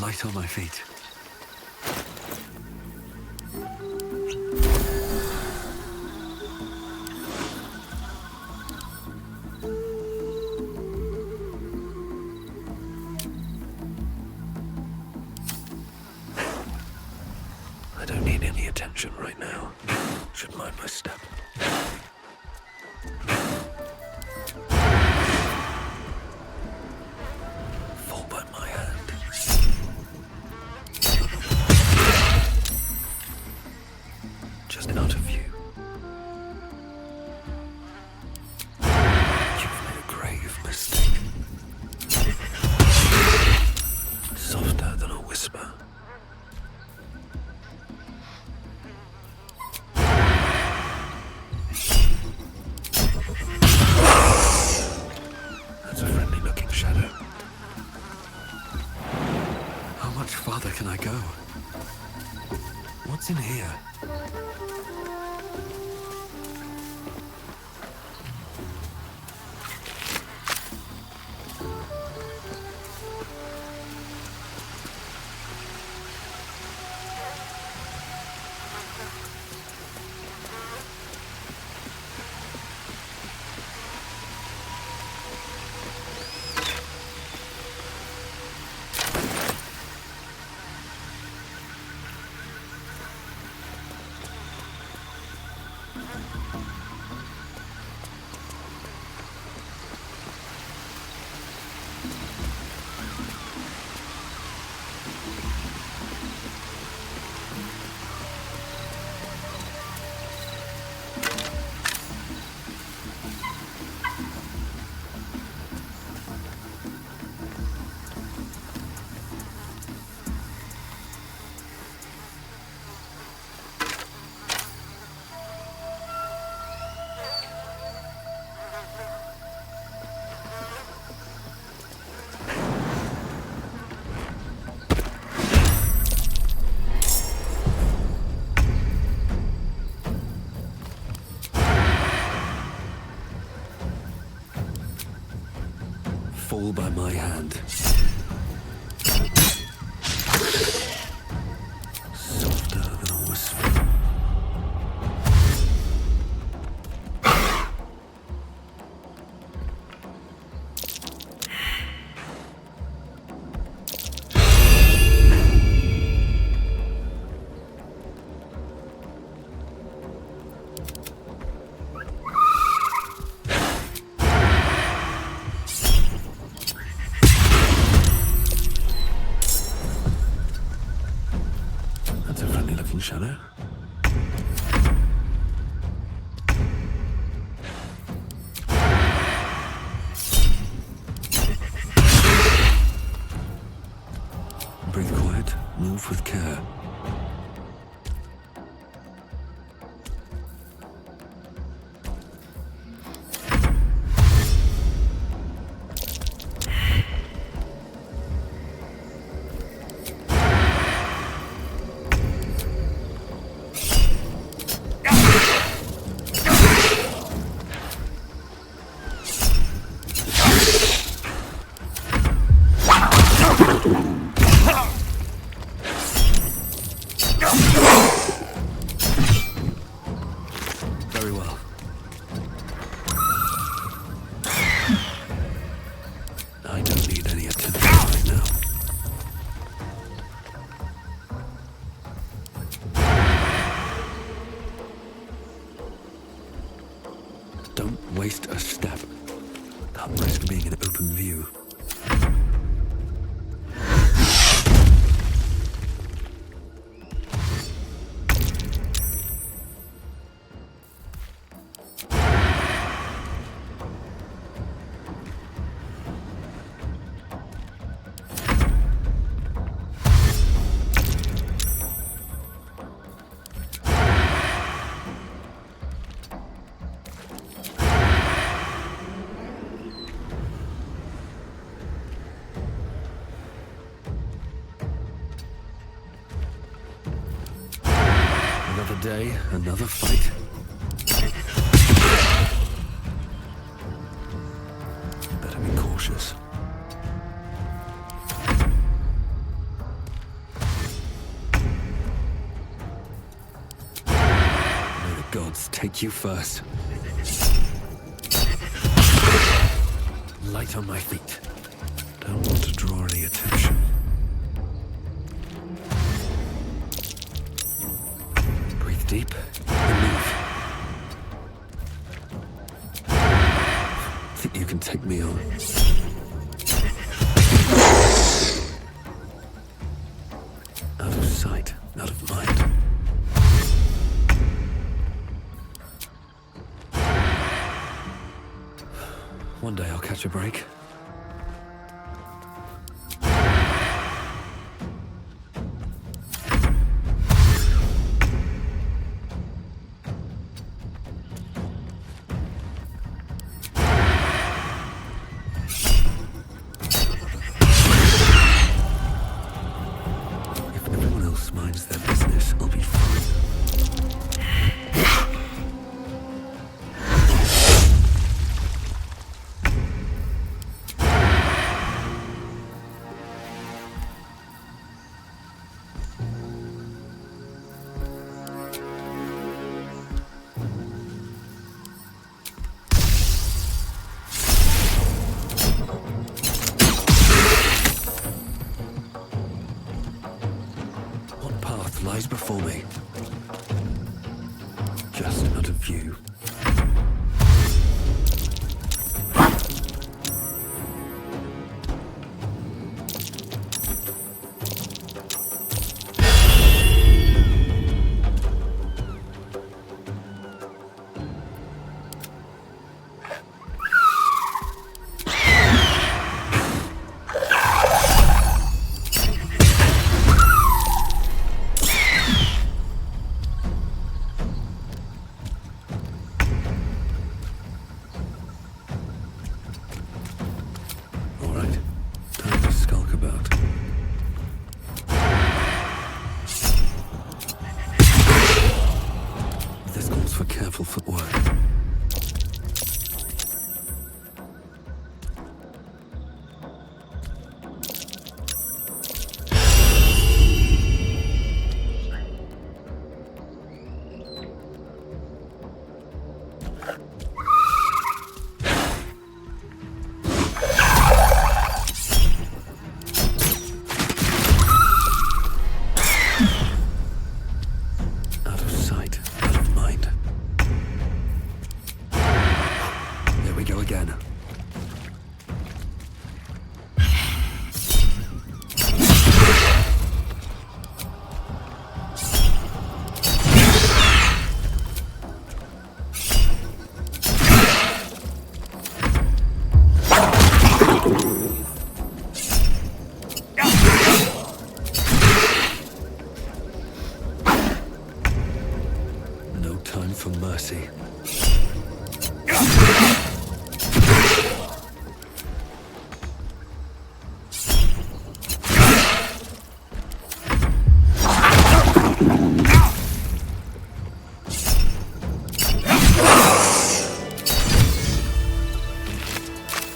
Light on my feet. I don't need any attention right now. Should mind my step. Fall by my hand. in here? Fall by my hand. Softer than a whisper. Shadow. Breathe quiet, move with care. Very well. I don't need any attention right now. Don't waste a step. Can't risk being in open view. Another day, another fight. Better be cautious. May the gods take you first. Light on my feet. Don't want to draw any attention. Deep and move. Think you can take me on? Out of sight, out of mind. One day I'll catch a break. Minds their business, I'll be fine. before me. Just out of view. For careful footwork. Again. No time for mercy.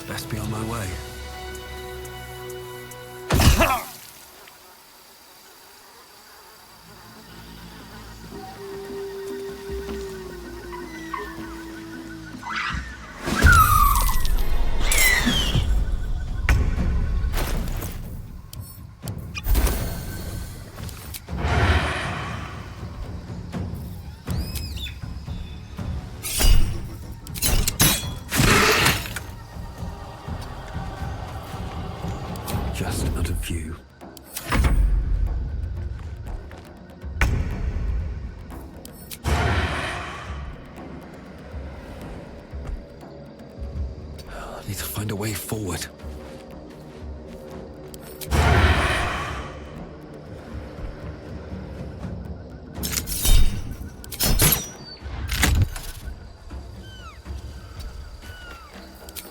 Best be on my way. Just out of view. I need to find a way forward.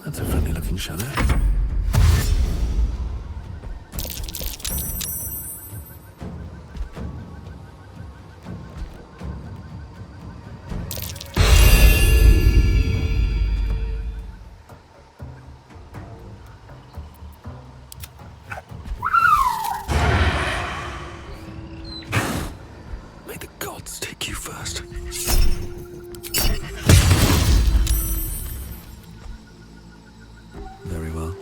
That's a friendly looking shadow. May the gods take you first. Very well.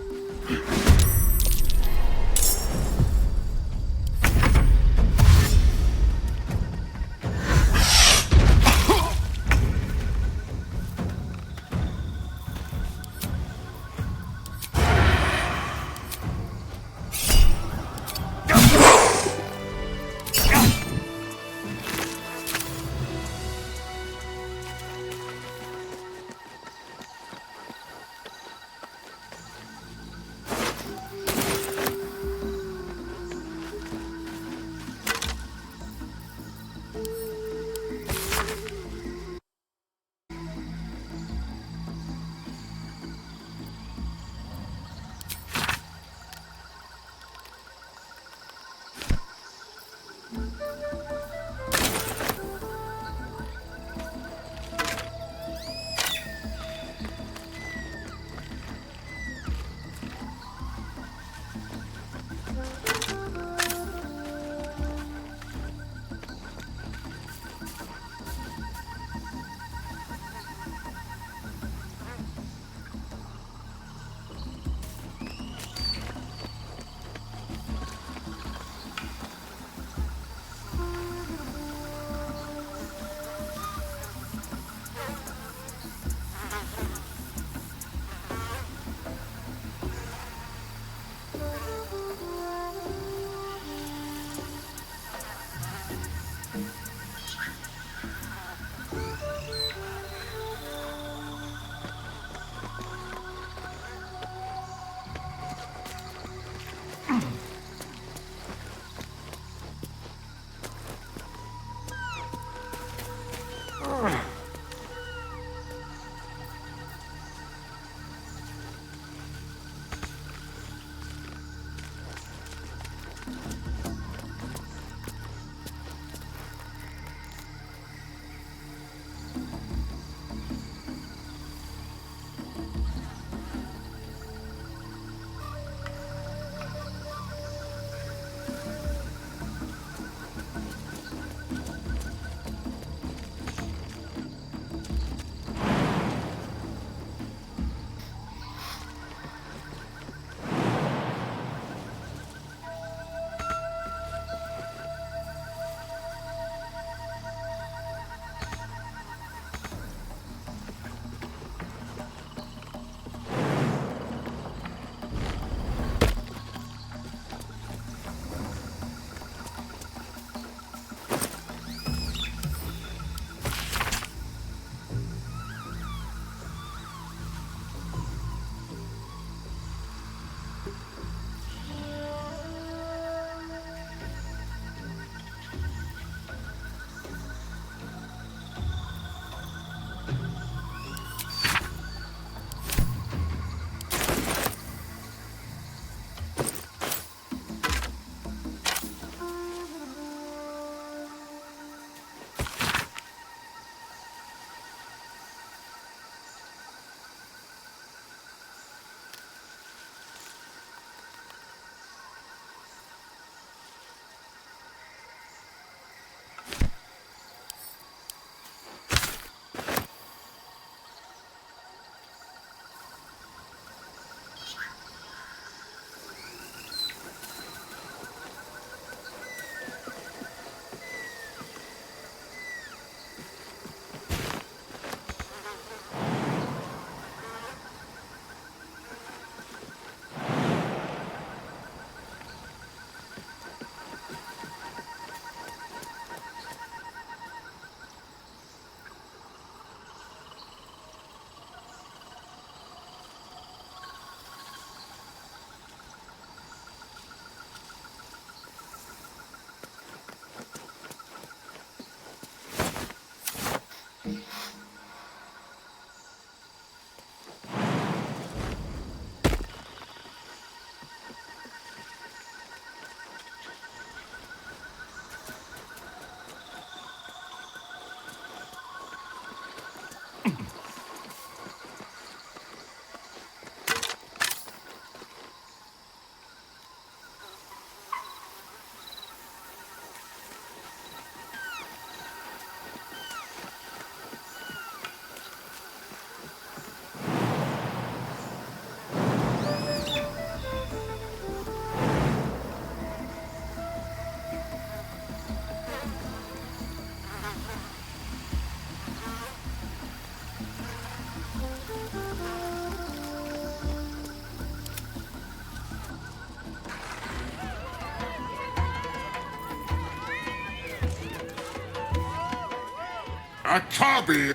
Akabi!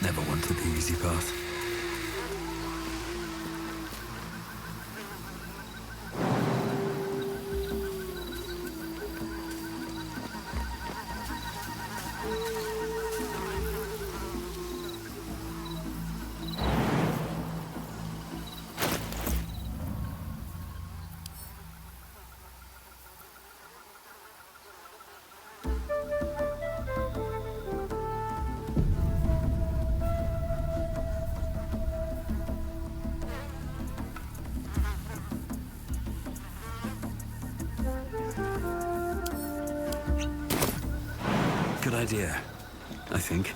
Never wanted the easy path. Good idea, I think.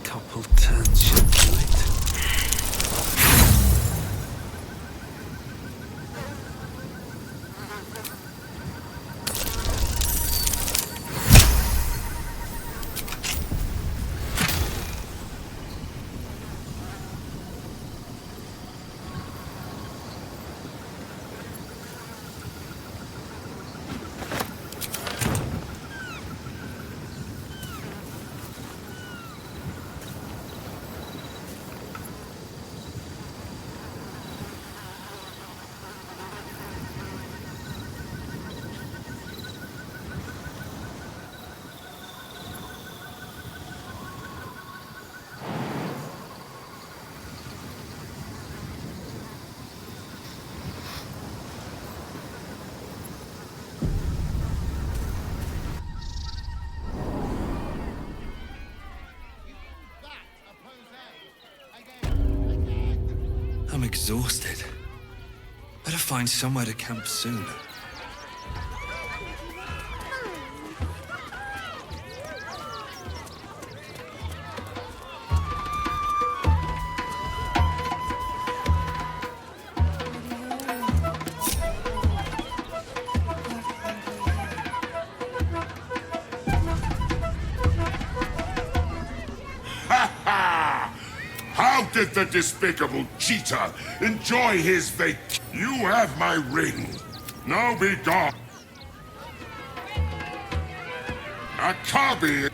Couple turns should do it. I'm exhausted. Better find somewhere to camp soon. How did the despicable cheater enjoy his vac? You have my ring. Now be gone. Akabi!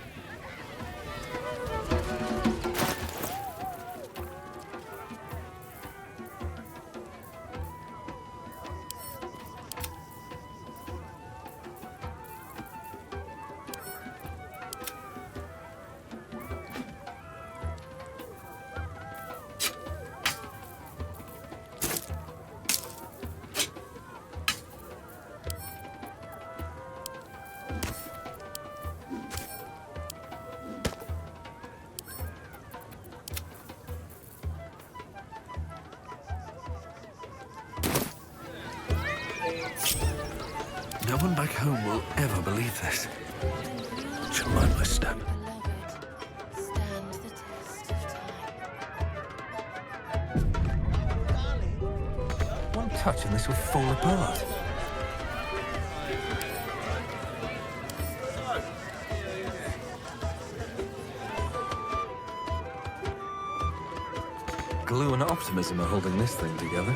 No one back home will ever believe this. Should mind my step. One touch and this will fall apart. Glue and optimism are holding this thing together.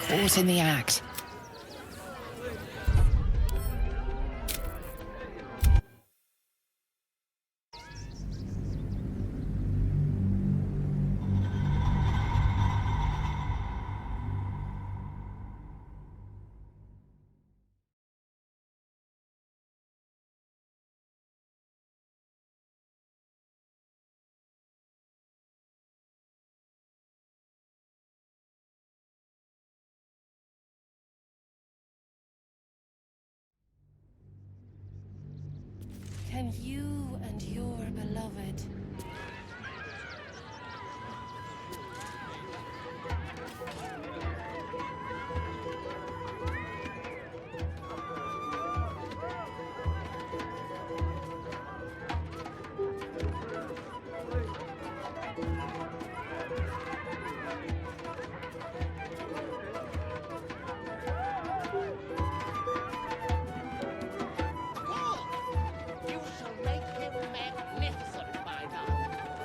Caught in the act. Can you and your beloved You shall make him magnificent, my darling.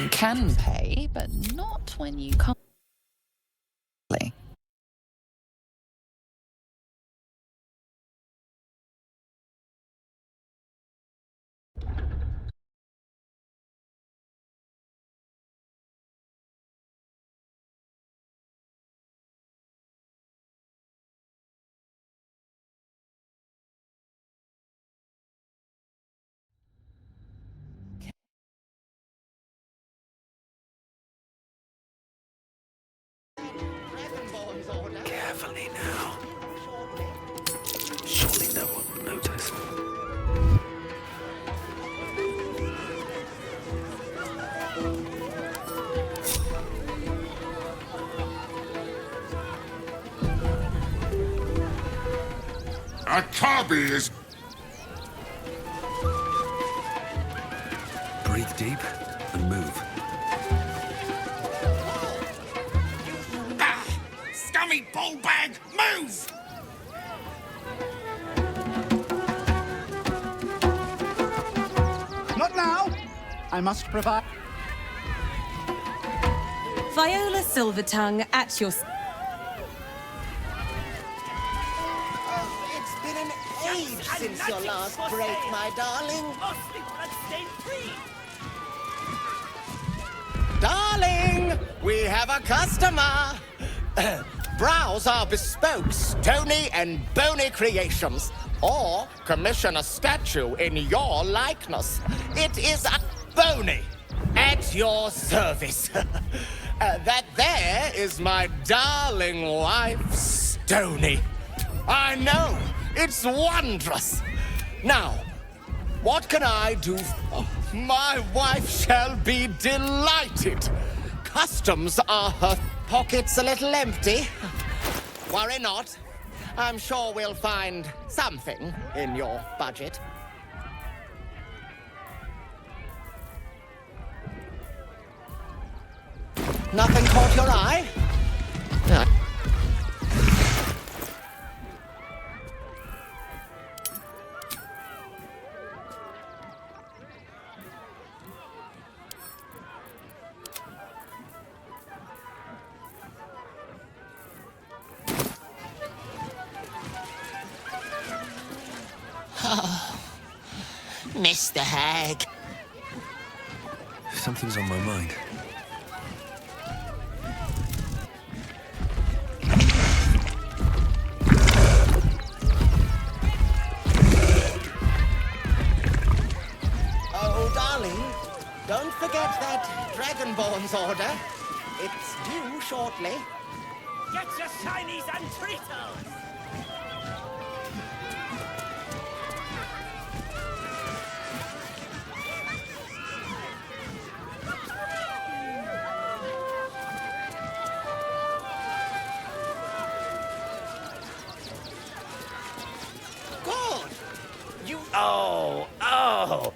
You can pay, but not when you can't. Carefully now. Surely no one will notice. Akabi is... Breathe deep and move. Scummy ballbag, move! Not now! I must provide... Viola Silvertongue at your... It's been an age since your last break, my darling. Darling, we have a customer. Browse our bespoke stony and bony creations, or commission a statue in your likeness. It is a bony at your service. That there is my darling wife, Stony. I know, it's wondrous. Now, what can I do? My wife shall be delighted. Customs are her pockets a little empty. Worry not. I'm sure we'll find something in your budget. Nothing caught your eye? Oh, Mr. Hag. Something's on my mind. Oh, darling, don't forget that Dragonborn's order. It's due shortly. Get your shinies and treatos! Oh.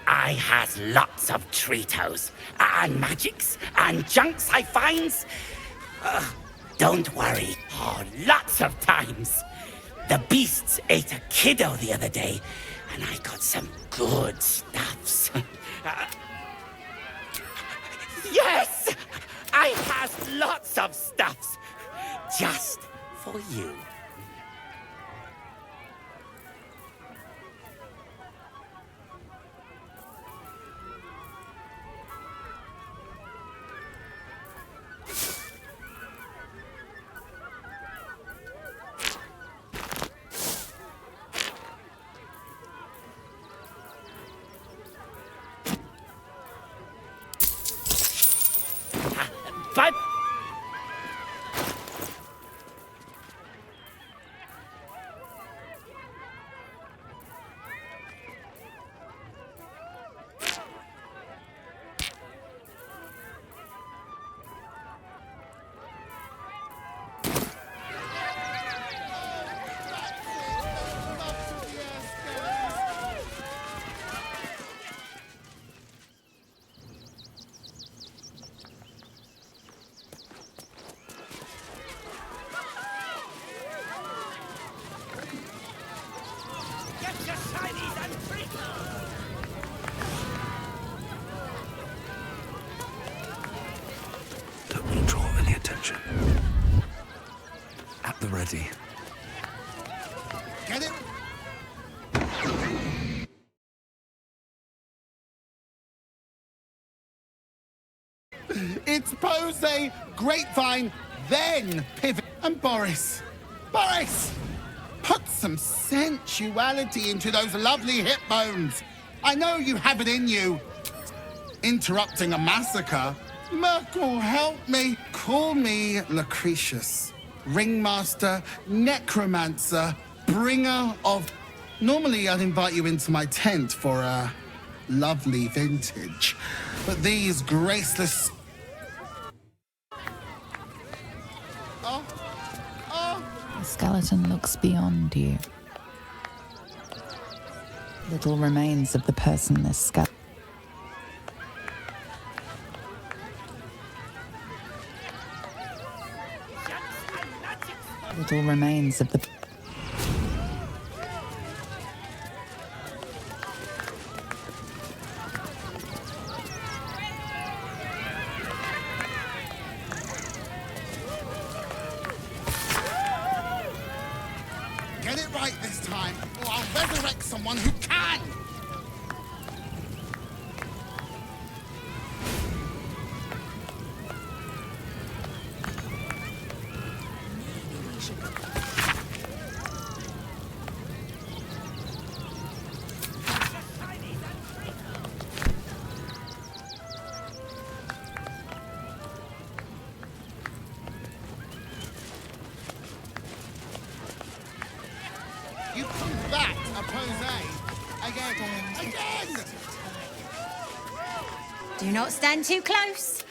I has lots of treatos, and magics, and junks I finds. Don't worry. Oh, lots of times. The beasts ate a kiddo the other day, and I got some good stuffs. Yes! I has lots of stuffs. Just for you. But ready. Get it? It's Pose, Grapevine, then Pivot, and Boris. Boris! Put some sensuality into those lovely hip bones. I know you have it in you. Interrupting a massacre? Merkel, help me. Call me Lucretius. Ringmaster, necromancer, bringer of... Normally I'd invite you into my tent for a lovely vintage. But these graceless... The skeleton looks beyond you. Little remains of the person this skeleton. Little remains of the. Get it right this time, or I'll resurrect someone who can! You come back, Pose. Again! Do not stand too close.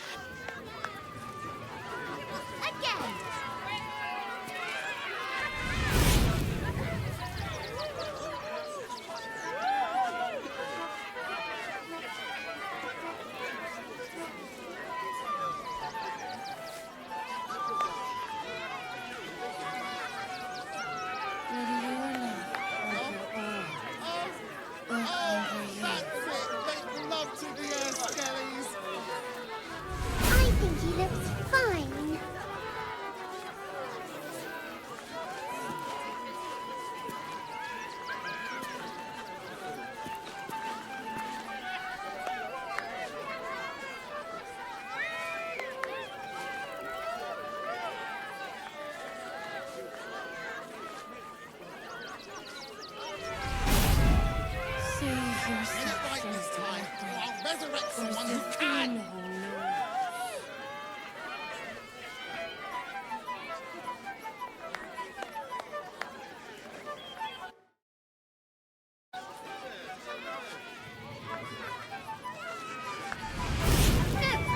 I think he looks fine. Save yourself. Right this time, or I'll resurrect someone who can!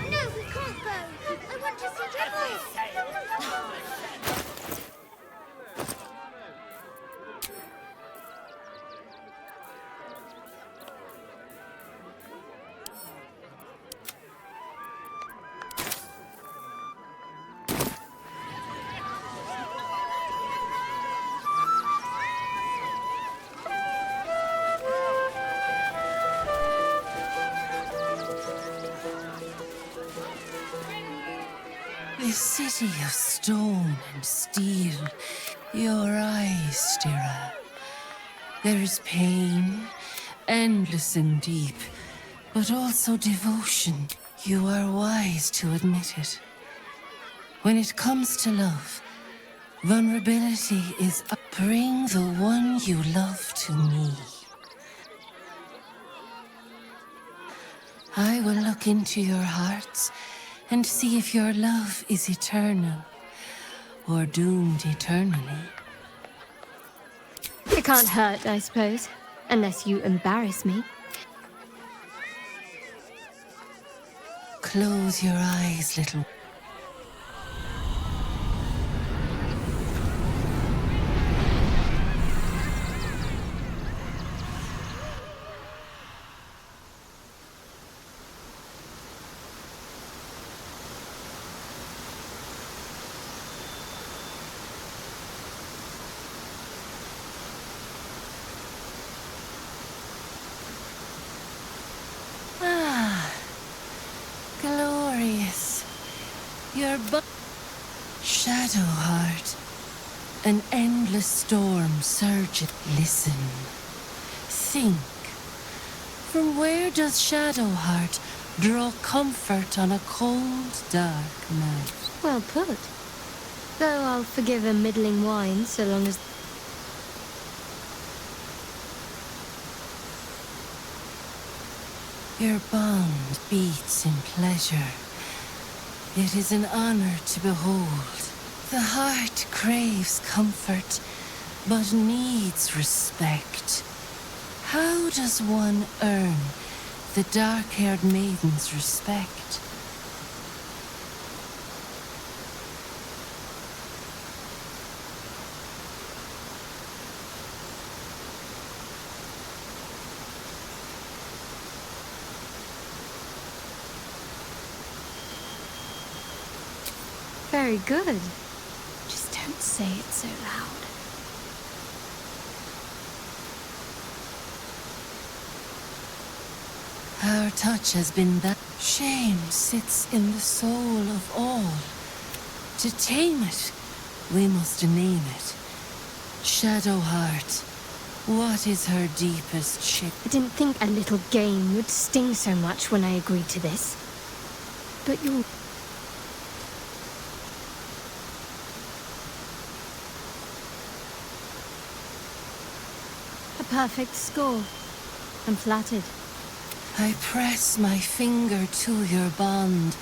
No, we can't go. I want to see Dribble. This city of stone and steel, your eyes, Stira. There is pain, endless and deep, but also devotion. You are wise to admit it. When it comes to love, vulnerability is bring the one you love to me. I will look into your hearts and see if your love is eternal or doomed eternally. It can't hurt, I suppose, unless you embarrass me. Close your eyes, little. Glorious. Your Shadowheart. An endless storm surges. Listen. Think. From where does Shadowheart draw comfort on a cold, dark night? Well put. Though I'll forgive a middling wine so long as... Your bond beats in pleasure. It is an honor to behold. The heart craves comfort, but needs respect. How does one earn the dark-haired maiden's respect? Very good. Just don't say it so loud. Our touch has been that. Shame sits in the soul of all. To tame it, we must name it. Shadowheart. What is her deepest ship? I didn't think a little game would sting so much when I agreed to this. But you're... A perfect score. I'm flattered. I press my finger to your bond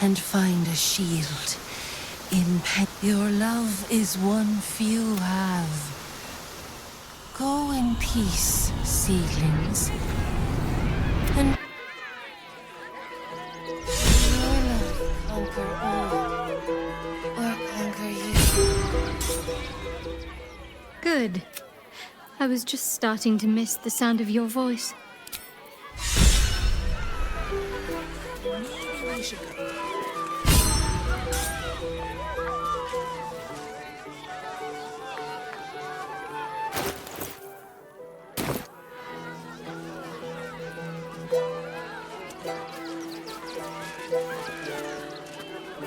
and find a shield. Your love is one few have. Go in peace, seedlings. And your love conquer all, or conquer you. Good. I was just starting to miss the sound of your voice.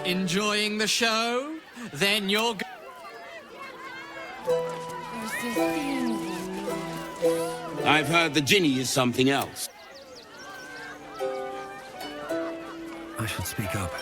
Enjoying the show? Then you're I've heard the Ginny is something else. I should speak up.